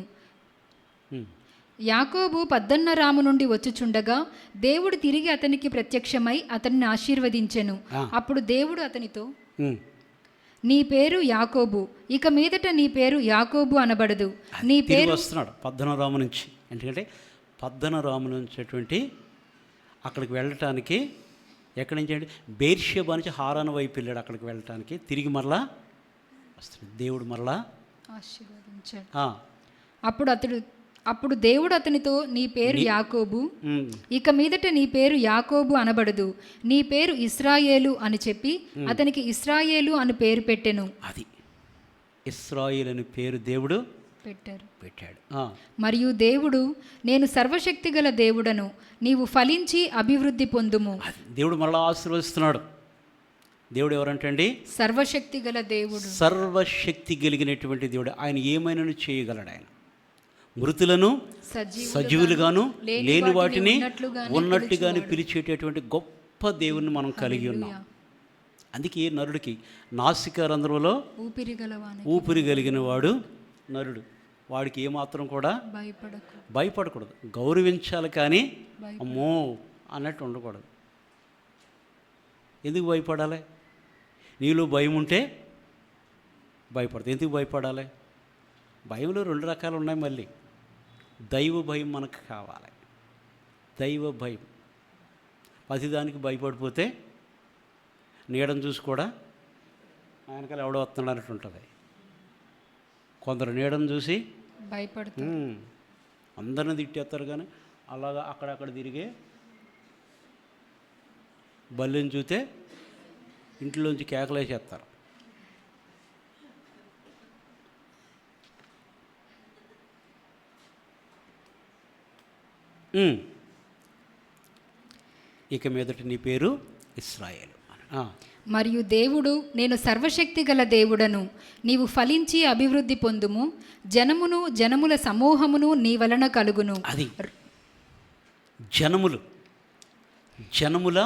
Speaker 2: యాకోబు పద్దన్నరాము నుండి వచ్చుచుండగా దేవుడు తిరిగి అతనికి ప్రత్యక్షమై అతన్ని ఆశీర్వదించెను. అప్పుడు దేవుడు అతనితో, నీ పేరు యాకోబు, ఇక మీదట నీ పేరు యాకోబు అనబడదు, నీ పేరు.
Speaker 1: వస్తున్నాడు పద్దనరాము నుంచి. ఎందుకంటే పద్దనరాము నుంచి అక్కడికి వెళ్ళటానికి ఎక్కడి నుంచి అంటే బేర్షెబా నుంచి హారాను వైపు వెళ్ళాడు. అక్కడికి వెళ్ళటానికి తిరిగి మరలా వస్తున్నాడు. దేవుడు మరలా
Speaker 2: ఆశీర్వదించాడు.
Speaker 1: ఆ,
Speaker 2: అప్పుడు దేవుడు అతనితో, నీ పేరు యాకోబు, ఇక మీదట నీ పేరు యాకోబు అనబడదు, నీ పేరు ఇశ్రాయేలు అని చెప్పి అతనికి ఇశ్రాయేలు అని పేరు పెట్టెను.
Speaker 1: అది ఇశ్రాయేలు అని పేరు దేవుడు
Speaker 2: పెట్టాడు.
Speaker 1: మరియు
Speaker 2: దేవుడు, నేను సర్వశక్తిగల దేవుడను, నీవు ఫలించి అభివృద్ధి పొందుము.
Speaker 1: దేవుడు మరలా ఆశీర్వదిస్తున్నాడు. దేవుడు ఎవరంటండి?
Speaker 2: సర్వశక్తిగల దేవుడు.
Speaker 1: సర్వశక్తి కలిగినటువంటి దేవుడు. ఆయన ఏమైనా చేయగలడు. ఆయన మృతులను సజీవులుగాను లేని వాటిని ఉన్నట్టుగాను పిలిచేటటువంటి గొప్ప దేవుని మనం కలిగి ఉన్నాం. అందుకే నరుడికి నాసిక రంధ్రంలో ఊపిరి కలిగిన వాడు నరుడు. వాడికి ఏమాత్రం కూడా భయపడకూడదు. గౌరవించాలి కానీ అమ్మో అన్నట్టు ఉండకూడదు. ఎందుకు భయపడాలి? నీలో భయం ఉంటే భయపడదు. ఎందుకు భయపడాలి? భయంలో 2 రకాలు ఉన్నాయి. మళ్ళీ దైవ భయం మనకు కావాలి. దైవ భయం. ప్రతిదానికి భయపడిపోతే నీడను చూసి కూడా ఆయనకాల ఎవడో వస్తున్నాడు అన్నట్టు ఉంటుంది. కొందరు నీడను చూసి
Speaker 2: భయపడుతుంది,
Speaker 1: అందరిని తిట్టేస్తారు. కానీ అలాగా అక్కడక్కడ తిరిగే బల్లిని చూస్తే ఇంట్లోంచి కేకలేసేస్తారు. ఇక మీదట నీ పేరు ఇశ్రాయేలు.
Speaker 2: మరియు దేవుడు, నేను సర్వశక్తి గల దేవుడను, నీవు ఫలించి అభివృద్ధి పొందుము, జనమును జనముల సమూహమును నీ వలన కలుగును.
Speaker 1: అది జనముల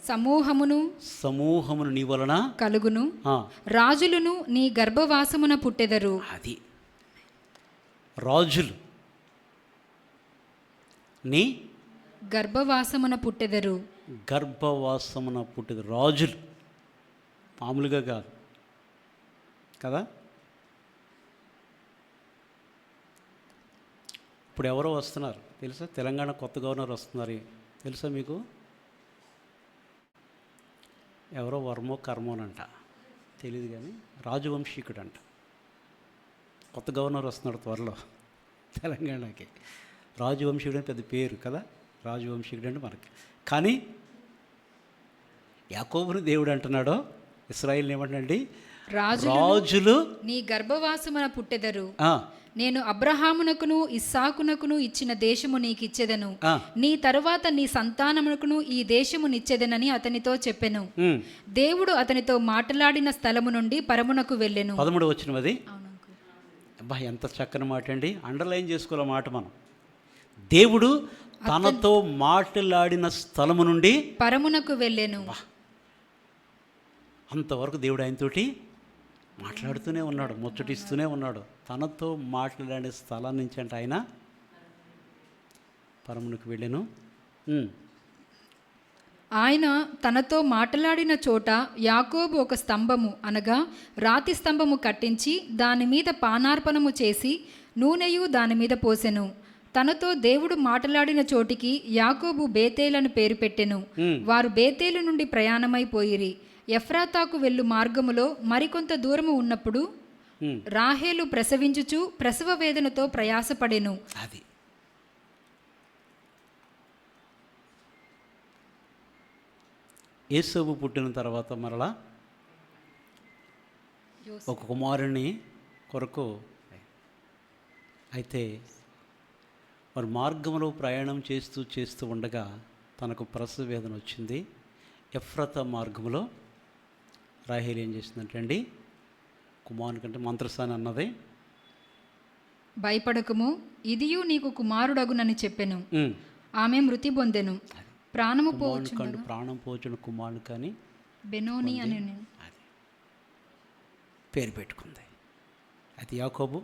Speaker 1: సమూహమును నీ వలన
Speaker 2: కలుగును, రాజులను నీ గర్భవాసమున పుట్టెదరు.
Speaker 1: అది రాజులు నీ
Speaker 2: గర్భవాసమున పుట్టెదరు.
Speaker 1: రాజులు మామూలుగా కాదు కదా. ఇప్పుడు ఎవరో వస్తున్నారు తెలుసా? తెలంగాణ కొత్త గవర్నర్ వస్తున్నారు తెలుసా మీకు? ఎవరో వర్మో కర్మోనంట తెలియదు, కానీ రాజవంశీకుడు అంట. కొత్త గవర్నర్ వస్తున్నాడు త్వరలో తెలంగాణకి. రాజవంశీకుడు అని పెద్ద పేరు కదా, రాజవంశీకుడు అంటే మనకి. కానీ యాకోబును దేవుడు అంటున్నాడో ఇశ్రాయేలుని ఏమంటాడండి? రాజులు
Speaker 2: నీ గర్భవాసమున పుట్టెదరు, నేను అబ్రహామునకును ఇస్సాకునకును ఇచ్చిన దేశము నీకు ఇచ్చెదను, నీ తరువాత నీ సంతానమునకును ఈ దేశము నిచ్చెదనని అతనితో చెప్పెను. దేవుడు అతనితో మాట్లాడిన స్థలము నుండి పరమునకు వెళ్ళెను.
Speaker 1: 13వ వచనం అది. అబ్బా ఎంత చక్కని మాట అండి. అండర్లైన్ చేసుకోవాలి మాట మనం. దేవుడు తనతో మాట్లాడిన స్థలము నుండి
Speaker 2: పరమునకు వెళ్ళెను.
Speaker 1: అంతవరకు దేవుడు ఆయనతోటి మాట్లాడుతూనే ఉన్నాడు, ముచ్చటిస్తూనే ఉన్నాడు. తనతో మాట్లాడే స్థలం నుంచి అంటే ఆయన పరమునకు వెళ్ళెను.
Speaker 2: ఆయన తనతో మాట్లాడిన చోట యాకోబు ఒక స్తంభము అనగా రాతి స్తంభము కట్టించి దాని మీద పానార్పణము చేసి నూనెయు దాని మీద పోసెను. తనతో దేవుడు మాట్లాడిన చోటికి యాకోబు బేతేలను పేరు పెట్టెను. వారు బేతేలు నుండి ప్రయాణమైపోయిరి. ఎఫ్రాతాకు వెళ్ళు మార్గములో మరికొంత దూరము ఉన్నప్పుడు రాహేలు ప్రసవించుచు ప్రసవ వేదనతో ప్రయాసపడెను.
Speaker 1: అది యేసోబు పుట్టిన తర్వాత మరలా ఒక కుమారుని కొరకు అయితే వారు మార్గంలో ప్రయాణం చేస్తూ ఉండగా తనకు ప్రసవ వేదన వచ్చింది. ఎఫ్రతా మార్గంలో రాహేలు ఏం చేసిందంటే అండి, కుమారుని కంటే మంత్రసాని అన్నది,
Speaker 2: భయపడకము, ఇదియు నీకు కుమారుడగునని చెప్పెను. ఆమె మృతి పొందెను. ప్రాణము పోవచ్చును
Speaker 1: ప్రాణం పోచును కుమారుని కానీ
Speaker 2: బెనోని అని
Speaker 1: అది పేరు పెట్టుకుంది. అది యాకోబు.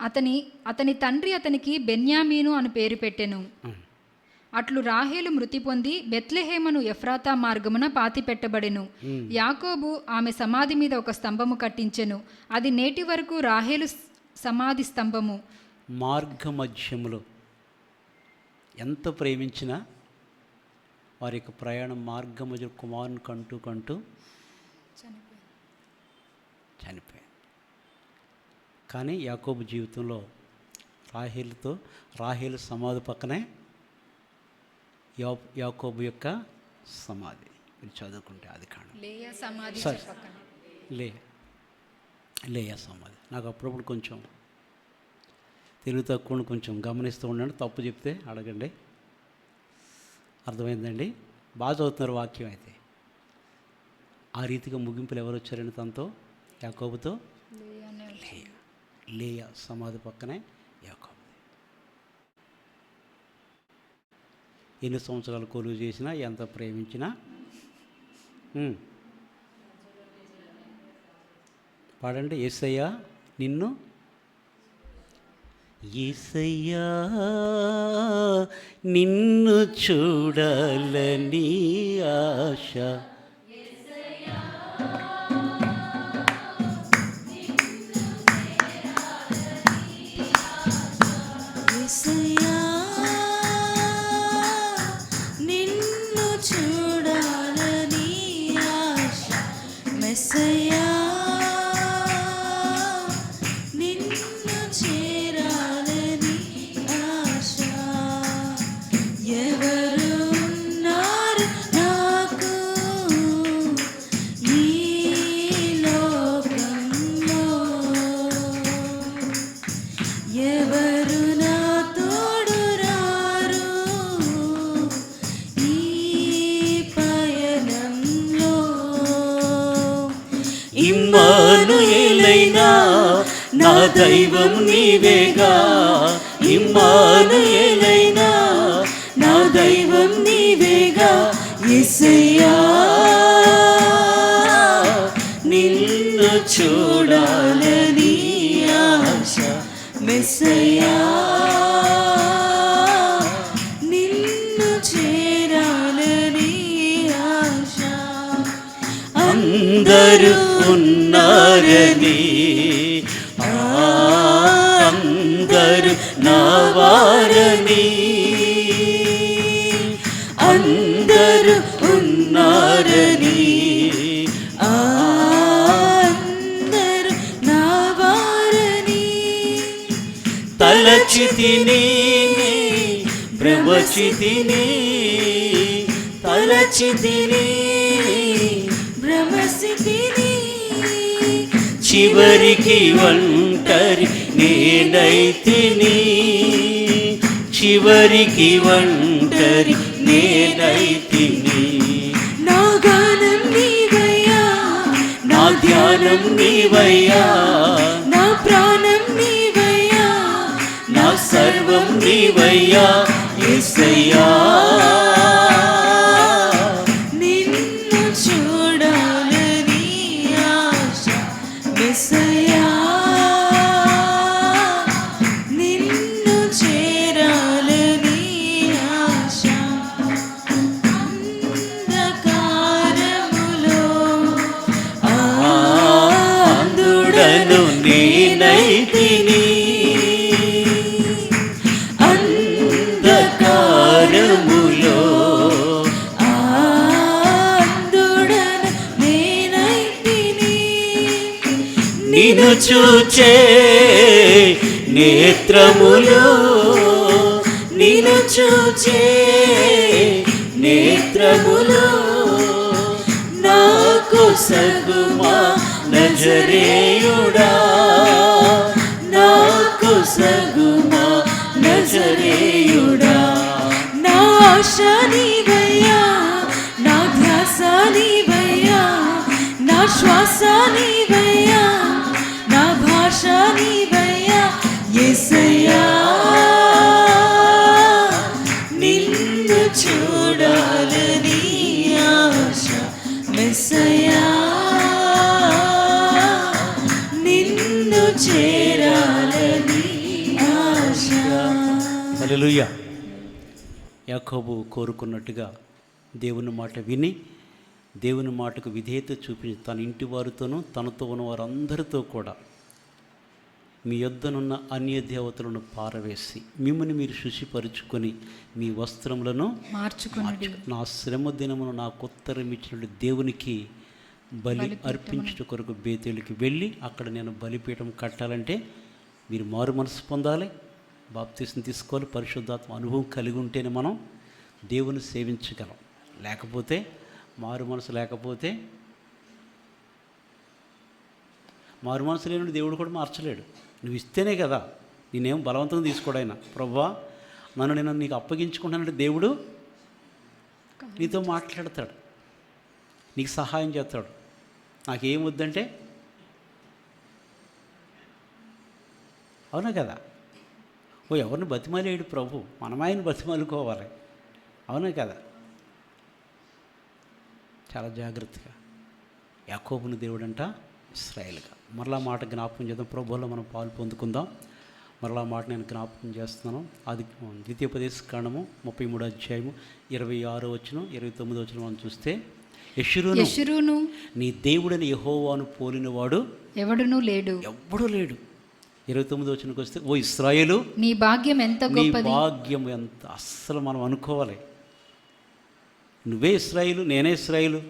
Speaker 2: అతని తండ్రి అతనికి బెన్యామీను అని పేరు పెట్టెను. అట్లు రాహేలు మృతి పొంది బెత్లెహేమను ఎఫ్రాతా మార్గమున పాతిపెట్టబడెను. యాకోబు ఆమె సమాధి మీద ఒక స్తంభము కట్టించెను. అది నేటి వరకు రాహేలు సమాధి స్తంభము.
Speaker 1: మార్గ మధ్యములో ఎంత ప్రేమించినా వారి యొక్క ప్రయాణం మార్గ మధ్య కుమారుని కంటూ చనిపోయింది. కానీ యాకోబు జీవితంలో రాహేలు సమాధి పక్కనే యాకోబు యొక్క సమాధి. మీరు చదువుకుంటే అది కాదు,
Speaker 2: లేయా సమాధి పక్కన
Speaker 1: లేయా సమాధి. నాకు అప్పుడప్పుడు కొంచెం తెలుగు తక్కువ కొంచెం గమనిస్తూ ఉండండి, తప్పు చెప్తే అడగండి. అర్థమైందండి? బాగా చదువుతున్నారు వాక్యం. అయితే ఆ రీతిగా ముగింపులు ఎవరు వచ్చారండి తనతో, యాకోబుతో? లేయా సమాధి పక్కనే యాకోబు. ఎన్ని సంవత్సరాలు కొలువు చేసినా, ఎంత ప్రేమించినా, పాడండి. యేసయ్యా నిన్ను, యేసయ్యా నిన్ను చూడాలని ఆశ,
Speaker 3: యేసయ్యా నిన్ను చూడాలని ఆశ, మెస్సయ్యా నిన్ను చేరాలని ఆశ. ఎవరున్నారు నాకు ఈ లోకంలో, ఎవరు నా తోడు రారు ఈ పయనంలో.
Speaker 1: ఇమ్మానుయేలైనా నా దైవం నీవేగా, ఇమ్మానుయేలైనా నా దైవం నీవేగా. యేసయ్యా నిన్ను చూడాలని ఆశ,
Speaker 3: మెస్సయ్యా నిన్ను చేరాలని ఆశ.
Speaker 1: అందరూ ఉన్నారని, అందరూ నా వారని, అందరూ ఉన్నారని,
Speaker 3: అందరూ నా వారని
Speaker 1: తలచితిని భ్రమచితిని, తలచితిని
Speaker 3: భ్రమసితిని,
Speaker 1: చివరికి ఒంటరి నేనైతిని, చివరికి ఒంటరి నేనైతిని.
Speaker 3: నా గానం నీవయ్యా,
Speaker 1: నా ధ్యానం నీవయ్యా,
Speaker 3: నా ప్రాణం నీవయ్యా,
Speaker 1: నా సర్వం నీవయ్యా. యేసయ్యా
Speaker 3: నిన్ను చూడాలని ఆశ, మెస్సయ్యా నిన్ను చేరాలని ఆశ. అంధకారములో
Speaker 1: అందుడను నేనైతిని, అంధకారములో
Speaker 3: అందుడను నేనైతిని.
Speaker 1: నిన్ను చూచే నేత్రములు, నిన్ను చూచే నేత్రములు నాకు సగుమా నజరేయుడా, నాకు సగుమా నజరేయుడా.
Speaker 3: నజరేయుడా నా ఆశ నీవయ్యా నా ధ్యాస నీవయ్యా నా శ్వాస నీవయ్యా నా భాష నీవయ్యా యేసయ్యా నిన్ను చూడాలని ఆశ మెస్సయ్యా నిన్ను చేరాలని ఆశ.
Speaker 1: హల్లెలూయా. యాకోబు కోరుకున్నట్టుగా దేవుని మాట విని దేవుని మాటకు విధేయత చూపించి తన ఇంటి వారితోనూ తనతో ఉన్న వారందరితో కూడా మీ యొద్దనున్న అన్య దేవతలను పారవేసి మిమ్మల్ని మీరు శుచిపరుచుకొని మీ వస్త్రములను
Speaker 2: మార్చుకుని
Speaker 1: నా శ్రమ దినమును నాకు ఉత్తరం ఇచ్చినట్టు దేవునికి బలి అర్పించుట కొరకు బేతేలుకి వెళ్ళి అక్కడ నేను బలిపీఠం కట్టాలంటే మీరు మారు మనసు పొందాలి, బాప్తీసం తీసుకోవాలి, పరిశుద్ధాత్మ అనుభవం కలిగి ఉంటేనే మనం దేవుని సేవించగలం. లేకపోతే మారు మనసు లేకపోతే మారు మనసు లేని దేవుడు కూడా మార్చలేడు. నువ్వు ఇస్తేనే కదా, నేనేం బలవంతంగా తీసుకోడైనా. ప్రభువా నన్ను నేను నీకు అప్పగించుకుంటానంటే దేవుడు నీతో మాట్లాడతాడు, నీకు సహాయం చేస్తాడు. నాకేం వద్దంటే అవునా కదా, ఎవరిని బతిమాలేడు ప్రభు, మనమాయని బతిమాలుకోవాలి. అవునా కదా. చాలా జాగ్రత్తగా యాకోబుని దేవుడంట ఇశ్రాయేలుగా. మరలా మాట జ్ఞాపకం చేద్దాం, ప్రభువులో మనం పాలు పొందుకుందాం. మరలా మాట నేను జ్ఞాపకం చేస్తున్నాను. అది ద్వితీయోపదేశ కాండము 33వ అధ్యాయము 26వ వచనం 29వ వచనం మనం చూస్తే, యెషూరును నీ దేవుడని యెహోవాను పోలినవాడు
Speaker 2: ఎవడునూ లేడు.
Speaker 1: 29వ వచనంకి వస్తే, ఓ ఇశ్రాయేలు
Speaker 2: నీ భాగ్యం ఎంత గొప్పది.
Speaker 1: భాగ్యం ఎంత, అస్సలు మనం అనుకోవాలి. నువ్వే ఇశ్రాయేలు, నేనే ఇశ్రాయేలు,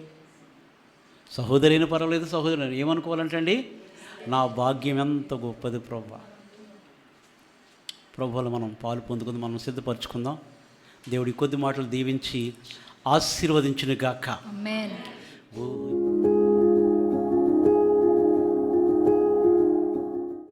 Speaker 1: సహోదరైన పర్వాలేదు, సహోదరుని ఏమనుకోవాలంటే అండి, నా భాగ్యం ఎంత గొప్పది ప్రభా. ప్రభువులో మనం పాలు పొందుకుందాం, మనం సిద్ధపరచుకుందాం. దేవుడి కొద్ది మాటలు దీవించి ఆశీర్వదించును గాక.
Speaker 2: ఆమేన్.